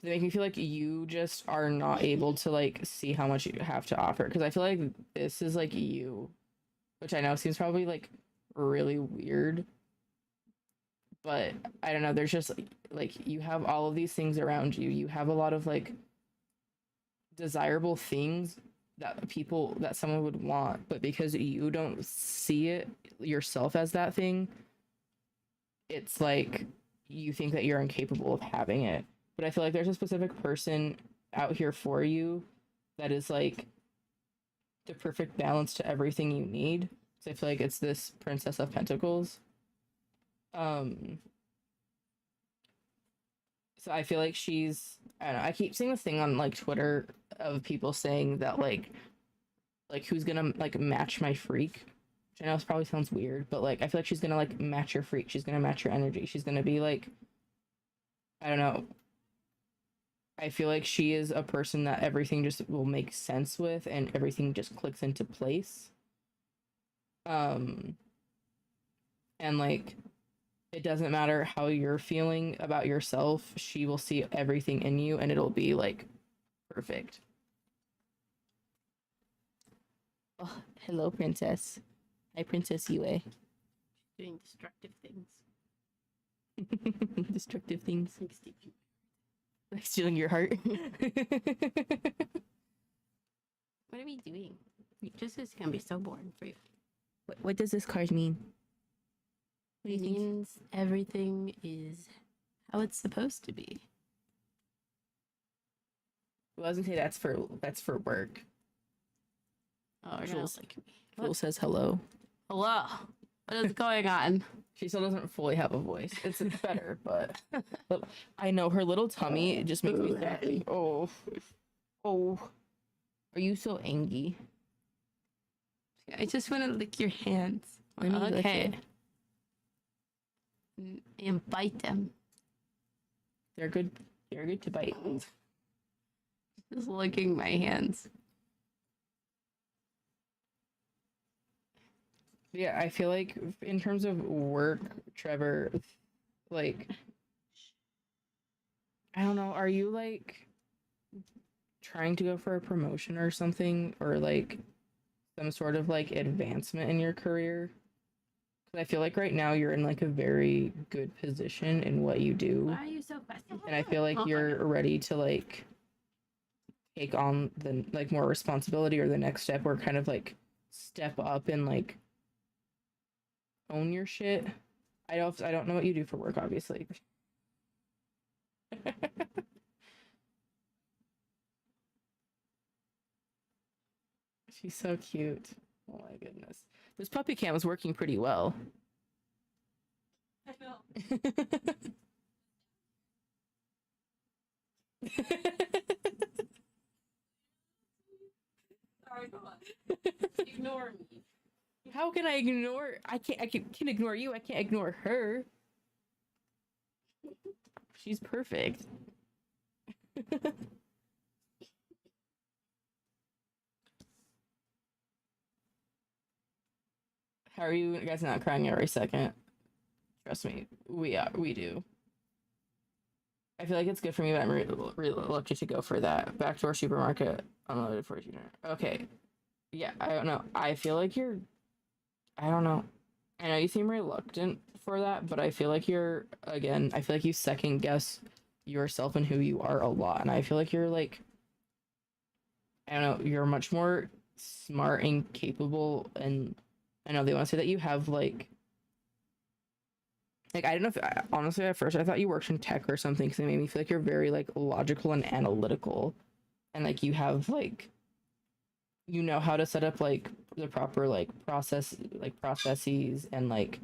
make me feel like you just are not able to like see how much you have to offer, because I feel like this is like you, which I know seems probably like really weird, but I don't know, there's just like you have all of these things around you. You have a lot of like desirable things that someone would want, but because you don't see it yourself as that thing, it's like you think that you're incapable of having it. But I feel like there's a specific person out here for you that is like the perfect balance to everything you need. So I feel like it's this Princess of Pentacles. So I feel like she's, I don't know, I keep seeing this thing on like Twitter of people saying that like who's gonna like match my freak, which I know it probably sounds weird, but like I feel like she's gonna like match your freak. She's gonna match your energy. She's gonna be like, I don't know, I feel like she is a person that everything just will make sense with and everything just clicks into place. And like it doesn't matter how you're feeling about yourself, she will see everything in you and it'll be like perfect. Oh, hello, Princess. Hi, Princess Yue. Doing destructive things. Destructive things. Like Steve. Like stealing your heart. What are we doing? This is gonna be so boring for you. What does this card mean? What do you It think? means everything is how it's supposed to be. Well, I was gonna say that's for work. Oh, you're Jules. like me. Jules says hello. Hello. What is going on? She still doesn't fully have a voice. It's better, but I know her little tummy just makes me sad. Oh, oh, are you so angry? I just want to lick your hands. Let me lick Okay. it. And bite them. They're good. They're good to bite. Just licking my hands. Yeah, I feel like in terms of work, Trevor, like, I don't know, are you like trying to go for a promotion or something, or like some sort of like advancement in your career? Because I feel like right now you're in like a very good position in what you do, Why are you so fussy? and I feel like you're ready to like take on the like more responsibility or the next step, or kind of like step up and like own your shit. I don't know what you do for work, obviously. She's so cute. Oh my goodness. This puppy cam is working pretty well. I know. Sorry, go on. Ignore me. How can I ignore? I can ignore you. I can't ignore her. She's perfect. How are you guys not crying every second? Trust me, we do. I feel like it's good for me, but I'm really lucky to go for that. Backdoor supermarket, unloaded for dinner. Okay. Yeah, I don't know. I feel like you're, I don't know. I know you seem reluctant for that, but I feel like you're, again, I feel like you second guess yourself and who you are a lot. And I feel like you're like, I don't know, you're much more smart and capable. And I know they want to say that you have like I don't know if honestly at first I thought you worked in tech or something, because it made me feel like you're very like logical and analytical, and like you have like you know how to set up like the proper like processes and like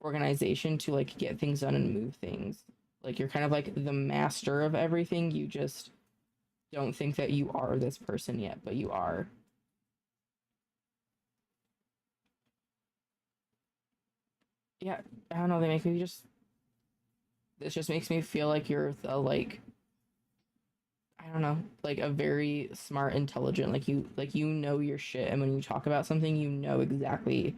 organization to like get things done and move things. Like you're kind of like the master of everything. You just don't think that you are this person yet, but you are. Yeah, I don't know, they make me just this just makes me feel like you're the like I don't know, like a very smart, intelligent, like you know your shit, and when you talk about something, you know exactly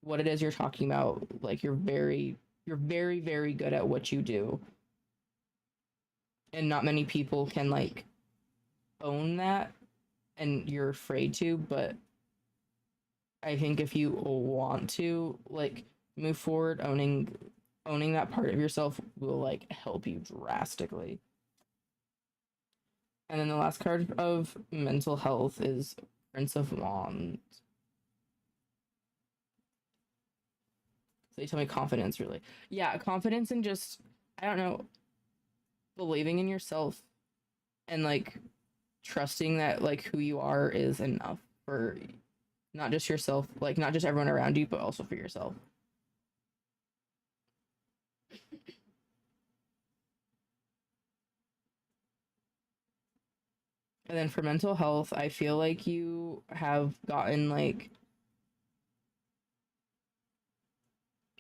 what it is you're talking about. Like you're very, very good at what you do. And not many people can like own that, and you're afraid to, but I think if you want to like move forward, owning that part of yourself will like help you drastically. And then the last card of mental health is Prince of Wands. So they tell me confidence, really. Yeah, confidence and just, I don't know, believing in yourself and like trusting that like who you are is enough for not just yourself, like not just everyone around you, but also for yourself. And then for mental health, I feel like you have gotten like,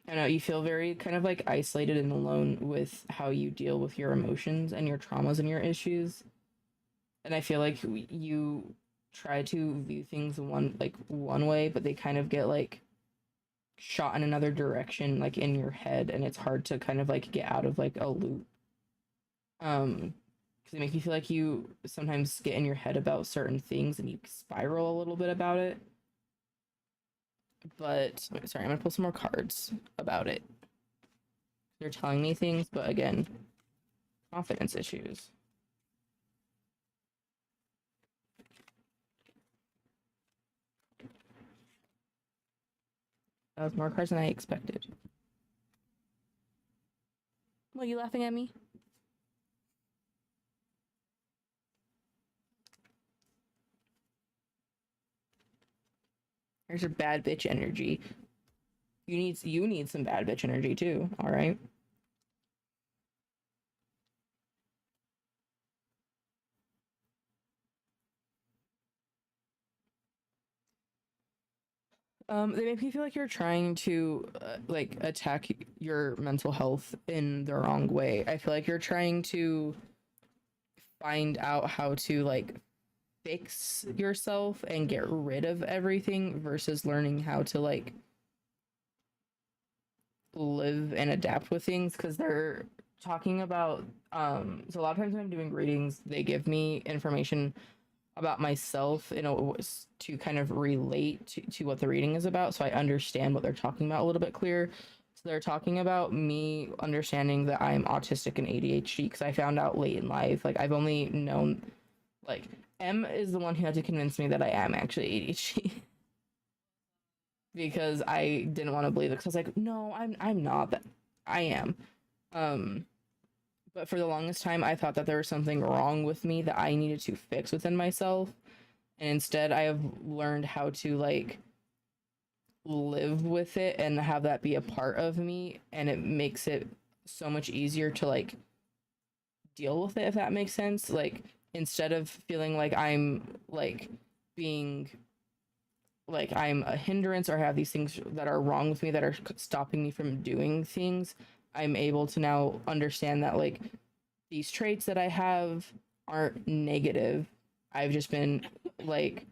I don't know, you feel very kind of like isolated and alone with how you deal with your emotions and your traumas and your issues. And I feel like you try to view things one way, but they kind of get like shot in another direction, like in your head, and it's hard to kind of like get out of like a loop. Because they make you feel like you sometimes get in your head about certain things and you spiral a little bit about it. But sorry, I'm gonna pull some more cards about it. They're telling me things, but again, confidence issues. That was more cards than I expected. What, are you laughing at me? There's your bad bitch energy. You need some bad bitch energy too, all right? They make me feel like you're trying to like attack your mental health in the wrong way. I feel like you're trying to find out how to like fix yourself and get rid of everything versus learning how to like live and adapt with things, because they're talking about so a lot of times when I'm doing readings, they give me information about myself in a to kind of relate to what the reading is about, so I understand what they're talking about a little bit clearer. So they're talking about me understanding that I'm autistic and ADHD, because I found out late in life. Like, I've only known, like, M is the one who had to convince me that I am actually ADHD. Because I didn't want to believe it, because I was like, no, I'm not, that I am. But for the longest time, I thought that there was something wrong with me that I needed to fix within myself. And instead, I have learned how to, like, live with it and have that be a part of me. And it makes it so much easier to, like, deal with it, if that makes sense. Like, instead of feeling like I'm, like, being, like, I'm a hindrance or have these things that are wrong with me that are stopping me from doing things, I'm able to now understand that, like, these traits that I have aren't negative. I've just been, like,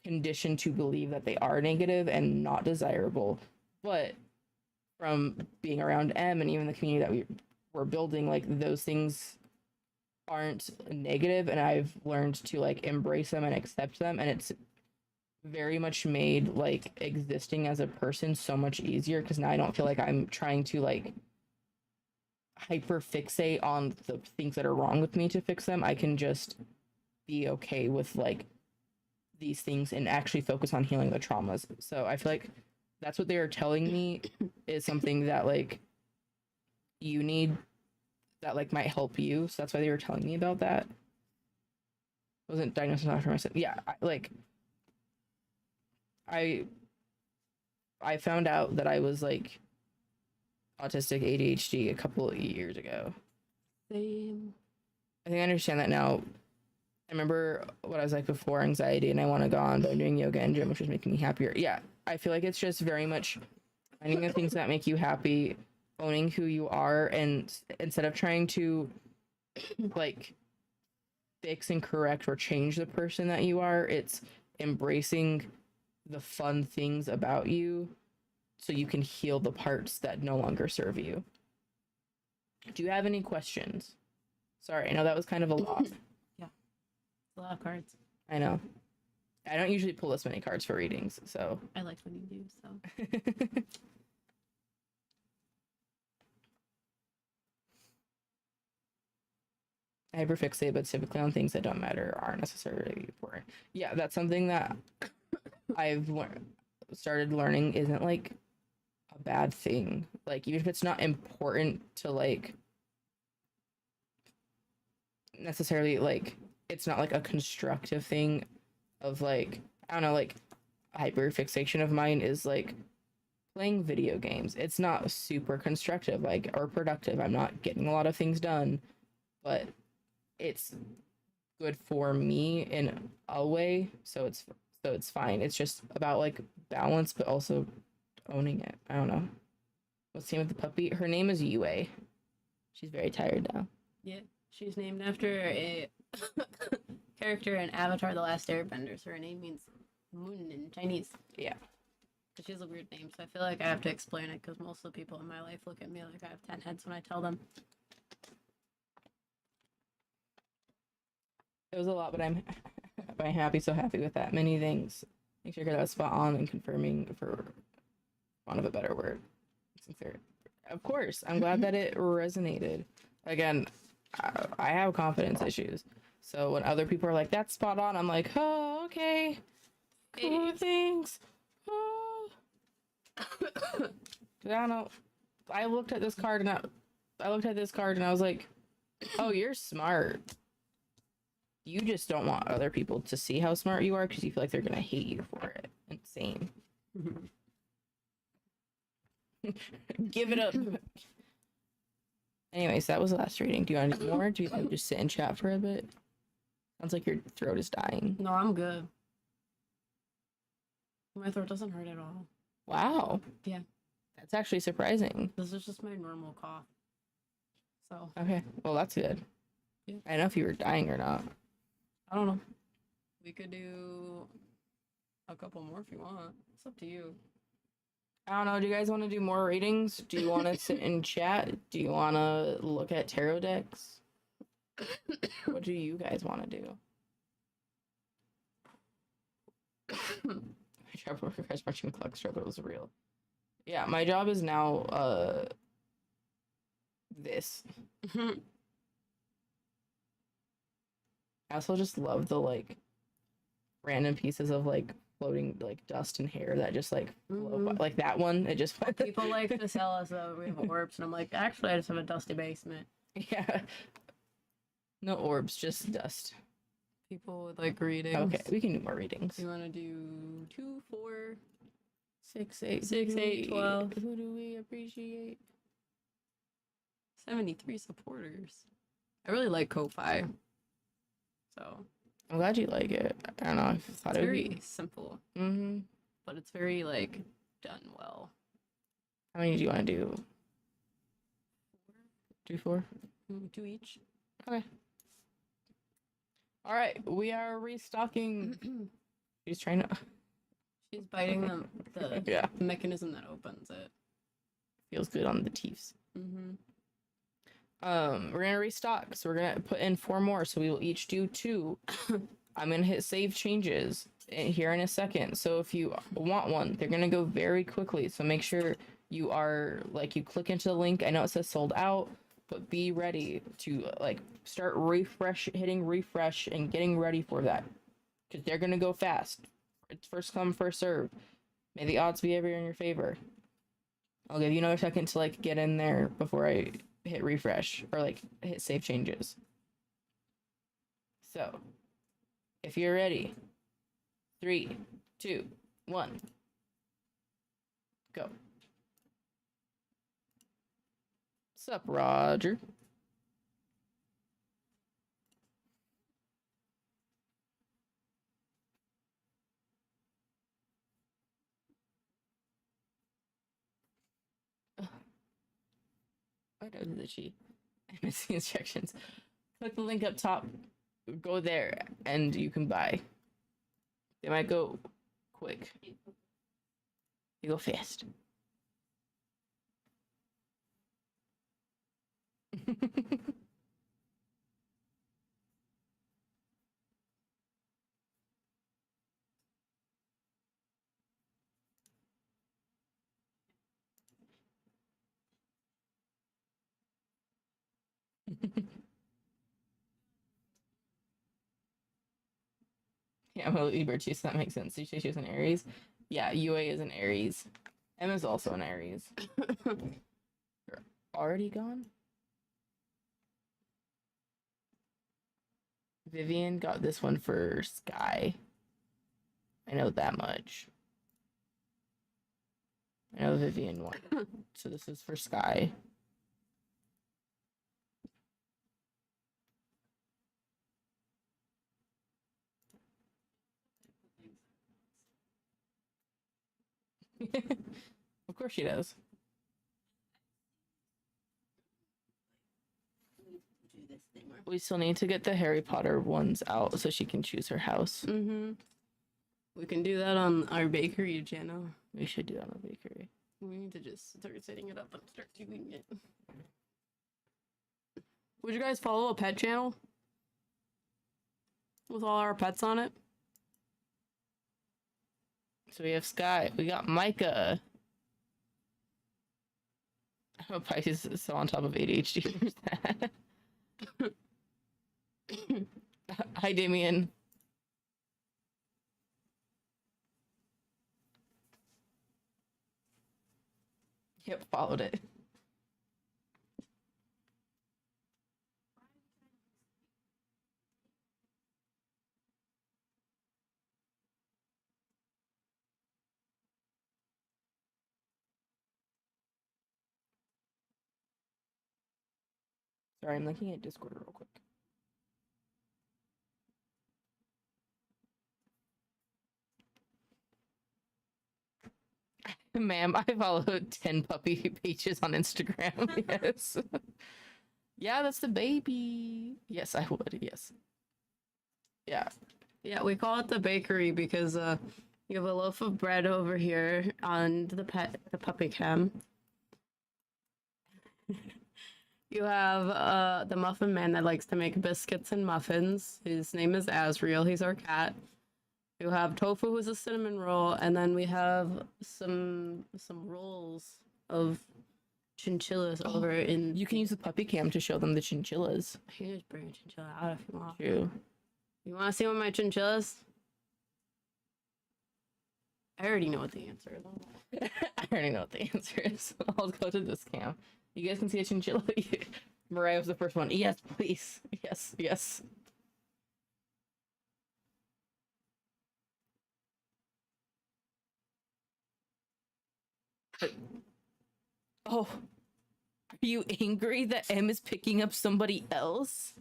conditioned to believe that they are negative and not desirable. But from being around M and even the community that we're building, like, those things aren't negative, and I've learned to, like, embrace them and accept them, and it's very much made, like, existing as a person so much easier, because now I don't feel like I'm trying to, like, hyper fixate on the things that are wrong with me to fix them. I can just be okay with, like, these things and actually focus on healing the traumas. So I feel like that's what they are telling me is something that, like, you need, that, like, might help you. So that's why they were telling me about that. Wasn't diagnosed after myself. Yeah, I found out that I was, like, autistic ADHD a couple of years ago. Same. I think I understand that now. I remember what I was like before anxiety, and I want to go on, but I'm doing yoga and gym, which is making me happier. Yeah, I feel like it's just very much finding the things that make you happy, owning who you are, and instead of trying to, like, fix and correct or change the person that you are, it's embracing the fun things about you so you can heal the parts that no longer serve you. Do you have any questions? Sorry, I know that was kind of a lot. A lot of cards. I know. I don't usually pull this many cards for readings, so. I like when you do, so. I hyperfixate, but typically on things that don't matter aren't necessarily important. Yeah, that's something that I've started learning isn't, like, a bad thing. Like, even if it's not important to, like, necessarily, like, it's not, like, a constructive thing of, like, I don't know, like, hyperfixation of mine is, like, playing video games. It's not super constructive, like, or productive. I'm not getting a lot of things done, but it's good for me in a way, so it's fine. It's just about, like, balance, but also owning it. I don't know. What's the name of the puppy? Her name is Yue. She's very tired now. Yeah, she's named after a character in Avatar: The Last Airbender, so her name means moon in Chinese. Yeah. But she has a weird name, so I feel like I have to explain it because most of the people in my life look at me like I have 10 heads when I tell them. It was a lot, but I'm happy, so happy with that. Many things. Make sure that was spot on and confirming, for want of a better word. Sincere. Of course, I'm glad that it resonated. Again, I have confidence issues. So when other people are like, that's spot on, I'm like, oh, okay. Cool, thanks. Oh. I don't know. I looked at this card and I was like, "Oh, you're smart. You just don't want other people to see how smart you are because you feel like they're gonna hate you for it." Insane. Give it up. Anyways, that was the last reading. Do you want to do more? Do you want to just sit and chat for a bit? Sounds like your throat is dying. No, I'm good. My throat doesn't hurt at all. Wow. Yeah. That's actually surprising. This is just my normal cough. So, Okay. Well, that's good. Yeah. I don't know if you were dying or not. I don't know. We could do a couple more if you want. It's up to you. I don't know. Do you guys want to do more readings? Do you want to sit and chat? Do you want to look at tarot decks? What do you guys want to do? My job requires marching clock stroke, but it was real. Yeah, my job is now this. I also just love the like random pieces of like floating like dust and hair that just like float by. Like that one. It just People like to tell us that we have orbs, and I'm like, actually, I just have a dusty basement. yeah. No orbs, just dust. People would like readings. Okay, we can do more readings. You want to do 2, 4, 6, 8, 6, 8, 12. Who do we appreciate? 73 supporters. I really like Ko-Fi. So I'm glad you like it. I don't know. I thought it's it would very be. simple, Mm-hmm. but it's very like done well. How many do you want to do? 2, 4. 2 each. Okay. All right, we are restocking. She's trying to. She's biting the Yeah. mechanism that opens it. Feels good on the teeth. Mm-hmm. We're gonna restock, so we're gonna put in 4 more. So we will each do 2. I'm gonna hit save changes here in a second. So if you want one, they're gonna go very quickly. So make sure you are like you click into the link. I know it says sold out, but be ready to like start hitting refresh and getting ready for that because they're gonna go fast. It's first come, first serve. May the odds be ever in your favor. I'll give you another second to like get in there before I hit refresh or like hit save changes. So, if you're ready, 3, 2, 1, go. Sup, Roger? I know that she missed the instructions. Click the link up top, go there, and you can buy. They might go quick. They go fast. Yeah, I'm a Libra too, so that makes sense. Did you say she was an Aries? Yeah, UA is an Aries. Emma's also an Aries. You're already gone? Vivian got this one for Sky. I know that much. I know Vivian won. So this is for Sky. Of course she does. We still need to get the Harry Potter ones out so she can choose her house. Mm-hmm. We can do that on our bakery channel. We should do that on the bakery. We need to just start setting it up and start doing it. Would you guys follow a pet channel? With all our pets on it? So we have Sky. We got Micah. I'm a Pisces is so on top of ADHD. There's that. Hi, Damien. Yep, followed it. Sorry, I'm looking at Discord real quick. Ma'am, I follow 10 puppy pages on Instagram. Yes. Yeah, that's the baby. Yes, I would. Yes. Yeah. Yeah, we call it the bakery because you have a loaf of bread over here on the puppy cam. You have the muffin man that likes to make biscuits and muffins. His name is Azriel. He's our cat. You have Tofu, who's a cinnamon roll, and then we have some rolls of chinchillas over in. You can use the puppy cam to show them the chinchillas. I can just bring a chinchilla out if you want. True. You want to see one of my chinchillas? I already know what the answer is. I already know what the answer is. I'll go to this cam. You guys can see a chinchilla. Mariah was the first one. Yes, please. Yes, yes. Oh, are you angry that M is picking up somebody else?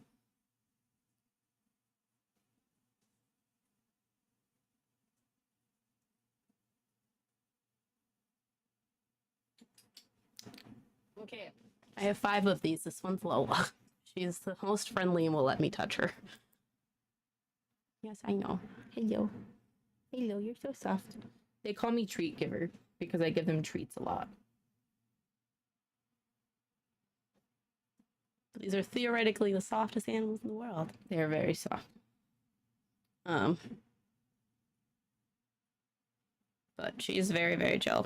Okay. I have 5 of these. This one's Lola. She's the most friendly and will let me touch her. Yes, I know. Hello. Hello, you're so soft. They call me treat giver because I give them treats a lot. These are theoretically the softest animals in the world. They're very soft. But she's very, very chill.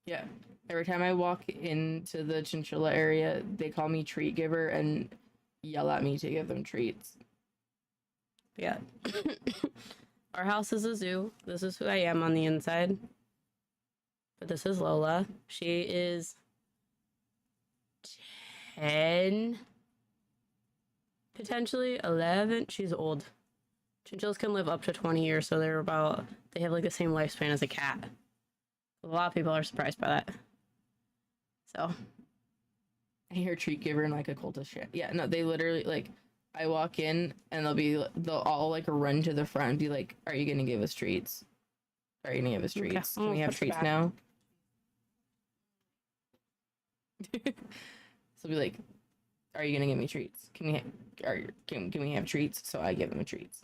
Yeah. Every time I walk into the chinchilla area, they call me treat giver and yell at me to give them treats. Yeah. Our house is a zoo. This is who I am on the inside. But this is Lola. She is 10, potentially 11. She's old. Chinchillas can live up to 20 years, so they have like the same lifespan as a cat. A lot of people are surprised by that. So I hear treat giver and like a cult of shit. Yeah, no, they literally like I walk in and they'll all like run to the front and be like, "Are you gonna give us treats? Are you gonna give us treats? Okay, Can we have put you treats back." now?" So be like, "Are you gonna give me treats? Can we have treats?" So I give them treats.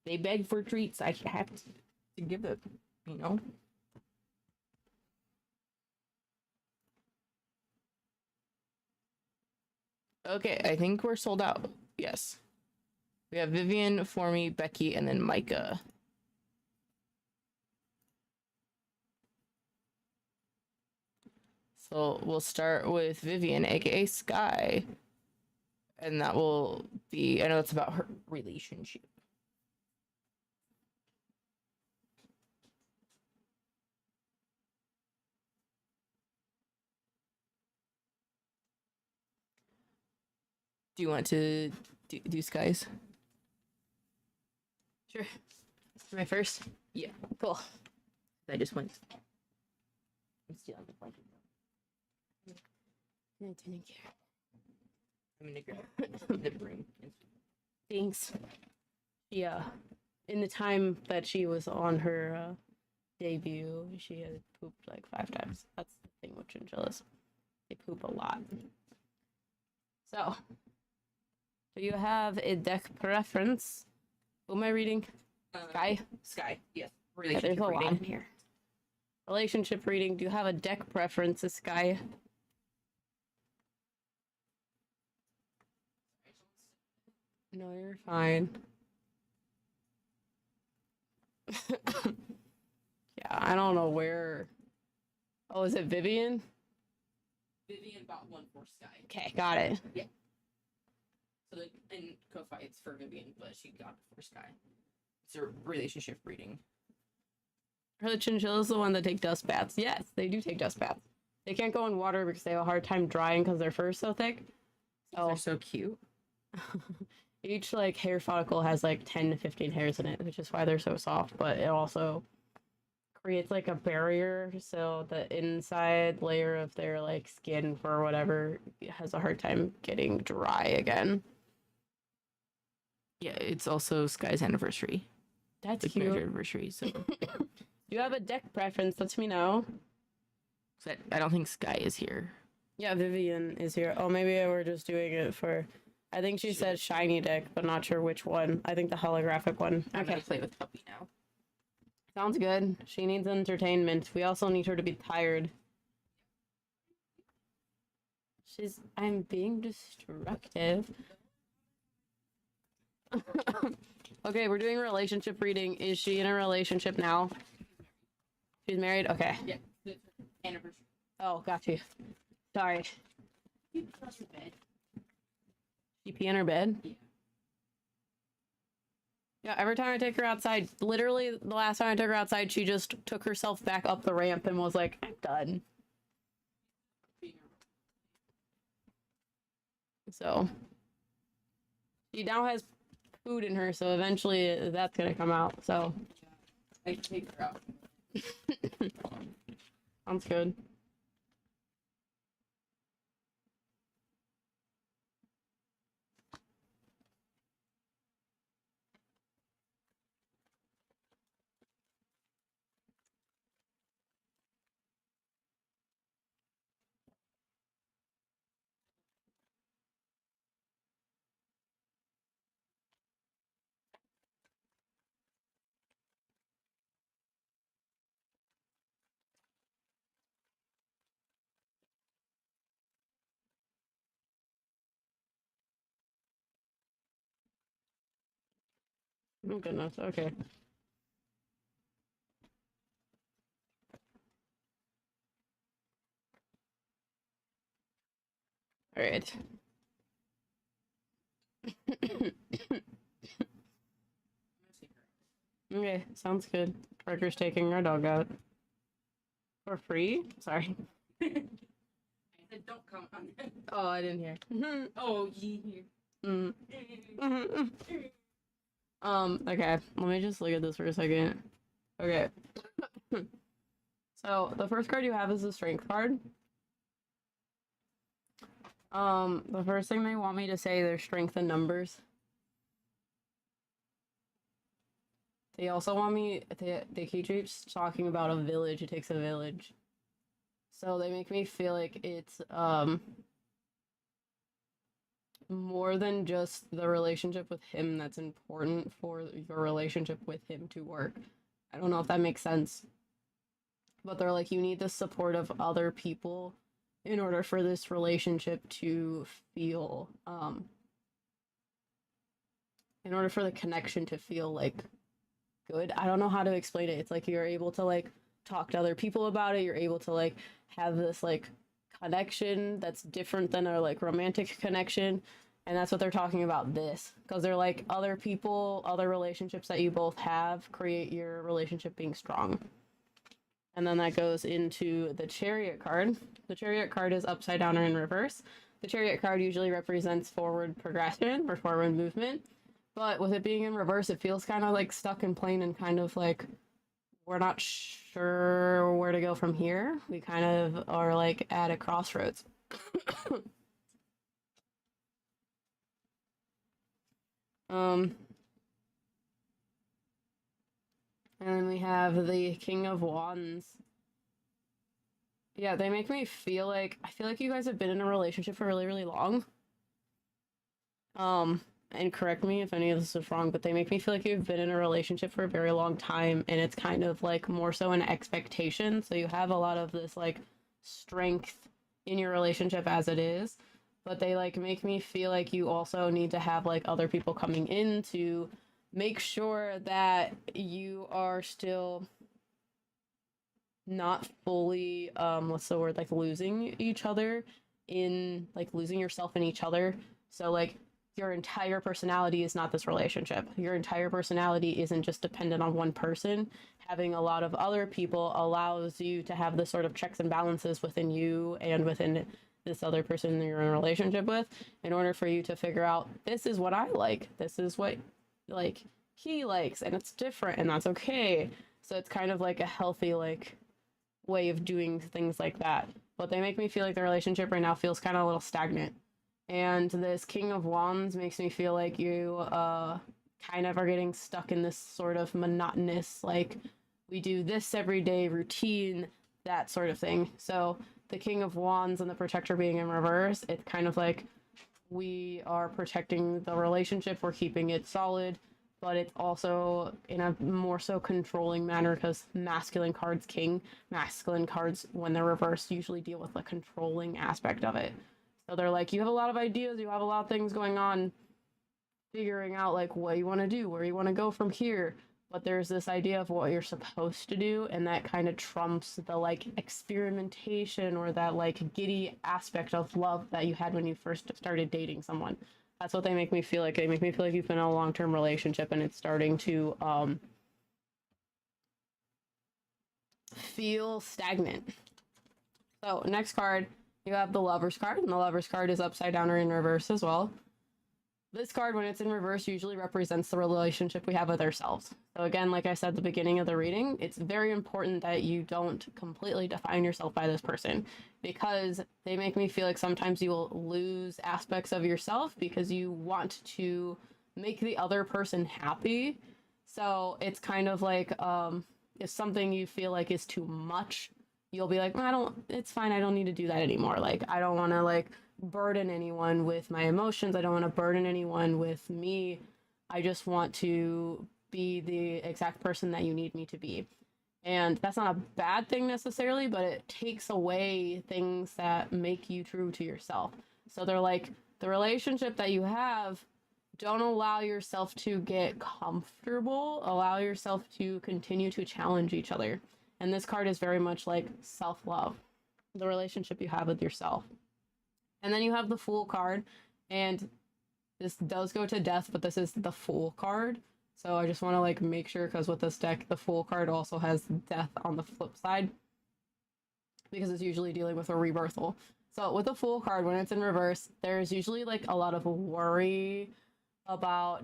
They beg for treats. I have to give it, you know. Okay, I think we're sold out. Yes. We have Vivian, Formy, Becky, and then Micah. So we'll start with Vivian, aka Sky. And that will be, I know it's about her relationship. Do you want to do Skies? Sure. Am I first? Yeah. Cool. I just went. I'm stealing the blanket. I didn't care. I'm gonna grab the broom. Thanks. Yeah. In the time that she was on her debut, she had pooped like 5 times. That's the thing with chinchillas. They poop a lot. So, do you have a deck preference? Who am I reading? Sky? Sky, yes. Yeah, there's a lot in here. Relationship reading. Do you have a deck preference, Sky? No, you're fine. Yeah, I don't know where. Oh, is it Vivian? Vivian bought one for Sky. Okay, got it. So in Ko-Fi it's for Vivian, but she got it for Sky. It's a relationship reading. Are the chinchillas the one that take dust baths? Yes, they do take dust baths. They can't go in water because they have a hard time drying because their fur's so thick. They're so cute. Each like hair follicle has like 10 to 15 hairs in it, which is why they're so soft, but it also creates like a barrier so the inside layer of their like skin for whatever has a hard time getting dry again. Yeah, it's also Sky's anniversary. That's Like cute. marriage anniversary, so Do you have a deck preference? Let me know. I don't think Sky is here. Yeah, Vivian is here. Oh, maybe we're just doing it for. I think she said shiny deck, but not sure which one. I think the holographic one. I'm Okay, gonna play with Puppy now. sounds good. She needs entertainment. We also need her to be tired. I'm being destructive. Okay, we're doing relationship reading. Is she in a relationship now? She's married? Okay. Yeah, it's anniversary. Oh, got you. Sorry. You cross the bed. She pee in her bed? Yeah. Yeah, every time I take her outside, literally the last time I took her outside, she just took herself back up the ramp and was like, I'm done. So, she now has food in her, so eventually that's gonna come out, so. I take her out. Sounds good. Oh goodness, okay. Alright. Okay, sounds good. Parker's taking our dog out. For free? Sorry. I said don't come on. Oh, I didn't hear. Oh, yeah. Mm. Okay, let me just look at this for a second. Okay. So, the first card you have is the strength card. The first thing they want me to say, their strength in numbers. They also want me, they keep talking about a village, it takes a village. So they make me feel like it's, more than just the relationship with him that's important for your relationship with him to work. I don't know if that makes sense. But they're like, you need the support of other people in order for this relationship to feel, in order for the connection to feel, like, good. I don't know how to explain it. It's like you're able to, like, talk to other people about it. You're able to, like, have this, like, connection that's different than a, like, romantic connection. And that's what they're talking about this. Because they're like, other people, other relationships that you both have create your relationship being strong. And then that goes into the Chariot card. The Chariot card is upside down or in reverse. The Chariot card usually represents forward progression or forward movement. But with it being in reverse, it feels kind of like stuck in plain and kind of like we're not sure where to go from here. We kind of are like at a crossroads. And then we have the King of Wands. Yeah, they make me feel like, I feel like you guys have been in a relationship for really, really long. And correct me if any of this is wrong, but they make me feel like you've been in a relationship for a very long time, and it's kind of like more so an expectation. So you have a lot of this like strength in your relationship as it is, but they like make me feel like you also need to have like other people coming in to make sure that you are still not fully what's the word, like losing each other in like losing yourself in each other. So like your entire personality is not this relationship. Your entire personality isn't just dependent on one person. Having a lot of other people allows you to have the sort of checks and balances within you and within this other person that you're in a relationship with, in order for you to figure out, this is what I like, this is what like he likes, and it's different, and that's okay. So it's kind of like a healthy like way of doing things like that. But they make me feel like the relationship right now feels kind of a little stagnant. And this King of Wands makes me feel like you kind of are getting stuck in this sort of monotonous, like, we do this every day routine, that sort of thing. So the King of Wands and the Protector being in reverse, it's kind of like we are protecting the relationship, we're keeping it solid, but it's also in a more so controlling manner, because masculine cards king. Masculine cards, when they're reversed, usually deal with the controlling aspect of it. So they're like, you have a lot of ideas, you have a lot of things going on, figuring out like what you want to do, where you want to go from here. But there's this idea of what you're supposed to do, and that kind of trumps the like experimentation or that like giddy aspect of love that you had when you first started dating someone. That's what they make me feel like. They make me feel like you've been in a long-term relationship and it's starting to feel stagnant. So next card, you have the Lover's card, and the Lover's card is upside down or in reverse as well. This card, when it's in reverse, usually represents the relationship we have with ourselves. So again, like I said at the beginning of the reading, it's very important that you don't completely define yourself by this person, because they make me feel like sometimes you will lose aspects of yourself because you want to make the other person happy. So it's kind of like if something you feel like is too much, you'll be like, it's fine, I don't need to do that anymore. Like, I don't want to like burden anyone with my emotions. I don't want to burden anyone with me. I just want to be the exact person that you need me to be. And that's not a bad thing necessarily, but it takes away things that make you true to yourself. So they're like, the relationship that you have, don't allow yourself to get comfortable. Allow yourself to continue to challenge each other. And this card is very much like self-love, the relationship you have with yourself. And then you have the Fool card, and this does go to death, but this is the Fool card. So I just want to like make sure, because with this deck, the Fool card also has death on the flip side, because it's usually dealing with a rebirthal. So with the Fool card, when it's in reverse, there's usually like a lot of worry about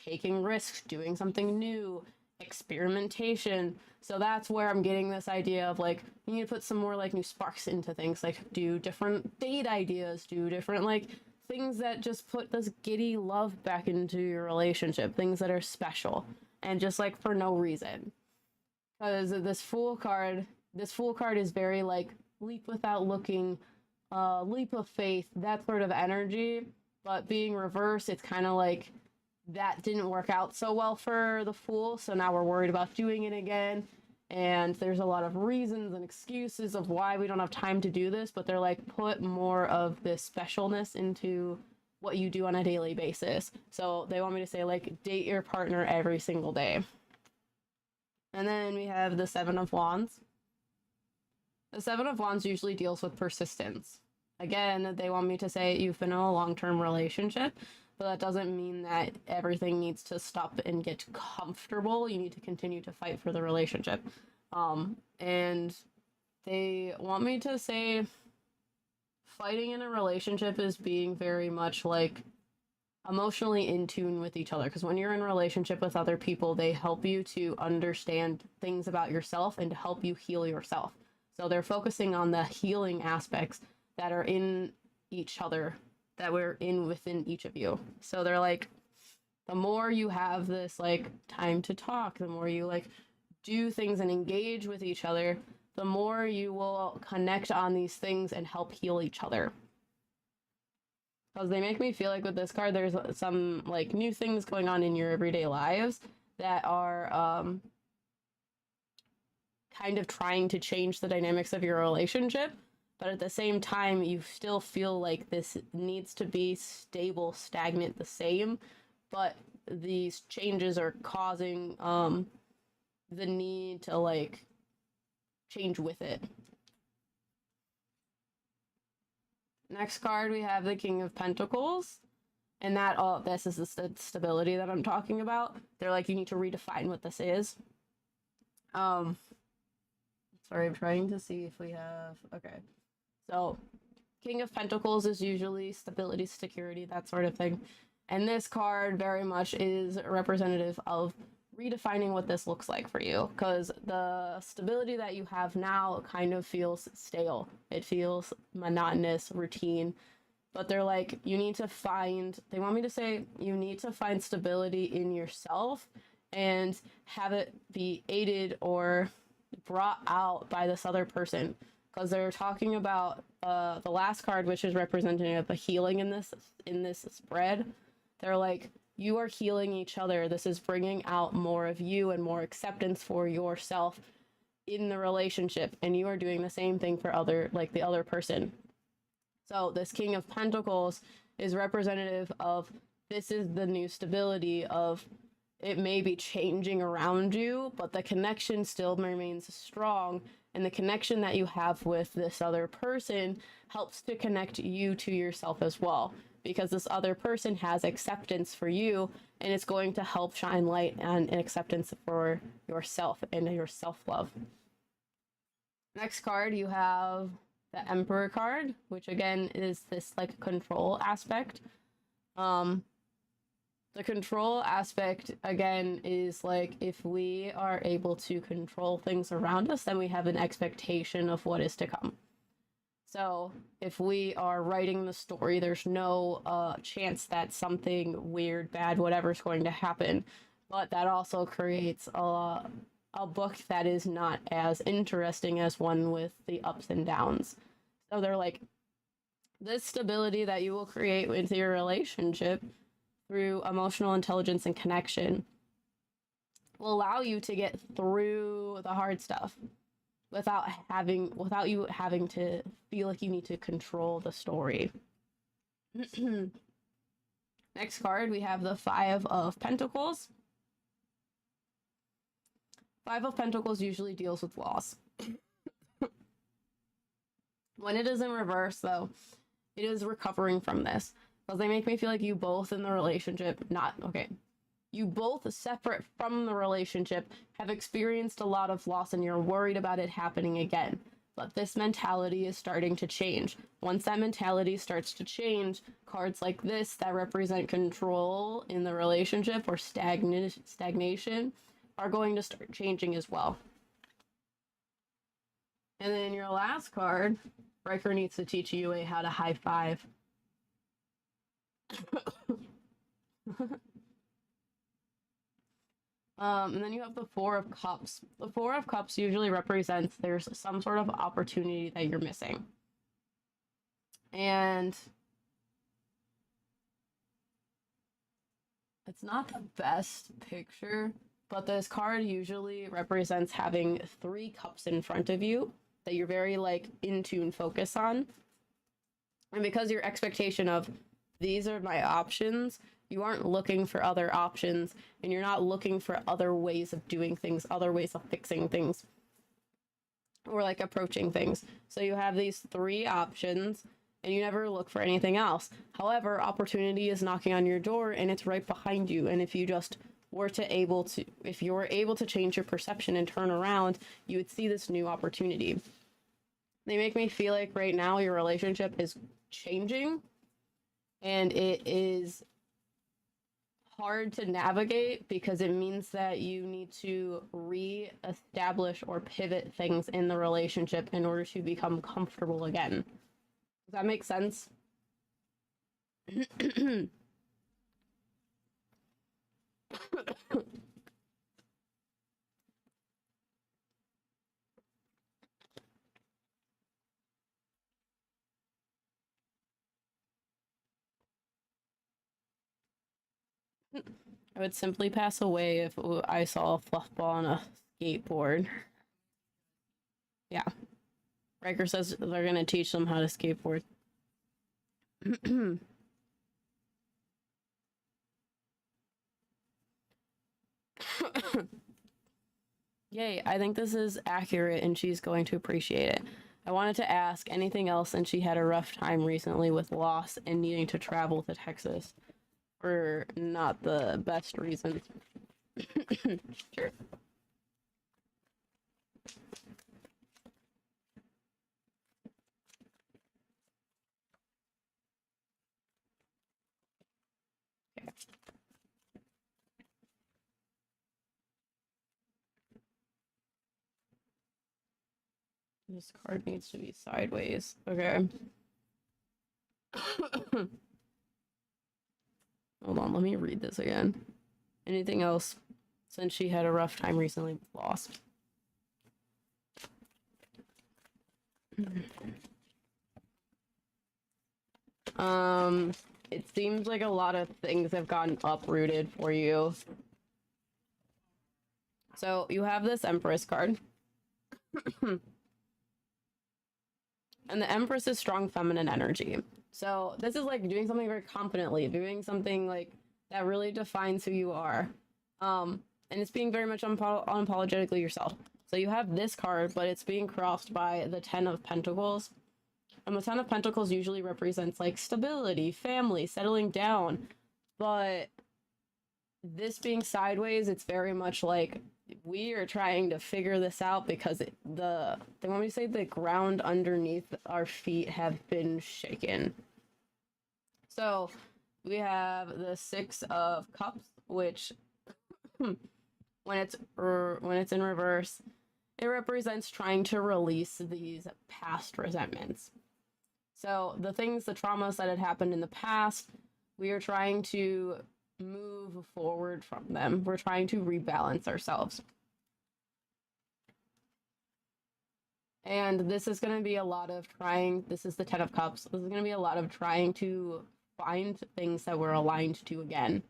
taking risks, doing something new, experimentation. So that's where I'm getting this idea of like, you need to put some more like new sparks into things, like do different date ideas, do different like things that just put this giddy love back into your relationship, things that are special and just like for no reason. Because this Fool card is very like leap without looking, leap of faith, that sort of energy. But being reversed, it's kind of like that didn't work out so well for the Fool, so now we're worried about doing it again. And there's a lot of reasons and excuses of why we don't have time to do this, but they're like, put more of this specialness into what you do on a daily basis. So they want me to say like, date your partner every single day. And then we have the Seven of Wands. The Seven of Wands usually deals with persistence. Again, they want me to say you've been in a long-term relationship, but that doesn't mean that everything needs to stop and get comfortable. You need to continue to fight for the relationship. And they want me to say fighting in a relationship is being very much like emotionally in tune with each other. Because when you're in a relationship with other people, they help you to understand things about yourself and to help you heal yourself. So they're focusing on the healing aspects that are in each other, that we're in within each of you. So they're like, the more you have this like time to talk, the more you like do things and engage with each other, the more you will connect on these things and help heal each other. Because they make me feel like with this card, there's some like new things going on in your everyday lives that are kind of trying to change the dynamics of your relationship. But at the same time, you still feel like this needs to be stable, stagnant, the same. But these changes are causing the need to like change with it. Next card, we have the King of Pentacles. And that this is the stability that I'm talking about. They're like, you need to redefine what this is. Sorry, I'm trying to see if we have, okay. So King of Pentacles is usually stability, security, that sort of thing. And this card very much is representative of redefining what this looks like for you, because the stability that you have now kind of feels stale. It feels monotonous, routine. But they're like, you need to find, they want me to say, you need to find stability in yourself and have it be aided or brought out by this other person. Because they're talking about the last card, which is representative of healing in this spread. They're like, you are healing each other. This is bringing out more of you and more acceptance for yourself in the relationship, and you are doing the same thing for the other person. So this King of Pentacles is representative of, this is the new stability of, it may be changing around you, but the connection still remains strong. And the connection that you have with this other person helps to connect you to yourself as well, because this other person has acceptance for you, and it's going to help shine light on an acceptance for yourself and your self-love. Next card, you have the Emperor card, which again is this like control aspect. The control aspect, again, is like, if we are able to control things around us, then we have an expectation of what is to come. So if we are writing the story, there's no chance that something weird, bad, whatever is going to happen. But that also creates a book that is not as interesting as one with the ups and downs. So they're like, this stability that you will create into your relationship through emotional intelligence and connection will allow you to get through the hard stuff without you having to feel like you need to control the story. Next card, we have the Five of Pentacles. Five of Pentacles usually deals with loss. When it is in reverse, though, it is recovering from this. Because they make me feel like you both in the relationship, you both separate from the relationship have experienced a lot of loss, and you're worried about it happening again. But this mentality is starting to change. Once that mentality starts to change, cards like this that represent control in the relationship or stagnation are going to start changing as well. And then your last card, Riker needs to teach you how to high five. And then you have the Four of Cups. The Four of Cups usually represents there's some sort of opportunity that you're missing. And it's not the best picture, but this card usually represents having 3 cups in front of you that you're very like in tune focus on. And because your expectation of these are my options, you aren't looking for other options, and you're not looking for other ways of doing things, other ways of fixing things, or like approaching things. So you have these 3 options, and you never look for anything else. However, opportunity is knocking on your door, and it's right behind you. And if you just if you were able to change your perception and turn around, you would see this new opportunity. They make me feel like right now your relationship is changing, and it is hard to navigate because it means that you need to re-establish or pivot things in the relationship in order to become comfortable again. Does that make sense? I would simply pass away if I saw a fluff ball on a skateboard. Yeah. Riker says they're going to teach them how to skateboard. Yay, I think this is accurate and she's going to appreciate it. I wanted to ask anything else, and she had a rough time recently with loss and needing to travel to Texas. for not the best reasons. Sure. This card needs to be sideways. Okay. Hold on, let me read this again. Anything else since she had a rough time recently lost? It seems like a lot of things have gotten uprooted for you. So you have this Empress card. And the Empress is strong feminine energy. So this is like doing something very confidently, doing something like that really defines who you are. And it's being very much unapologetically yourself. So you have this card, but it's being crossed by the Ten of Pentacles. And the Ten of Pentacles usually represents like stability, family, settling down. But this being sideways, it's very much like we are trying to figure this out because they want me to say the ground underneath our feet have been shaken. So we have the Six of Cups, which when it's in reverse, it represents trying to release these past resentments. So the traumas that had happened in the past, we are trying to move forward from them. We're trying to rebalance ourselves. And this is going to be a lot of trying. This is the Ten of Cups. This is going to be a lot of trying to find things that we're aligned to again.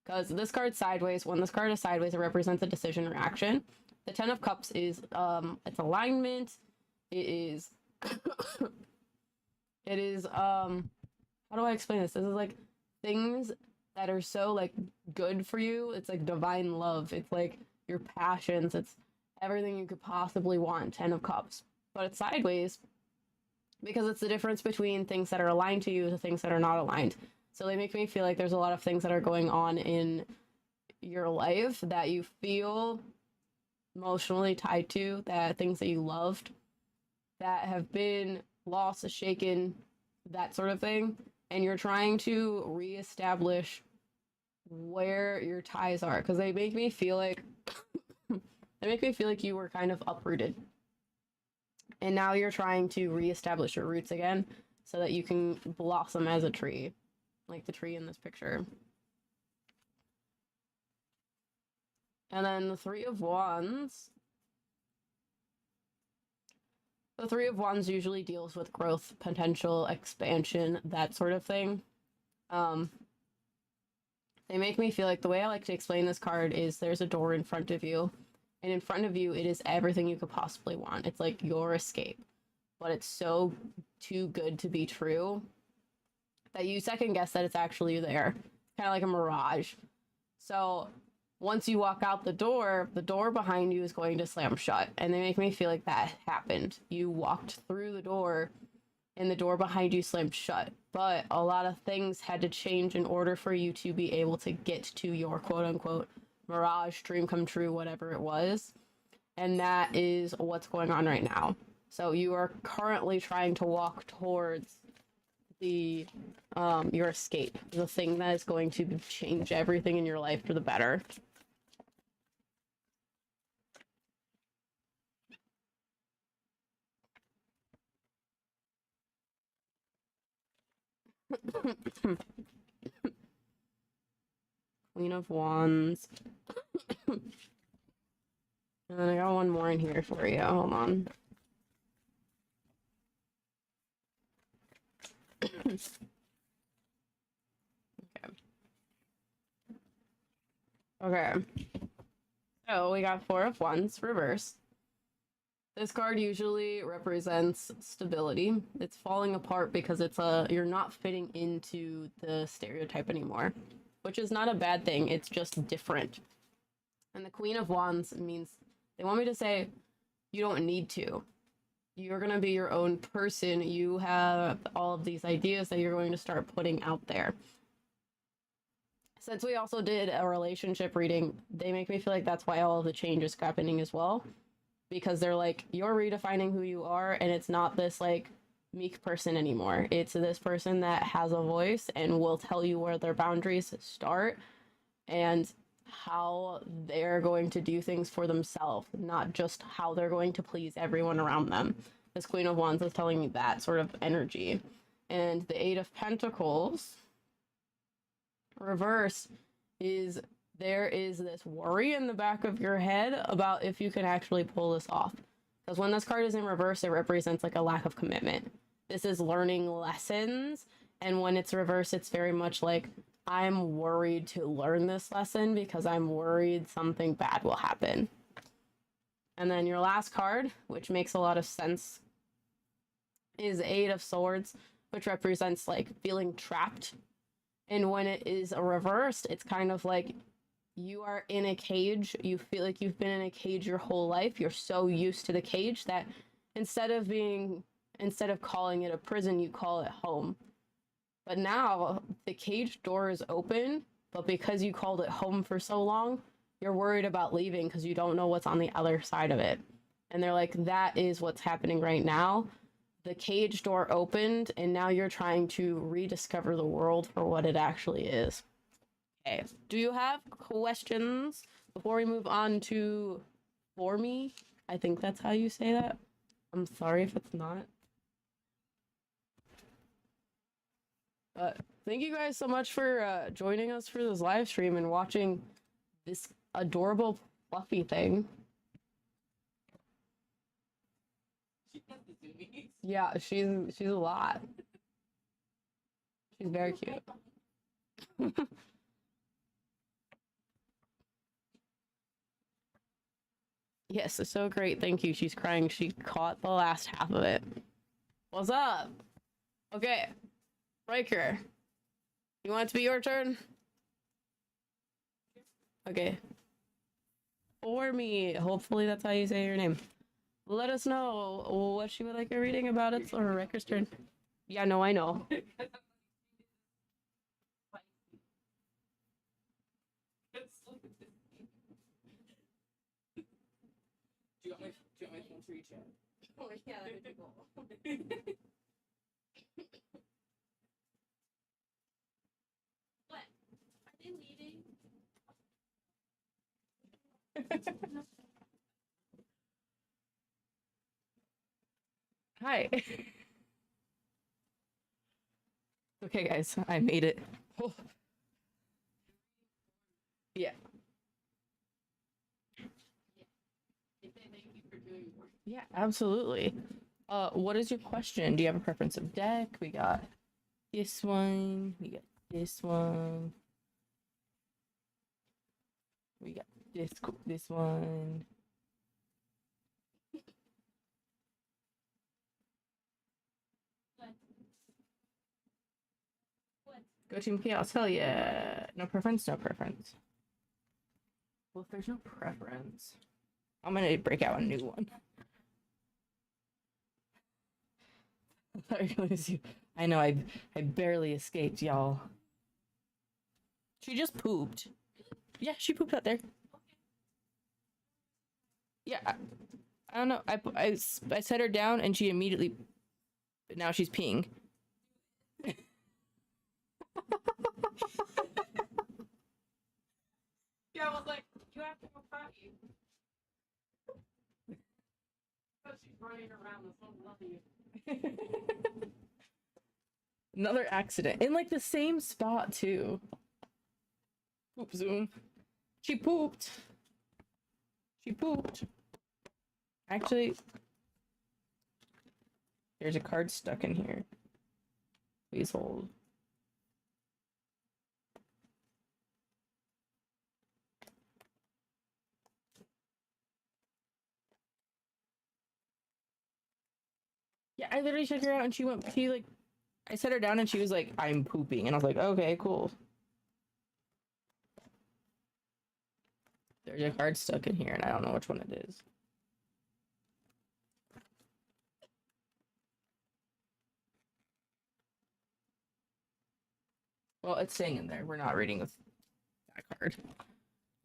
Because this card's sideways. When this card is sideways, it represents a decision or action. The Ten of Cups is it's alignment. It is it is how do I explain this? This is like things that are so like good for you. It's like divine love. It's like your passions. It's everything you could possibly want. Ten of Cups. But it's sideways because it's the difference between things that are aligned to you to things that are not aligned. So they make me feel like there's a lot of things that are going on in your life that you feel emotionally tied to, that things that you loved that have been lost, shaken, that sort of thing. And you're trying to reestablish where your ties are, because they make me feel like you were kind of uprooted. And now you're trying to reestablish your roots again so that you can blossom as a tree, like the tree in this picture. And then the Three of Wands. The Three of Wands usually deals with growth, potential, expansion, that sort of thing. They make me feel like the way I like to explain this card is there's a door in front of you, and in front of you it is everything you could possibly want. It's like your escape, but it's so too good to be true that you second guess that it's actually there, kind of like a mirage. So once you walk out the door behind you is going to slam shut. And they make me feel like that happened. You walked through the door and the door behind you slammed shut. But a lot of things had to change in order for you to be able to get to your quote unquote mirage, dream come true, whatever it was. And that is what's going on right now. So you are currently trying to walk towards the your escape, the thing that is going to change everything in your life for the better. Queen of Wands. And then I got one more in here for you. Hold on. Okay. Okay. So we got Four of Wands reverse. This card usually represents stability. It's falling apart because you're not fitting into the stereotype anymore, which is not a bad thing. It's just different. And the Queen of Wands means they want me to say you don't need to. You're going to be your own person. You have all of these ideas that you're going to start putting out there. since we also did a relationship reading, they make me feel like that's why all of the change is happening as well. Because they're like, you're redefining who you are, and it's not this like meek person anymore. It's this person that has a voice and will tell you where their boundaries start and how they're going to do things for themselves, not just how they're going to please everyone around them. This Queen of Wands is telling me that sort of energy. And the Eight of Pentacles reverse is there is this worry in the back of your head about if you can actually pull this off. Because when this card is in reverse, it represents like a lack of commitment. This is learning lessons. And when it's reverse, it's very much like, I'm worried to learn this lesson because I'm worried something bad will happen. And then your last card, which makes a lot of sense, is Eight of Swords, which represents like feeling trapped. And when it is a reversed, it's kind of like you are in a cage. You feel like you've been in a cage your whole life. You're so used to the cage that instead of calling it a prison, you call it home. But now the cage door is open, but because you called it home for so long, you're worried about leaving because you don't know what's on the other side of it. And they're like, that is what's happening right now. The cage door opened, and now you're trying to rediscover the world for what it actually is. Okay, do you have questions before we move on to For Me? I think that's how you say that. I'm sorry if it's not. But thank you guys so much for joining us for this live stream and watching this adorable fluffy thing. Yeah, she's a lot. She's very cute. Yes, it's so great. Thank you. She's crying. She caught the last half of it. What's up? Okay. Riker. You want it to be your turn? Okay. For Me. Hopefully that's how you say your name. Let us know what she would like a reading about. It's or Riker's turn. Yeah, no, I know. Do you want my phone to reach out? Oh, yeah, that would be cool. What? Are they leaving? Hi. Okay, guys, I made it. Oh. Yeah. Yeah, absolutely. What is your question? Do you have a preference of deck? We got this one. We got this one. We got this one. Go Team Chaos. Hell yeah. No preference, no preference. Well, if there's no preference, I'm gonna break out a new one. I know, I barely escaped, y'all. She just pooped. Yeah, she pooped out there. Yeah, I don't know. I set her down and she immediately. But now she's peeing. Yeah, I was like, you have to go potty. But she's running around this little lovey. Another accident in like the same spot too. Poop zoom. She pooped. She pooped. Actually, there's a card stuck in here. Please hold. Yeah, I literally checked her out and I set her down and she was like, I'm pooping. And I was like, okay, cool. There's a card stuck in here and I don't know which one it is. Well, it's staying in there. We're not reading with that card.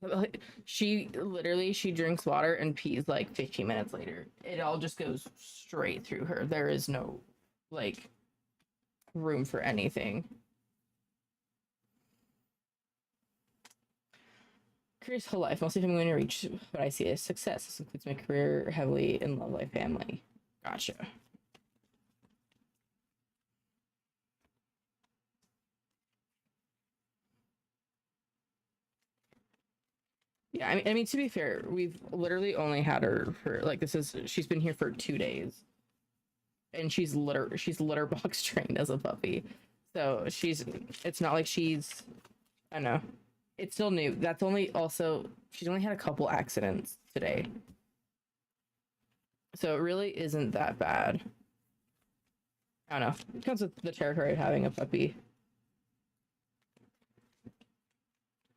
Like, she drinks water and pees like 15 minutes later. It all just goes straight through her. There is no like room for anything. Curious whole life. Mostly if I'm going to reach what I see as success. This includes my career, heavily in love life, family. Gotcha. Yeah, I mean, to be fair, we've literally only had her for like she's been here for 2 days, and she's litter box trained as a puppy, so it's not like she's, I don't know, it's still new. That's only also she's only had a couple accidents today, so it really isn't that bad. I don't know. It comes with the territory of having a puppy.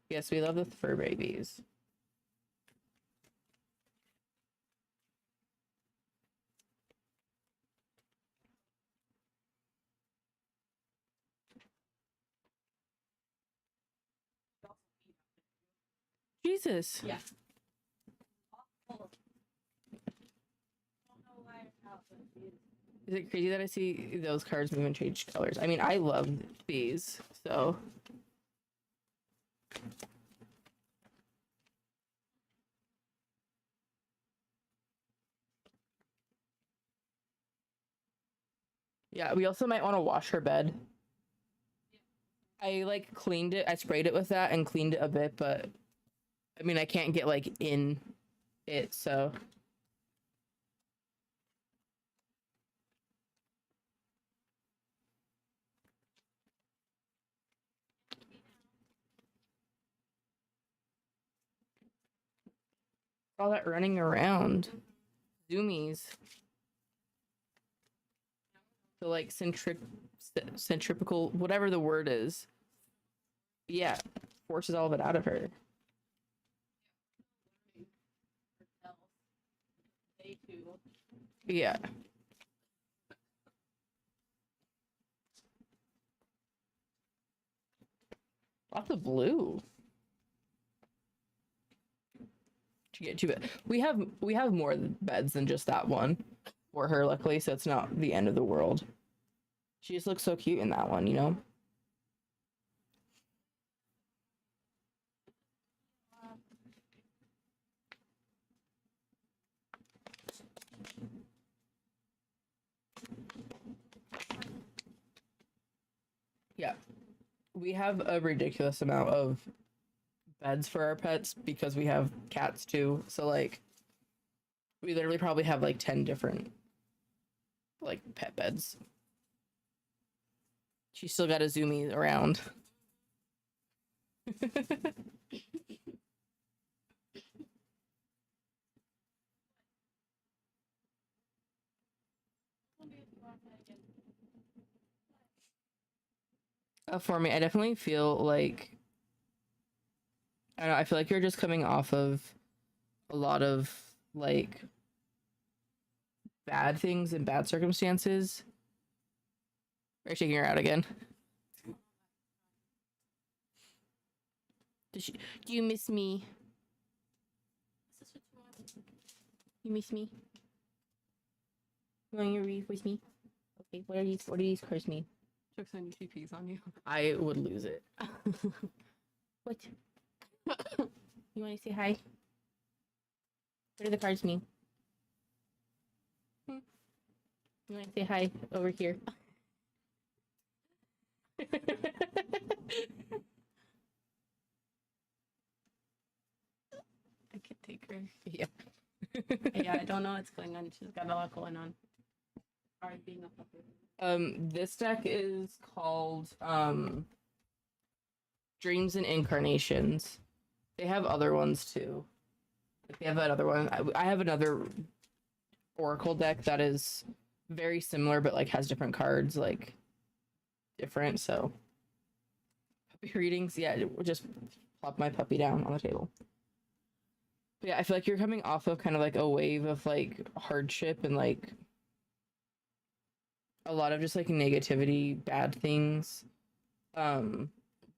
Yes, we love the fur babies. Jesus. Yeah. Is it crazy that I see those cards move and change colors? I mean, I love these, so. Yeah, we also might want to wash her bed. I like cleaned it, I sprayed it with that and cleaned it a bit, but I mean, I can't get like in it, so. All that running around. Zoomies. The like centripetal, whatever the word is. Yeah, forces all of it out of her. Yeah. Lots of blue. To get to it, we have more beds than just that one for her, luckily, so it's not the end of the world. She just looks so cute in that one, you know. Yeah, we have a ridiculous amount of beds for our pets because we have cats too. So like, we literally probably have like 10 different like pet beds. She's still got a zoomie around. For me, I definitely feel like, I don't know, I feel like you're just coming off of a lot of like bad things and bad circumstances. Are you shaking her out again? Do you miss me? You miss me? You want your read with me? Okay, what do these cards mean? Jokes on you, she pees on you. I would lose it. What? You want to say hi? What do the cards mean? You want to say hi over here? I could take her. Yeah. Yeah, I don't know what's going on. She's got a lot going on. Sorry, being a puppy. This deck is called Dreams and Incarnations. They have other ones too. They have another one. I have another Oracle deck that is very similar, but like has different cards, like different. So puppy readings, yeah, we'll just plop my puppy down on the table. But yeah, I feel like you're coming off of kind of like a wave of like hardship and like a lot of just like negativity, bad things.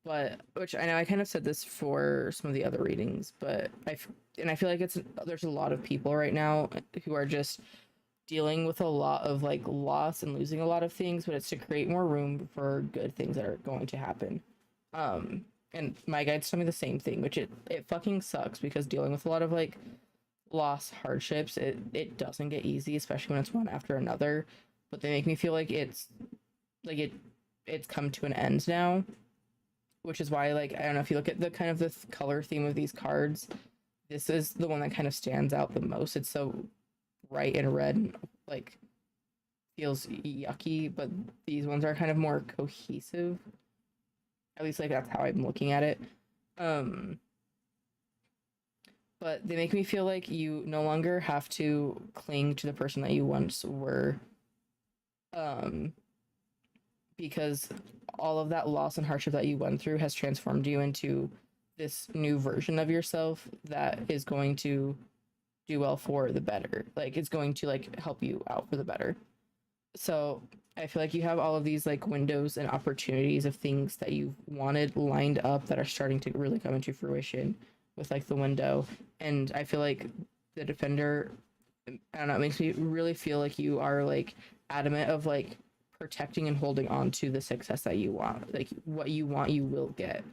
but which I know I kind of said this for some of the other readings, but I feel like there's a lot of people right now who are just dealing with a lot of like loss and losing a lot of things, but it's to create more room for good things that are going to happen. And my guides tell me the same thing, which it fucking sucks because dealing with a lot of like loss, hardships, it doesn't get easy, especially when it's one after another. But they make me feel like it's come to an end now, which is why, like, I don't know, if you look at the kind of the color theme of these cards, this is the one that kind of stands out the most. It's so bright and red and like feels yucky, but these ones are kind of more cohesive. At least like that's how I'm looking at it. But they make me feel like you no longer have to cling to the person that you once were. Because all of that loss and hardship that you went through has transformed you into this new version of yourself that is going to do well for the better. Like it's going to like help you out for the better. So I feel like you have all of these like windows and opportunities of things that you've wanted lined up that are starting to really come into fruition with like the window. And I feel like the defender, I don't know, it makes me really feel like you are like adamant of like protecting and holding on to the success that you want. Like what you want, you will get,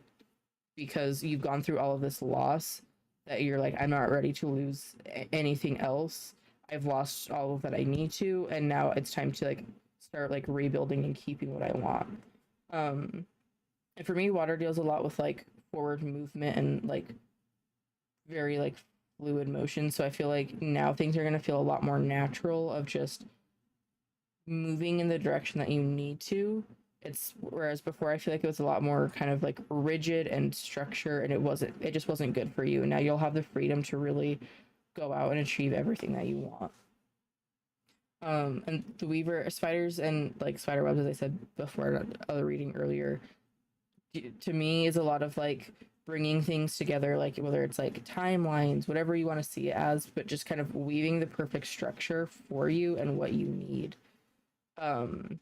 because you've gone through all of this loss that you're like, I'm not ready to lose anything else. I've lost all of that I need to, and now it's time to like start like rebuilding and keeping what I want. And for me, water deals a lot with like forward movement and like very like fluid motion. So I feel like now things are gonna feel a lot more natural of just moving in the direction that you need to. It's whereas before I feel like it was a lot more kind of like rigid and structure, and it just wasn't good for you. And now you'll have the freedom to really go out and achieve everything that you want. And the weaver spiders and like spider webs, as I said before in other reading earlier, to me is a lot of like bringing things together, like whether it's like timelines, whatever you want to see it as, but just kind of weaving the perfect structure for you and what you need. And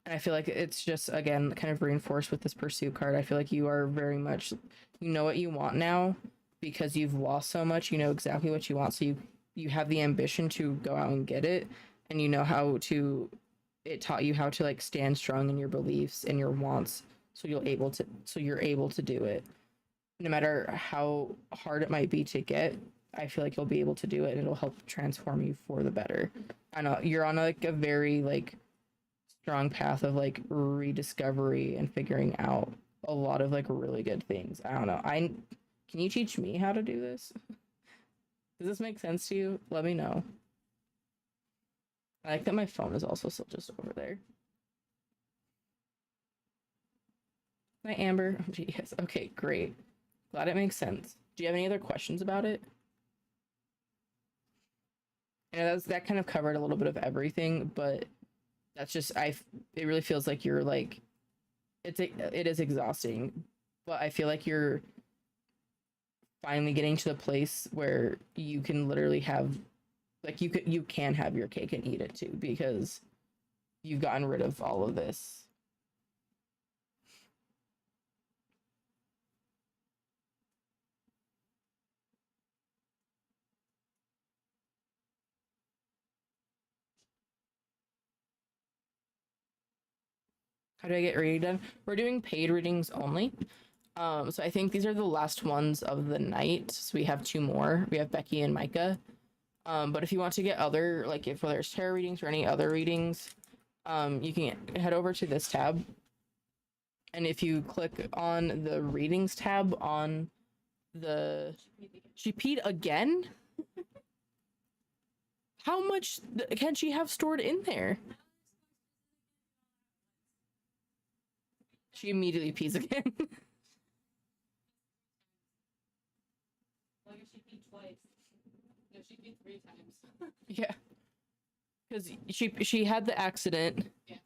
I feel like it's just again kind of reinforced with this pursuit card. I feel like you are very much, you know what you want now because you've lost so much. You know exactly what you want, so you have the ambition to go out and get it, and you know how to. It taught you how to like stand strong in your beliefs and your wants, so you're able to do it, no matter how hard it might be to get. I feel like you'll be able to do it, and it'll help transform you for the better. I know you're on like a very like strong path of like rediscovery and figuring out a lot of like really good things. I don't know. Can you teach me how to do this? Does this make sense to you? Let me know. I like that my phone is also still just over there. Hi, Amber. Yes. Okay, great. Glad it makes sense. Do you have any other questions about it? I know that kind of covered a little bit of everything, but that's just it really feels like you're like it is exhausting, but I feel like you're finally getting to the place where you can literally have like you can have your cake and eat it too, because you've gotten rid of all of this. How do I get reading done? We're doing paid readings only. So I think these are the last ones of the night. So we have 2 more. We have Becky and Micah. But if you want to get other, like if whether it's tarot readings or any other readings, you can head over to this tab. And if you click on the readings tab on the... She peed again? How much can she have stored in there? She immediately pees again. Like if she peed twice. No, she peed 3 times. Yeah. Because she had the accident. Yeah.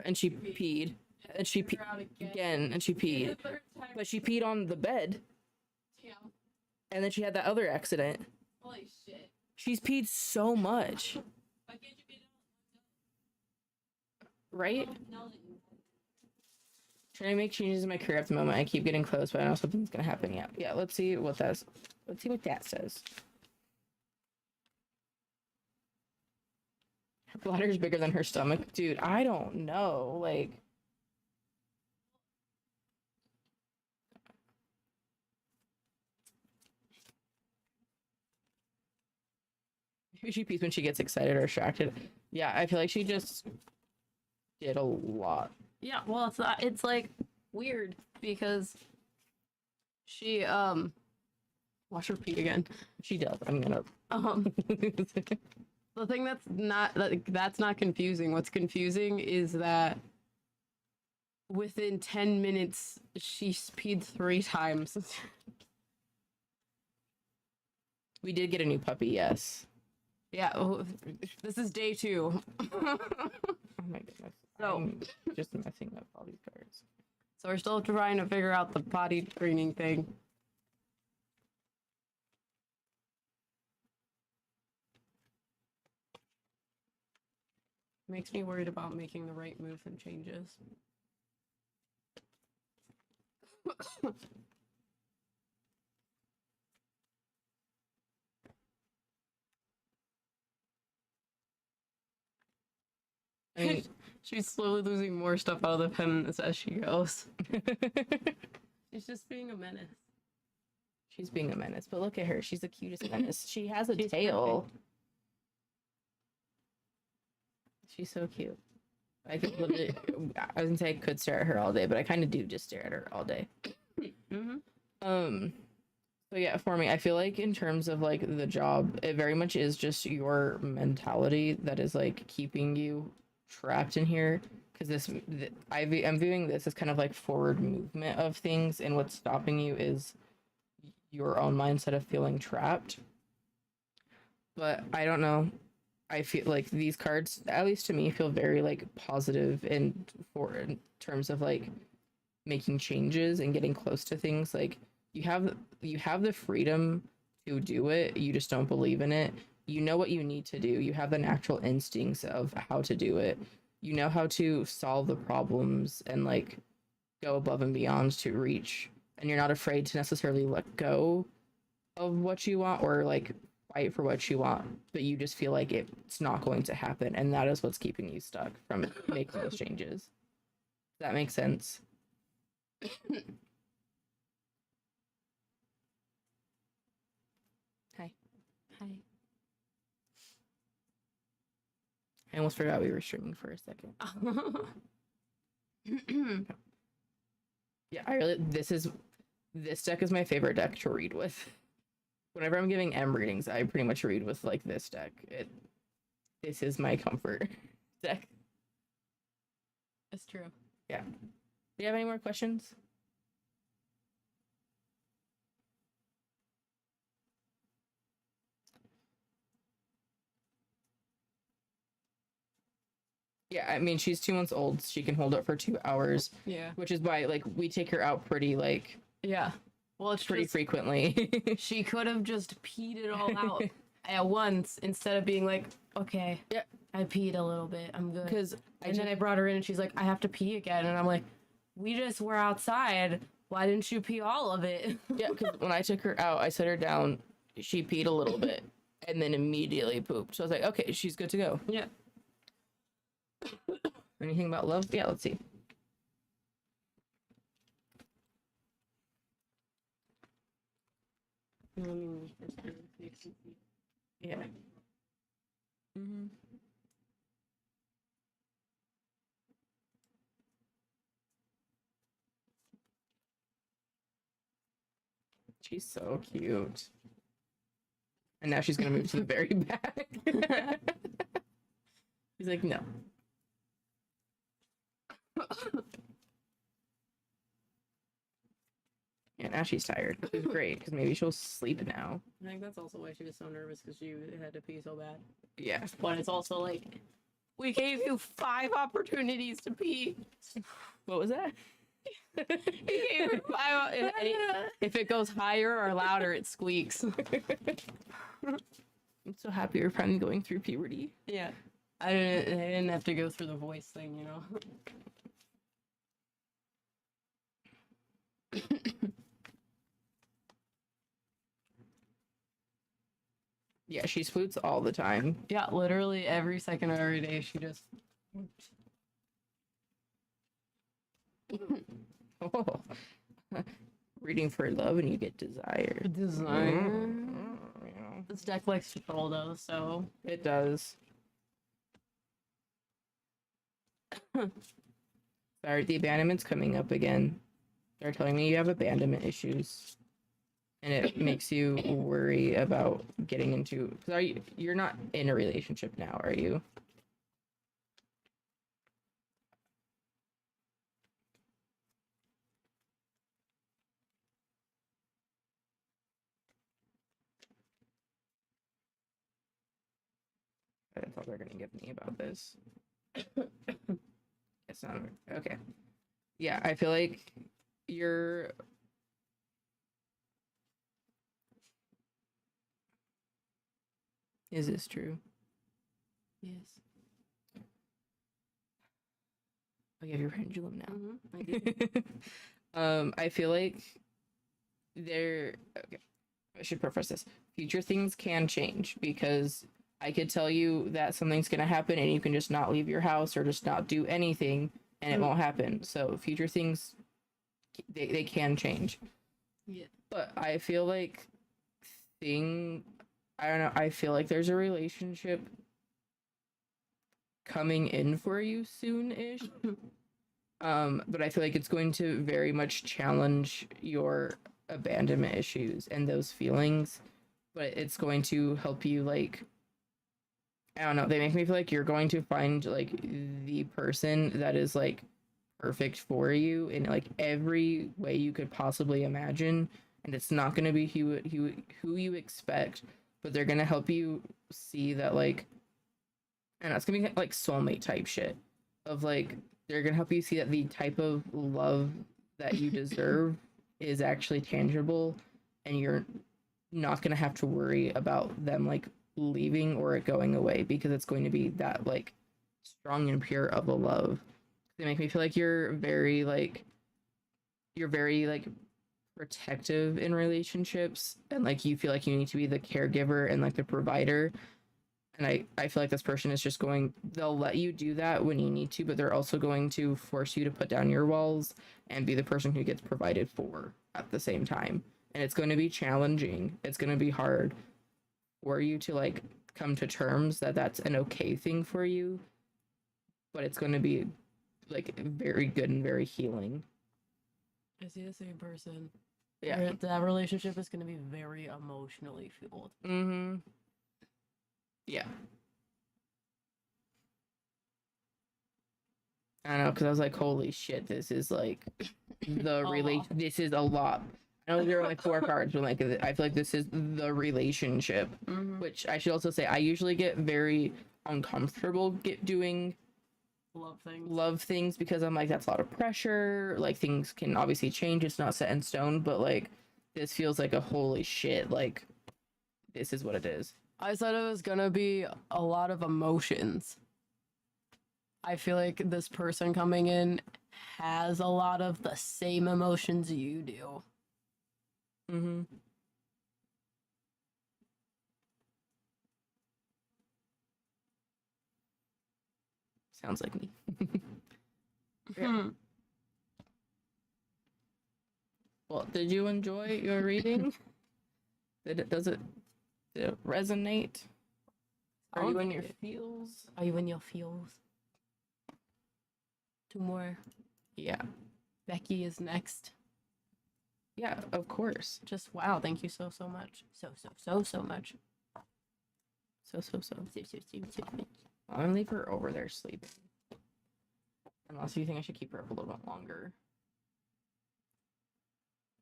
And she peed. And she peed again, and she peed. But she peed on the bed. Yeah. And then she had that other accident. Holy shit. She's peed so much. Why can't you pee Right? No. Trying to make changes in my career at the moment. I keep getting close, but I know something's gonna happen. Yeah, yeah. Let's see what that's. Let's see what that says. Her bladder's bigger than her stomach, dude. I don't know. Like, maybe she pees when she gets excited or distracted. Yeah, I feel like she just did a lot. Yeah, well, it's not, it's like weird because she watch her pee again. She does. I'm gonna. The thing that's not confusing. What's confusing is that within 10 minutes she's peed 3 times. We did get a new puppy. Yes. Yeah, this is day 2. Oh my goodness. So- I'm just messing up all these cards. So we're still trying to figure out the potty training thing. Makes me worried about making the right moves and changes. I mean, She's slowly losing more stuff out of the pen as she goes. She's just being a menace. she's being a menace, but look at her. She's the cutest menace. She has a She's tail. She's so cute. I could literally, I was gonna say I could stare at her all day, but I kind of do just stare at her all day. Mm-hmm. So yeah, for me, I feel like in terms of like the job, it very much is just your mentality that is like keeping you trapped in here. Because I'm viewing this as kind of like forward movement of things, and what's stopping you is your own mindset of feeling trapped. But I don't know. I feel like these cards, at least to me, feel very like positive in terms of like making changes and getting close to things. Like you have the freedom to do it. You just don't believe in it. You know what you need to do. You have the natural instincts of how to do it. You know how to solve the problems and like go above and beyond to reach. And you're not afraid to necessarily let go of what you want or like fight for what you want, but you just feel like it's not going to happen, and that is what's keeping you stuck from making those changes. Does that make sense? Hi. Hi. I almost forgot we were streaming for a second. Yeah, I really this deck is my favorite deck to read with. Whenever I'm giving M readings, I pretty much read with like this deck. This is my comfort deck. It's true. Do you have any more questions? Yeah, I mean, she's 2 months old. She can hold it for 2 hours, Yeah. which is why like we take her out pretty Yeah. Well, it's pretty just, frequently. she could have just peed it all out at once instead of being like, okay, Yeah. I peed a little bit, I'm good. Because And then I brought her in and she's like, I have to pee again. And I'm like, we just were outside. Why didn't you pee all of it? yeah, because when I took her out, I set her down. She peed a little bit and then immediately pooped. So I was like, okay, she's good to go. Yeah. Anything about love? Yeah, let's see. Yeah. Mm-hmm. She's so cute. And now she's gonna move to the very back. He's like, no. Yeah, now she's tired, which is great because maybe she'll sleep now. I think that's also why she was so nervous because she had to pee so bad. Yeah. But it's also like, we gave you 5 opportunities to pee. What was that? We gave her 5. If it goes higher or louder, it squeaks. I'm so happy you're finally going through puberty. Yeah. I didn't have to go through the voice thing, you know? Yeah, she sploots all the time. Yeah, literally every second of every day she just Oh. Reading for love and you get desire. design. You know, This deck likes to troll though, so it does. Sorry, the abandonment's coming up again. They're telling me you have abandonment issues. And it makes you worry about getting into. Cause you're not in a relationship now, are you? That's all they're gonna give me about this. It's not okay. Yeah, I feel like you're. Is this true? yes. Oh, you have your pendulum now. I do. I feel like there. Okay, I should preface this. Future things can change because I could tell you that something's gonna happen and you can just not leave your house or just not do anything and it won't happen. So future things, they can change. Yeah. But I feel like I don't know. I feel like there's a relationship coming in for you soon-ish. But I feel like it's going to very much challenge your abandonment issues and those feelings. But it's going to help you, like, I don't know. They make me feel like you're going to find like the person that is like perfect for you in like every way you could possibly imagine, and it's not going to be who you expect, but they're going to help you see that, like, and it's going to be like soulmate type shit of like they're going to help you see that the type of love that you deserve is actually tangible, and you're not going to have to worry about them like leaving or it going away because it's going to be that like strong and pure of a love. They make me feel like you're very like protective in relationships, and like you feel like you need to be the caregiver and like the provider. And I feel like this person is just they'll let you do that when you need to, but they're also going to force you to put down your walls and be the person who gets provided for at the same time. And it's going to be challenging. It's going to be hard for you to like come to terms that that's an okay thing for you, but it's going to be like very good and very healing. I see the same person. Yeah. That relationship is going to be very emotionally fueled. Mm-hmm. Yeah. I don't know, because I was like, holy shit, this is like this is a lot. I know there are only 4 cards, but like I feel like this is the relationship. Mm-hmm. Which I should also say, I usually get very uncomfortable doing love things because I'm like, that's a lot of pressure. Like things can obviously change. It's not set in stone, but like this feels like a holy shit. Like this is what it is. I said it was gonna be a lot of emotions. I feel like this person coming in has a lot of the same emotions you do. Mm-hmm. Sounds like me. Yeah. Well, did you enjoy your reading? Does it resonate? Are you in your feels? Are you in your feels? 2 more. Yeah. Becky is next. Yeah, of course. Just wow, thank you so much. So much. So. I'm gonna leave her over there sleeping. Unless you think I should keep her up a little bit longer.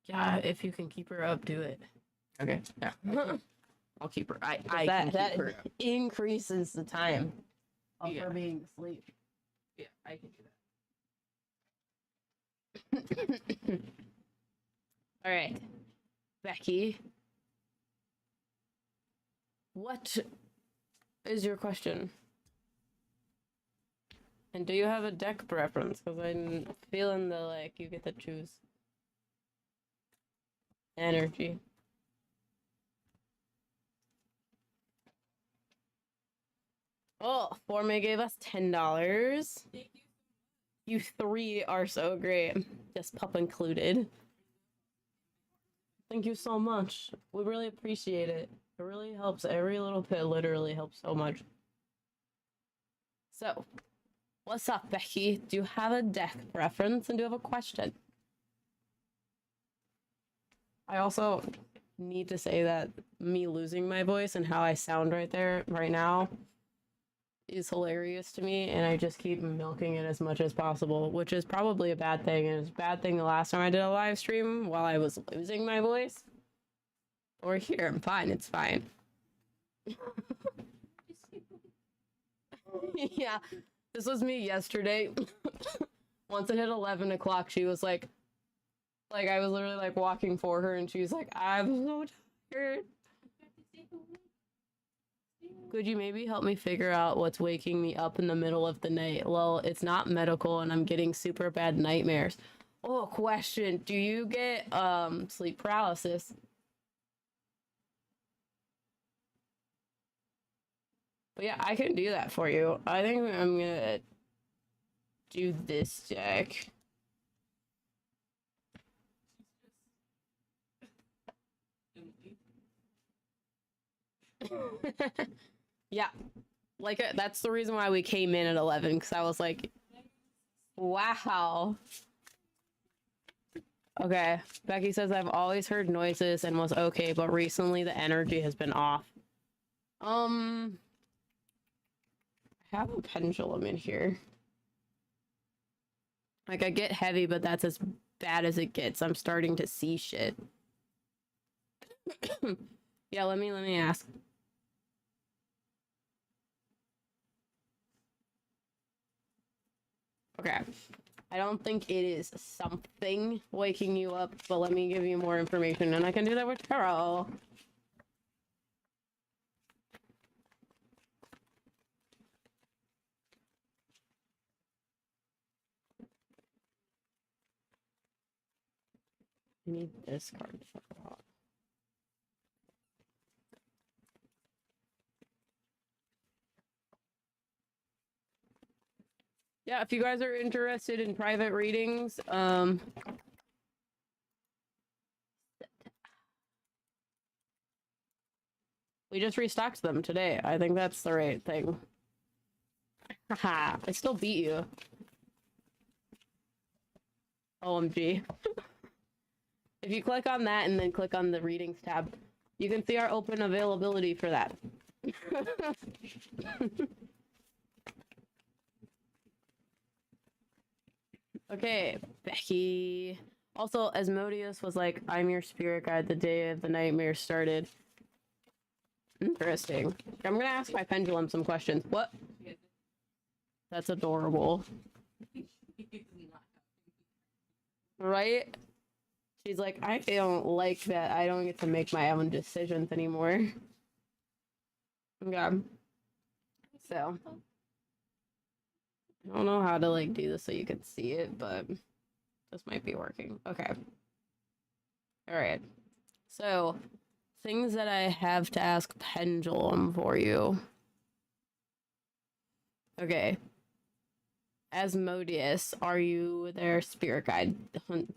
Yeah, if you can keep her up, do it. Okay. Yeah. I'll keep her. I that can keep her up. increases the time of Yeah. her being asleep. Yeah, I can do that. All right, Becky. What is your question? And do you have a deck preference? Because I'm feeling the like you get to choose. energy. Oh, Forme gave us $10. You three are so great. This pup included. Thank you so much. We really appreciate it. It really helps. Every little bit literally helps so much. So, what's up, Becky? Do you have a deck preference and do you have a question? I also need to say that me losing my voice and how I sound right there, right now, is hilarious to me, and I just keep milking it as much as possible, which is probably a bad thing. And it's a bad thing the last time I did a live stream while I was losing my voice. Or here, I'm fine, it's fine. Yeah, this was me yesterday. Once it hit 11 o'clock, she was like, I was literally like walking for her, and she was like, I'm so tired. Could you maybe help me figure out what's waking me up in the middle of the night? Well, it's not medical and I'm getting super bad nightmares. Oh, question. Do you get sleep paralysis? But yeah, I can do that for you. I think I'm gonna do this deck. Yeah, like that's the reason why we came in at 11, because I was like, wow. Okay, Becky says I've always heard noises and was okay, but recently the energy has been off. I have a pendulum in here. Like, I get heavy, but that's as bad as it gets. I'm starting to see shit. Yeah, let me ask. Okay. I don't think it is something waking you up, but let me give you more information, and I can do that with tarot. I need this card. Yeah, if you guys are interested in private readings, we just restocked them today. I think that's the right thing. Haha, I still beat you. OMG. If you click on that and then click on the readings tab, you can see our open availability for that. Okay, Becky. Also, Asmodeus was like, I'm your spirit guide the day of the nightmare started. Interesting. I'm gonna ask my pendulum some questions. What? That's adorable. Right? She's like, I don't like that. I don't get to make my own decisions anymore. Okay. So. I don't know how to like do this so you can see it, but this might be working. Okay. All right. So, things that I have to ask Pendulum for you. Okay. Asmodeus, are you their spirit guide?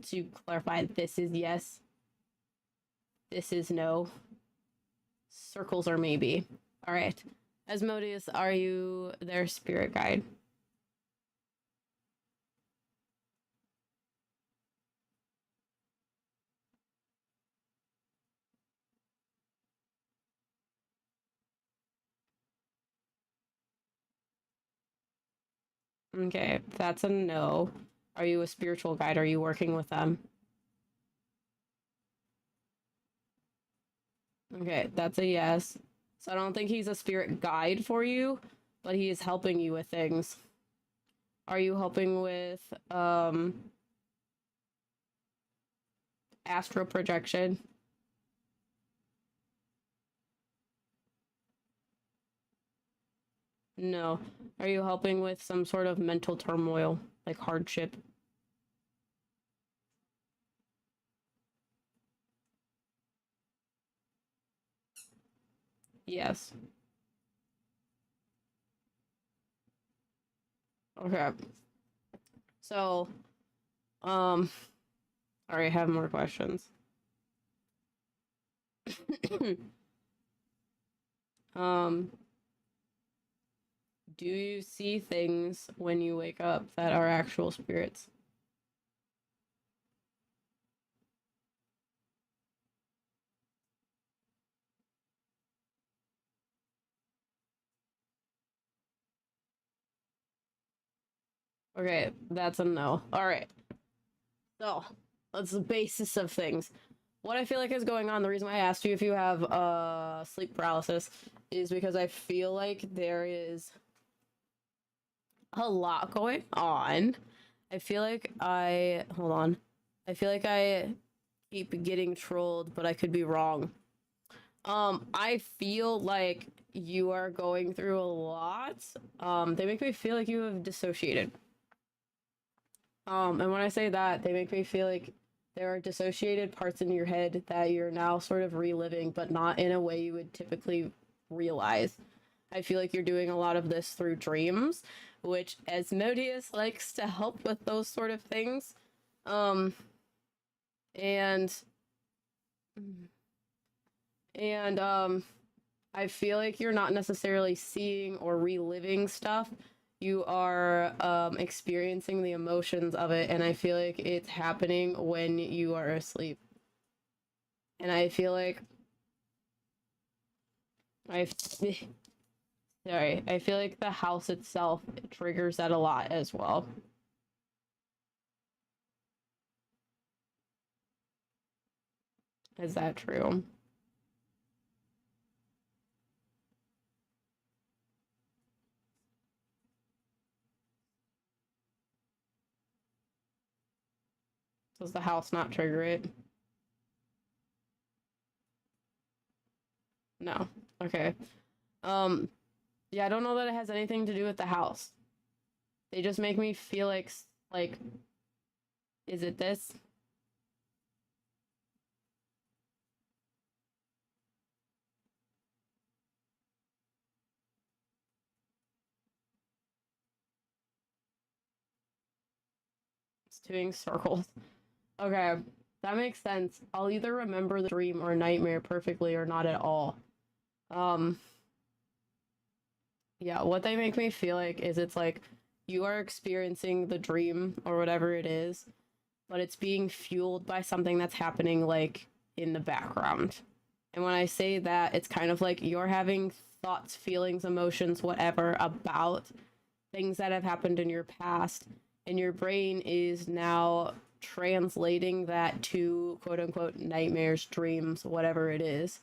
To clarify, this is yes. This is no. Circles are maybe. All right. Asmodeus, are you their spirit guide? Okay, that's a no. Are you a spiritual guide? Are you working with them? Okay, that's a yes. So I don't think he's a spirit guide for you, but he is helping you with things. Are you helping with astral projection? No. Are you helping with some sort of mental turmoil, like hardship? Yes. Okay. So, sorry, I have more questions. um, do you see things when you wake up that are actual spirits? Okay, that's a no. All right. So, that's the basis of things. What I feel like is going on, the reason why I asked you if you have sleep paralysis is because I feel like there is a lot going on. I feel like hold on. I feel like I keep getting trolled, but I could be wrong. I feel like you are going through a lot. They make me feel like you have dissociated. And when I say that, they make me feel like there are dissociated parts in your head that you're now sort of reliving, but not in a way you would typically realize. I feel like you're doing a lot of this through dreams, which Asmodeus likes to help with those sort of things. And I feel like you're not necessarily seeing or reliving stuff. You are experiencing the emotions of it, and I feel like it's happening when you are asleep. And I feel like I feel like the house itself triggers that a lot as well. Is that true? Does the house not trigger it? No. Okay. Yeah, I don't know that it has anything to do with the house. They just make me feel like is it this? It's doing circles. Okay, that makes sense. I'll either remember the dream or nightmare perfectly or not at all. Yeah, what they make me feel like is it's like you are experiencing the dream or whatever it is, but it's being fueled by something that's happening like in the background. And when I say that, it's kind of like you're having thoughts, feelings, emotions, whatever about things that have happened in your past, and your brain is now translating that to quote unquote nightmares, dreams, whatever it is,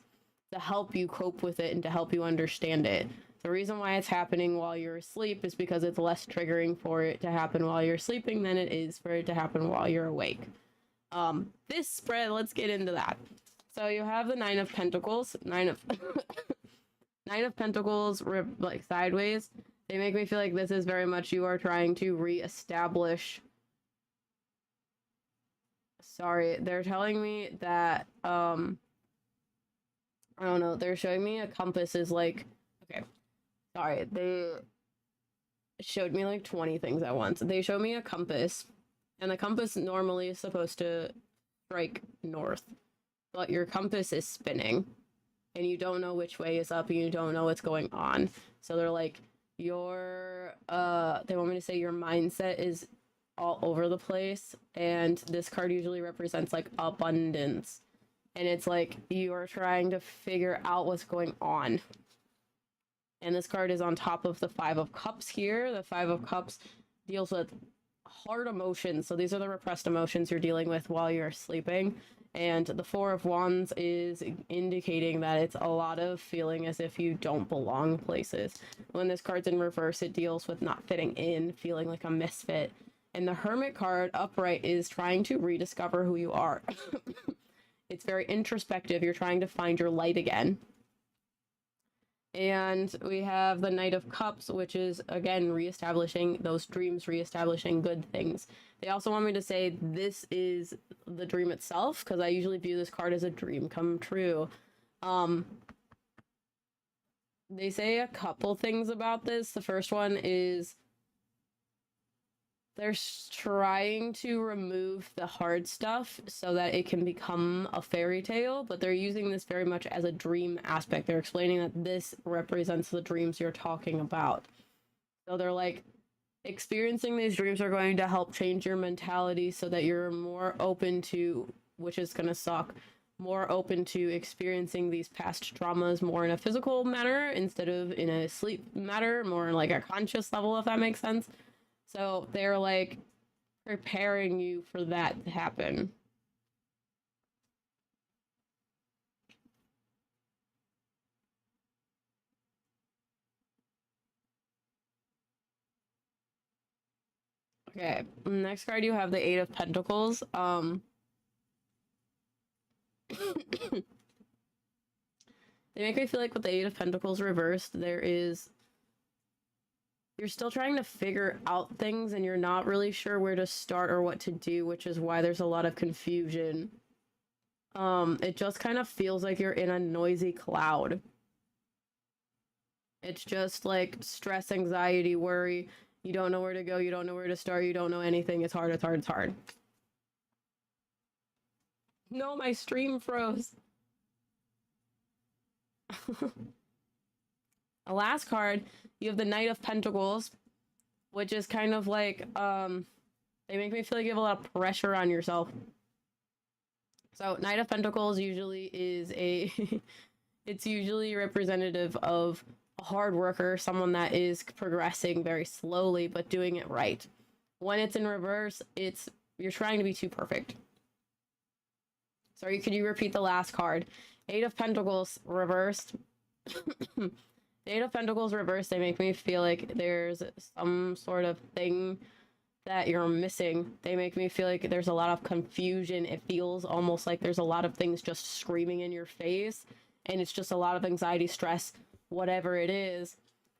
to help you cope with it and to help you understand it. The reason why it's happening while you're asleep is because it's less triggering for it to happen while you're sleeping than it is for it to happen while you're awake. This spread, let's get into that. So you have the Nine of Pentacles, Nine of Pentacles, like sideways. They make me feel like this is very much you are trying to reestablish. Sorry, they're telling me that, I don't know, they're showing me a compass is like, okay, sorry, they showed me like 20 things at once. They showed me a compass, and the compass normally is supposed to strike north, but your compass is spinning, and you don't know which way is up, and you don't know what's going on. So they're like, they want me to say your mindset is all over the place, and this card usually represents like abundance, and it's like you are trying to figure out what's going on. And this card is on top of the Five of Cups here. The Five of Cups deals with hard emotions, so these are the repressed emotions you're dealing with while you're sleeping. And the Four of Wands is indicating that it's a lot of feeling as if you don't belong places. When this card's in reverse, it deals with not fitting in, feeling like a misfit. And the Hermit card upright is trying to rediscover who you are. It's very introspective. You're trying to find your light again. And we have the Knight of Cups, which is, again, reestablishing those dreams, reestablishing good things. They also want me to say this is the dream itself, because I usually view this card as a dream come true. They say a couple things about this. The first one is they're trying to remove the hard stuff so that it can become a fairy tale, but they're using this very much as a dream aspect. They're explaining that this represents the dreams you're talking about. So they're like, experiencing these dreams are going to help change your mentality so that you're more open to, which is going to suck, more open to experiencing these past traumas more in a physical manner instead of in a sleep matter, more in like a conscious level, if that makes sense. So they're like preparing you for that to happen. Okay, next card you have the Eight of Pentacles. They make me feel like with the Eight of Pentacles reversed, you're still trying to figure out things and you're not really sure where to start or what to do, which is why there's a lot of confusion. It just kind of feels like you're in a noisy cloud. It's just like stress, anxiety, worry. You don't know where to go, you don't know where to start, you don't know anything. It's hard, it's hard, it's hard. No, my stream froze. A last card, you have the Knight of Pentacles, which is kind of like, they make me feel like you have a lot of pressure on yourself. So Knight of Pentacles usually is it's usually representative of a hard worker, someone that is progressing very slowly, but doing it right. When it's in reverse, you're trying to be too perfect. Sorry, could you repeat the last card? Eight of Pentacles reversed. The Eight of Pentacles reversed, they make me feel like there's some sort of thing that you're missing. They make me feel like there's a lot of confusion. It feels almost like there's a lot of things just screaming in your face, and it's just a lot of anxiety, stress, whatever it is,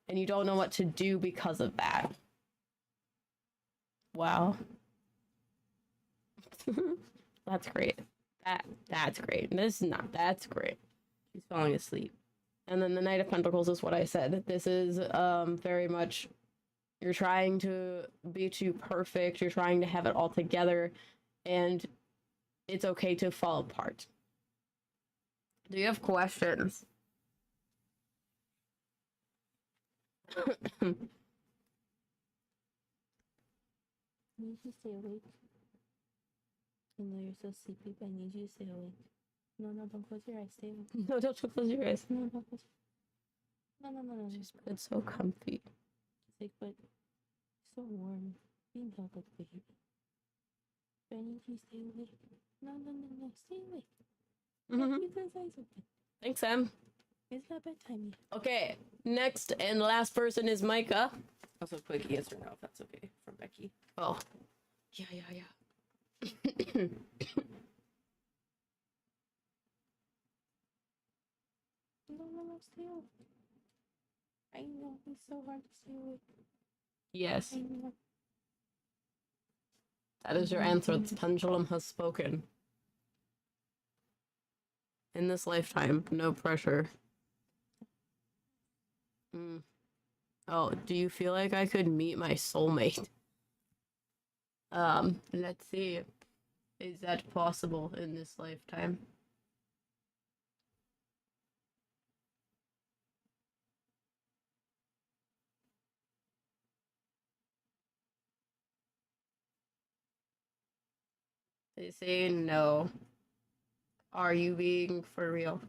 and you don't know what to do because of that. Wow. That's great. That's great. This is not. That's great. She's falling asleep. And then the Knight of Pentacles is what I said. This is very much, you're trying to be too perfect. You're trying to have it all together, and it's okay to fall apart. Do you have questions? I need you to stay awake. I know you're so sleepy, but I need you to stay awake. No, don't close your eyes. Stay awake. No, don't close your eyes. No, don't close. No. It's so comfy. It's like, but it's so warm. Being held like a baby. But I need you to stay awake. No. Stay awake. Keep those eyes open. Thanks, Sam. It's not bedtime yet. Okay, next and last person is Micah. Also, quick yes or no, if that's okay, from Becky. Oh. Yeah. No, stay awake. I know, it's so hard to stay awake. Yes, I know. that is your answer. The pendulum has spoken. In this lifetime, no pressure. Oh, do you feel like I could meet my soulmate? Let's see. Is that possible in this lifetime? They say no. Are you being for real?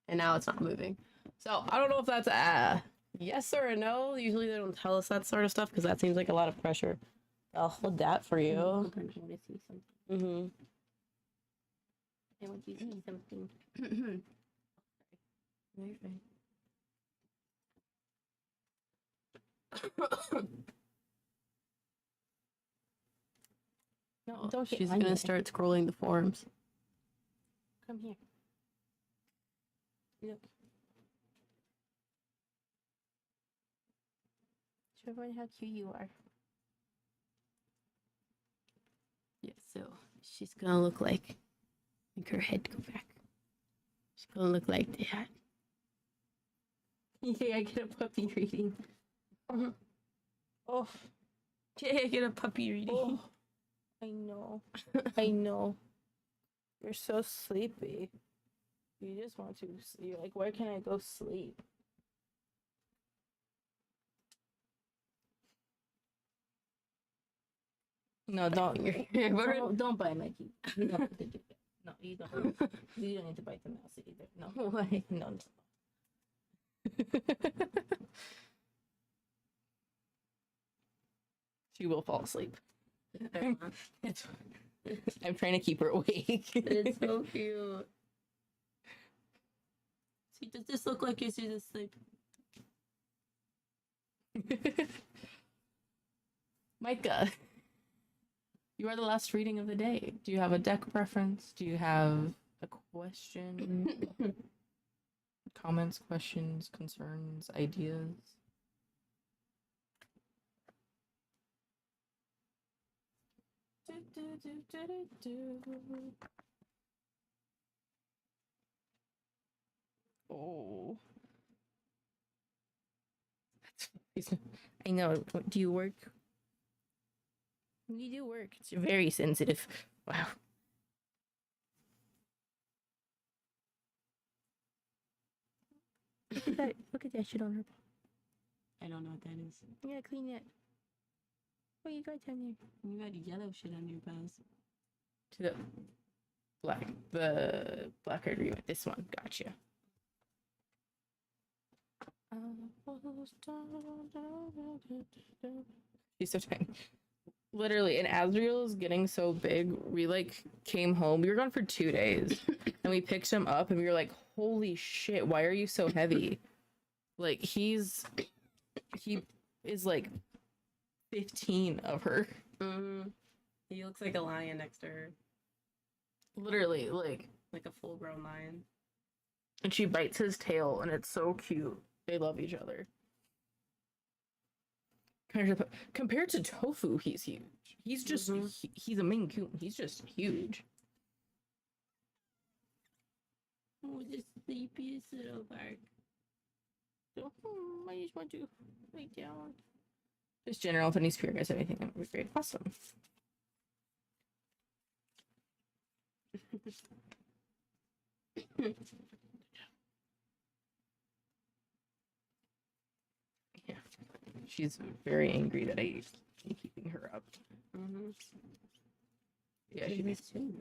And now it's not moving. So I don't know if that's a yes or a no. Usually they don't tell us that sort of stuff because that seems like a lot of pressure. I'll hold that for you. I want to see something. I want you to see something. No, you're fine. No, don't get She's on gonna there. start scrolling the forums. Come here. Look. Show everyone how cute you are. Yeah, so she's gonna look like Make her head go back. She's gonna look like that. Yeah, I get a puppy reading. Oh, Yeah, get a puppy reading. oh, I know. I know. You're so sleepy. You just want to. You're like, where can I go sleep? No, don't bite Mikey. You don't have to do that. No, you don't. You don't need to bite the mouse either. No. Why? No. She will fall asleep. It's, I'm trying to keep her awake. It's so cute. See, does this look like you're asleep? Micah, you are the last reading of the day. Do you have a deck preference? Do you have a question? Comments, questions, concerns, ideas? Oh. I know. Do you work? You do work. It's very sensitive. Wow. Look at that. Look at that shit on her. I don't know what that is. Yeah, clean that. What you got down there? You got yellow shit on your paws. To the black card rewind. This one. Gotcha. He's so tiny. Literally, and Azriel is getting so big. We like came home. We were gone for 2 days, and we picked him up, and we were like, "Holy shit! Why are you so heavy?" Like he is like 15 of her. He looks like a lion next to her, Literally, like a full-grown lion. and she bites his tail, and it's so cute. They love each other. Compared to Tofu, he's huge. He's just he's a Maine Coon. He's just huge. Oh, the sleepiest little bark. So, I just want to lay down. Just general, if any spirit guys have anything, that would be great. Awesome. Yeah, she's very angry that I'm keeping her up. Yeah, she makes too.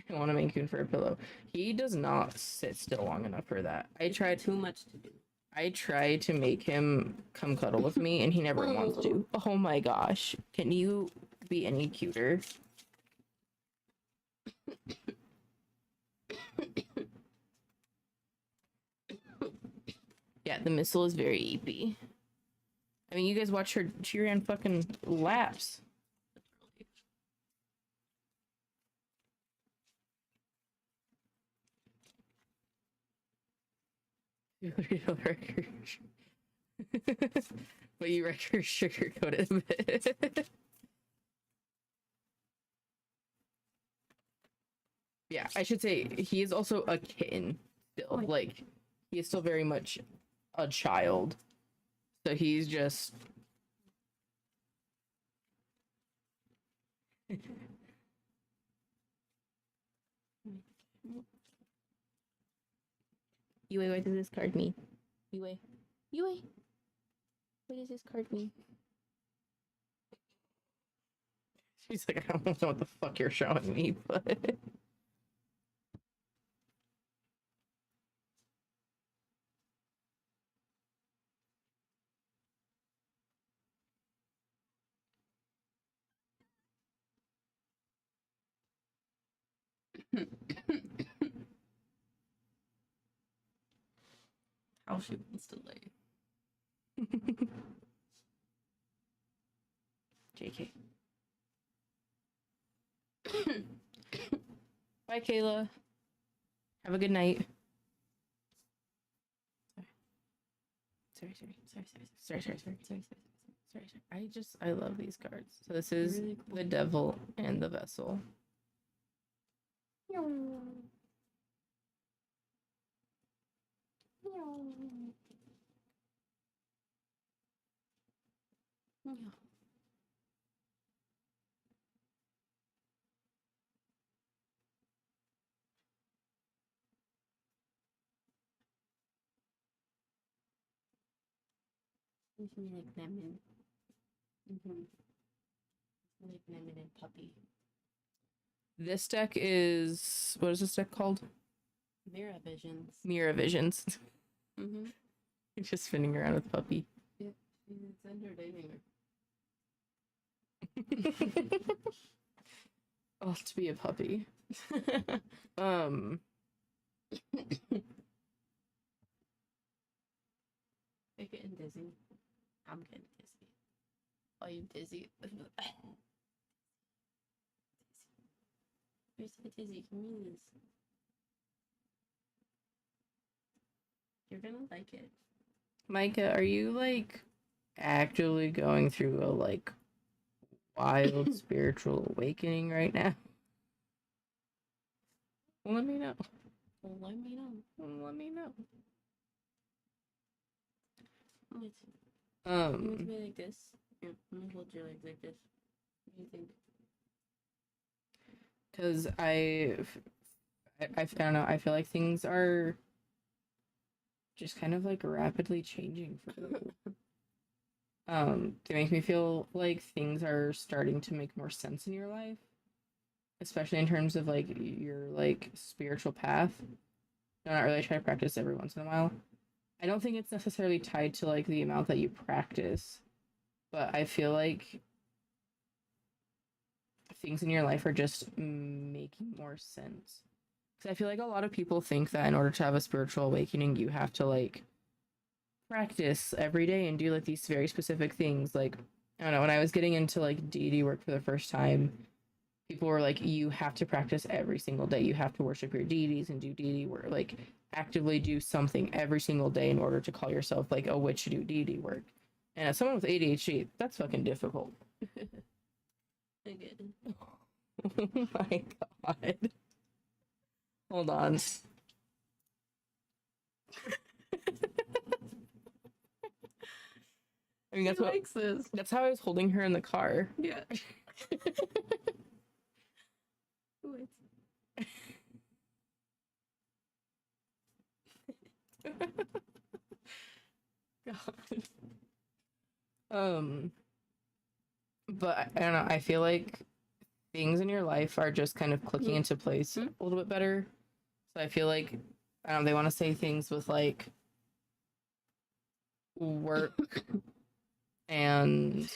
I want to Maine Coon for a pillow. He does not sit still long enough for that. I tried Too much to do. I tried to make him come cuddle with me, and he never wants to. Oh my gosh. Can you be any cuter? Yeah, the missile is very eepy. I mean, you guys watch her. She ran fucking laps. But you record sugarcoat it a bit. Yeah, I should say he is also a kitten still. Like, he is still very much a child. So he's just Yue, what does this card mean? Yue. What does this card mean? She's like, I don't know what the fuck you're showing me, but How she wants to lay. JK. Bye, Kayla. Have a good night. Sorry. Sorry. I love these cards. So this is Really cool. the devil and the vessel. Makes me like lemon. Like lemon and puppy. This deck is, what is this deck called? Mirror visions. Mirror Visions. Mm-hmm. It's just spinning around with puppy. It's entertaining. Oh, to be a puppy. They're getting dizzy. I'm getting dizzy. Are you dizzy? You're so dizzy. Give me this. You're gonna like it. Micah, are you like actively going through a like wild spiritual awakening right now? Well, let me know. Well, let me know. Let me know. Let me be like this. Yeah, let me hold your legs like this. What do you think? Because I don't know. I feel like things are just kind of like rapidly changing for you. They make me feel like things are starting to make more sense in your life, especially in terms of like your like spiritual path. No, not really. I try to practice every once in a while. I don't think it's necessarily tied to like the amount that you practice, but I feel like things in your life are just making more sense. Because I feel like a lot of people think that in order to have a spiritual awakening, you have to like practice every day and do like these very specific things. Like, I don't know, when I was getting into like deity work for the first time, people were like, you have to practice every single day. You have to worship your deities and do deity work. Like, actively do something every single day in order to call yourself like a witch to do deity work. And as someone with ADHD, that's fucking difficult. I get it. Oh my god. Hold on. I mean, He likes this. that's how I was holding her in the car. Yeah. Wait. God. But I don't know, I feel like things in your life are just kind of clicking into place a little bit better. So I feel like they want to say things with like work and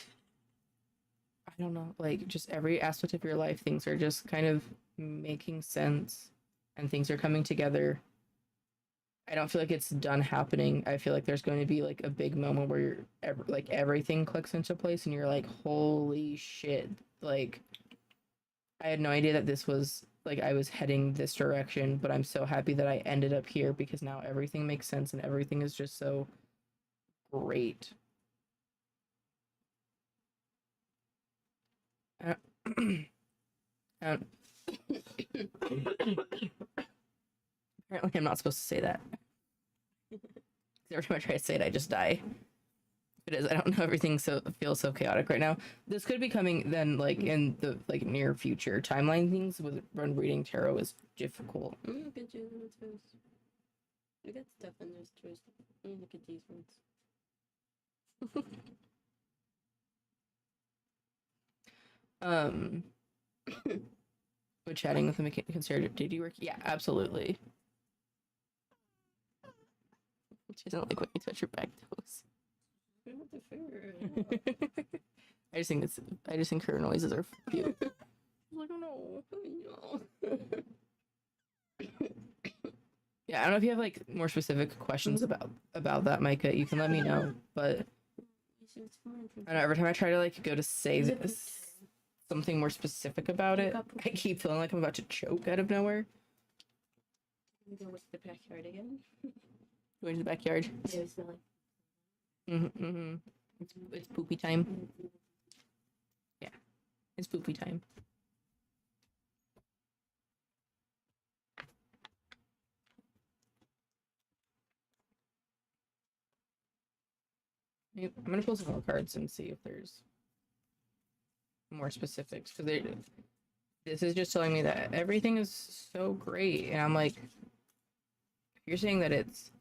I don't know, like just every aspect of your life, things are just kind of making sense and things are coming together. I don't feel like it's done happening. I feel like there's going to be like a big moment where like everything clicks into place and you're like, holy shit. Like, I had no idea that this was like I was heading this direction, but I'm so happy that I ended up here because now everything makes sense and everything is just so great. Apparently, I'm not supposed to say that. Every time I try to say it, I just die. It is. I don't know. Everything feels so chaotic right now. This could be coming then, like in the like near future. Timeline things with when reading tarot is difficult. Look at you, toast. You got stuff in this toast. Look at these ones. Would chatting with them considered deity work? Yeah, absolutely. She doesn't like when you touch her back toes. I just think her noises are cute. Like, oh no. Yeah, I don't know if you have like more specific questions about that, Micah. You can let me know. But I don't know, every time I try to like go to say something more specific about it, I keep feeling like I'm about to choke out of nowhere. Go with the backyard again. Going to the backyard. Yeah, it's not like. It's poopy time. Yeah, it's poopy time. Yep, I'm gonna pull some more cards and see if there's more specifics because this is just telling me that everything is so great, and I'm like, you're saying that it's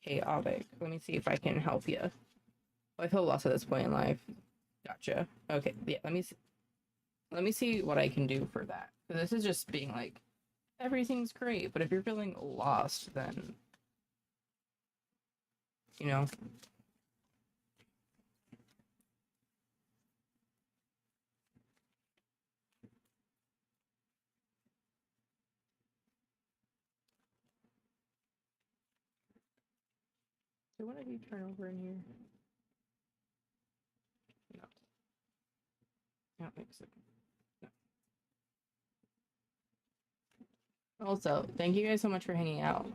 chaotic. Let me see if I can help you. I feel lost at this point in life. Gotcha. Okay, yeah. Let me see what I can do for that. This is just being like, everything's great, but if you're feeling lost, then you know. So what did you turn over in here? No. No, mix it. No. Also, thank you guys so much for hanging out.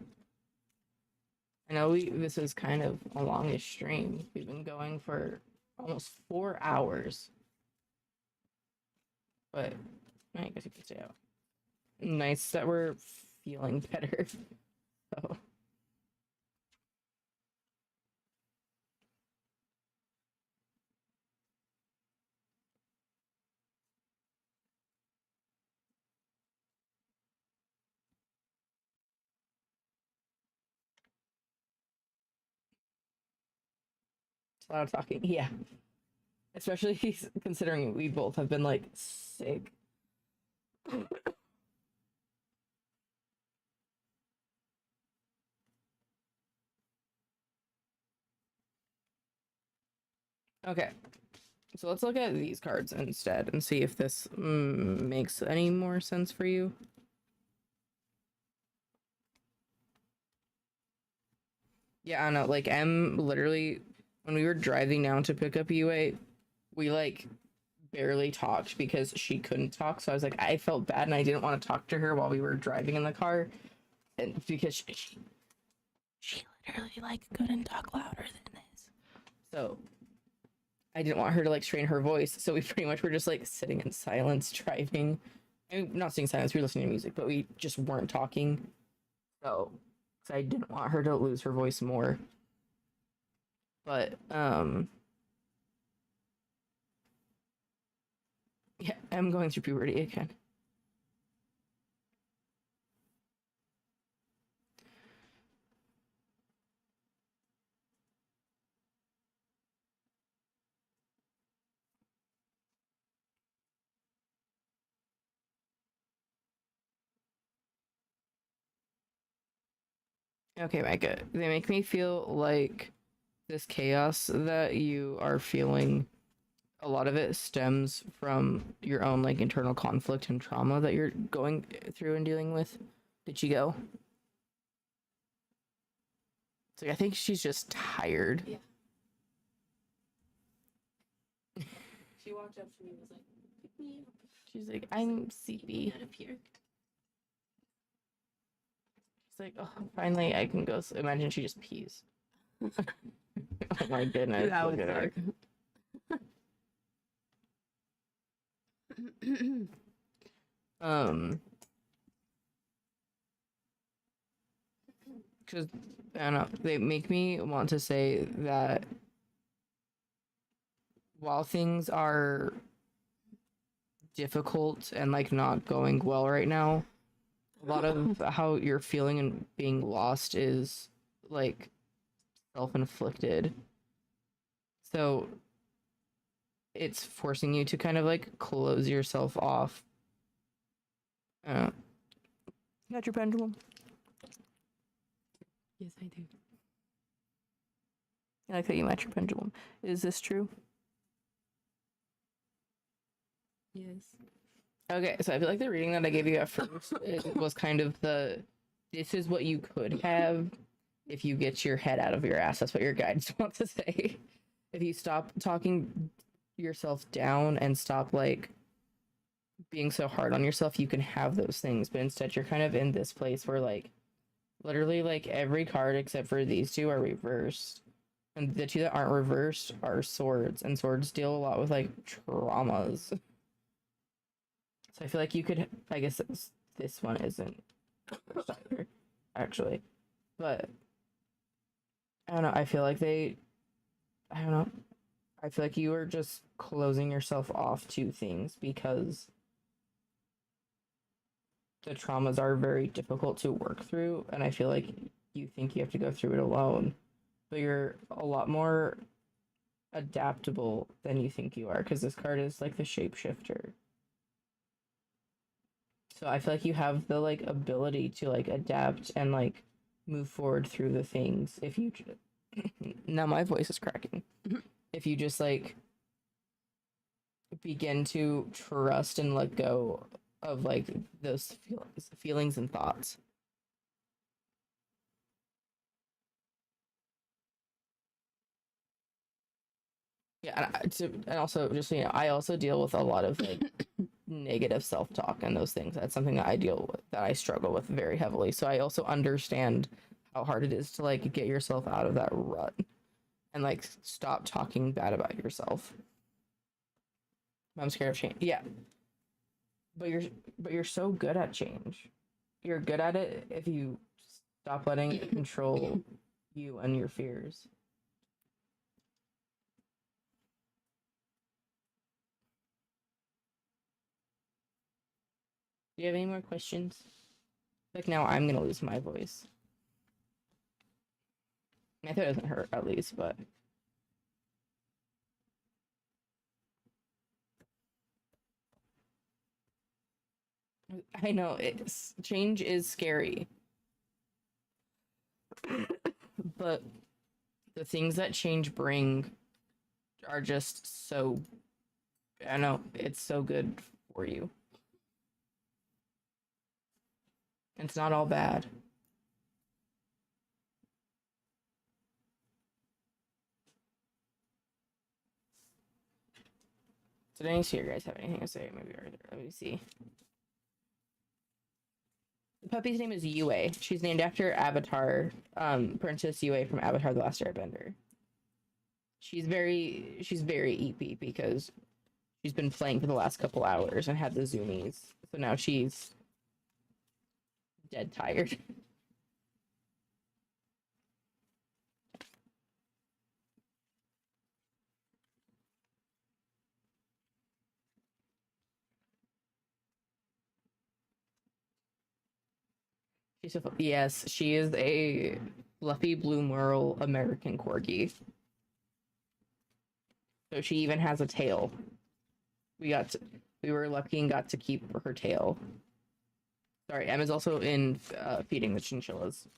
I know this is kind of a longish stream. We've been going for almost 4 hours. But I guess you can stay out. Nice that we're feeling better. So it's a lot of talking. Yeah. Especially considering we both have been like sick. Okay. So let's look at these cards instead and see if this makes any more sense for you. Yeah, I know. Like, literally, when we were driving down to pick up UA, we like barely talked because she couldn't talk. So I was like, I felt bad and I didn't want to talk to her while we were driving in the car, and because she literally like couldn't talk louder than this. So I didn't want her to like strain her voice. So we pretty much were just like sitting in silence driving. I mean, not sitting in silence, we were listening to music, but we just weren't talking. So I didn't want her to lose her voice more. But yeah, I'm going through puberty again. Okay, Micah. They make me feel like this chaos that you are feeling, a lot of it stems from your own like internal conflict and trauma that you're going through and dealing with. Did she go? It's like I think she's just tired. Yeah. She walked up to me and was like, pick me up. She's like, I'm sleepy. Out of here. She's like, oh, finally I can go. Imagine she just pees. Oh my goodness. That look would at her. Because I don't know, they make me want to say that while things are difficult and like not going well right now, a lot of how you're feeling and being lost is like self-inflicted. So it's forcing you to kind of like close yourself off. Got your pendulum? Yes, I do. I like that you match your pendulum. Is this true? Yes. Okay, so I feel like the reading that I gave you at first it was kind of this is what you could have if you get your head out of your ass. That's what your guides want to say. If you stop talking yourself down and stop like being so hard on yourself, you can have those things. But instead, you're kind of in this place where like literally like every card except for these two are reversed. And the two that aren't reversed are swords, and swords deal a lot with like traumas. So I feel like you could, I guess this one isn't reversed either, actually. But I don't know, I feel like I don't know. I feel like you are just closing yourself off to things because the traumas are very difficult to work through, and I feel like you think you have to go through it alone, but you're a lot more adaptable than you think you are because this card is like the shapeshifter. So I feel like you have the like ability to like adapt and like move forward through the things if you now my voice is cracking. If you just like begin to trust and let go of like those feelings and thoughts. Yeah, and also just I also deal with a lot of like negative self-talk and those things. That's something that I struggle with very heavily. So I also understand how hard it is to like get yourself out of that rut and like stop talking bad about yourself. I'm scared of change. Yeah. But you're so good at change. You're good at it if you stop letting it control you and your fears. Do you have any more questions? Like now I'm gonna lose my voice. I thought it doesn't hurt at least, but I know change is scary. But the things that change bring are just so I know it's so good for you. It's not all bad. Did any of you guys have anything to say? Maybe Arthur. Let me see. The puppy's name is Yue. She's named after Avatar, Princess Yue from Avatar: The Last Airbender. She's very EP because she's been playing for the last couple hours and had the zoomies. So now she's dead tired. Yes, she is a fluffy blue merle American corgi. So she even has a tail. We were lucky and got to keep her tail. Sorry, Emma's also in feeding the chinchillas.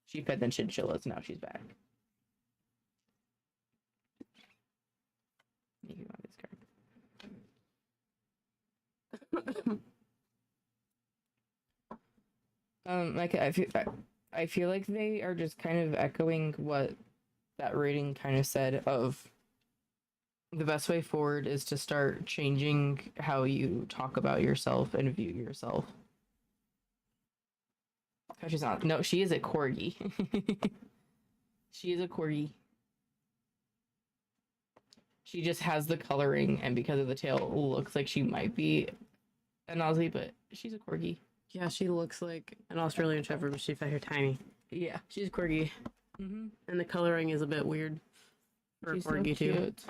She fed the chinchillas, now she's back. You want this card. Like I feel like they are just kind of echoing what that rating kind of said of the best way forward is to start changing how you talk about yourself and view yourself. Oh, she's not. No, she is a corgi. She is a corgi. She just has the coloring, and because of the tail, it looks like she might be an Aussie, but she's a corgi. Yeah, she looks like an Australian Shepherd, but she's very tiny. Yeah. She's a corgi. Mm-hmm. And the coloring is a bit weird for She's a corgi, so too. cute.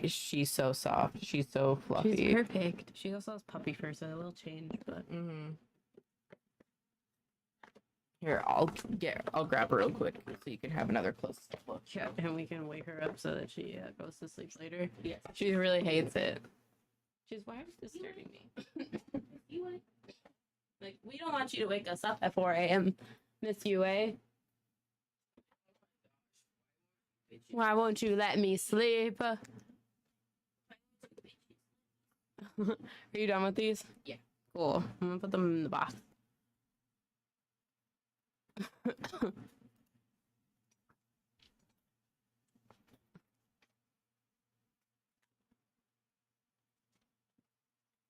She's so soft. She's so fluffy. She's perfect. She also has puppy fur, so it will change, but... Mm-hmm. Here, I'll grab her real quick so you can have another close look. Yeah, and we can wake her up so that she goes to sleep later. Yes. She really hates it. She's, why are you disturbing me? Yue. Like, we don't want you to wake us up at 4 a.m., Miss Yue. Why won't you let me sleep? Are you done with these? Yeah. Cool. I'm gonna put them in the box.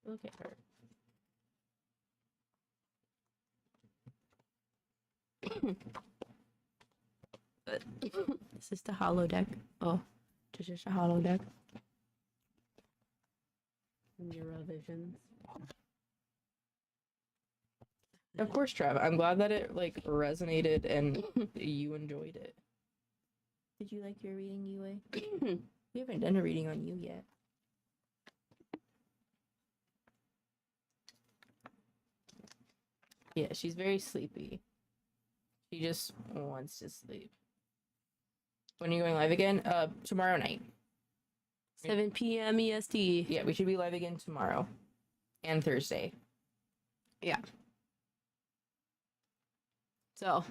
Look at her. This is the hollow deck. Oh, just a hollow deck. Eurovisions. Of course, Trev. I'm glad that it like resonated and you enjoyed it. Did you like your reading, Yue? We haven't done a reading on you yet. Yeah, she's very sleepy. She just wants to sleep. When are you going live again? Tomorrow night. 7 p.m. EST. Yeah, we should be live again tomorrow and Thursday. So,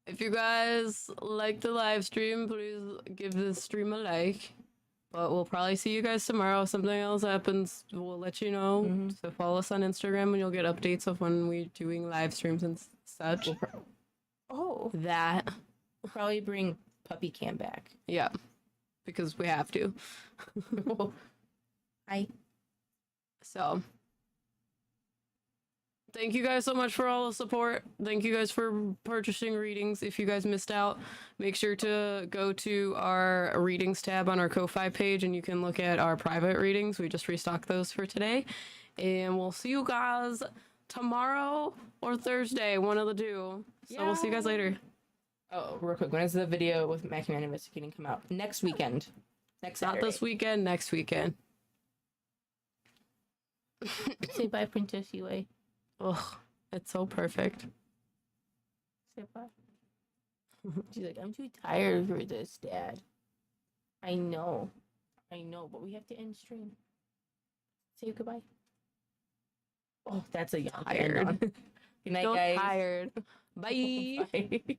if you guys like the live stream, please give this stream a like. But we'll probably see you guys tomorrow. If something else happens, we'll let you know. Mhm. So follow us on Instagram and you'll get updates of when we're doing live streams and such. Oh, That, We'll probably bring Puppy Cam back. yeah, because we have to. hi. So, thank you guys so much for all the support. Thank you guys for purchasing readings. If you guys missed out, make sure to go to our readings tab on our Ko-Fi page and you can look at our private readings. We just restocked those for today. And we'll see you guys tomorrow or Thursday, one of the two. So we'll see you guys later. Oh, real quick, when is the video with Mackie Man investigating come out? Next weekend. Next Saturday. Not this weekend, next weekend. Say bye, Princess Yue. Ugh, it's so perfect. Say bye. She's like, I'm too tired for this, Dad. I know, but we have to end stream. Say goodbye. Oh, that's a yawn. Tired. Good night, So guys. tired. Bye. Bye.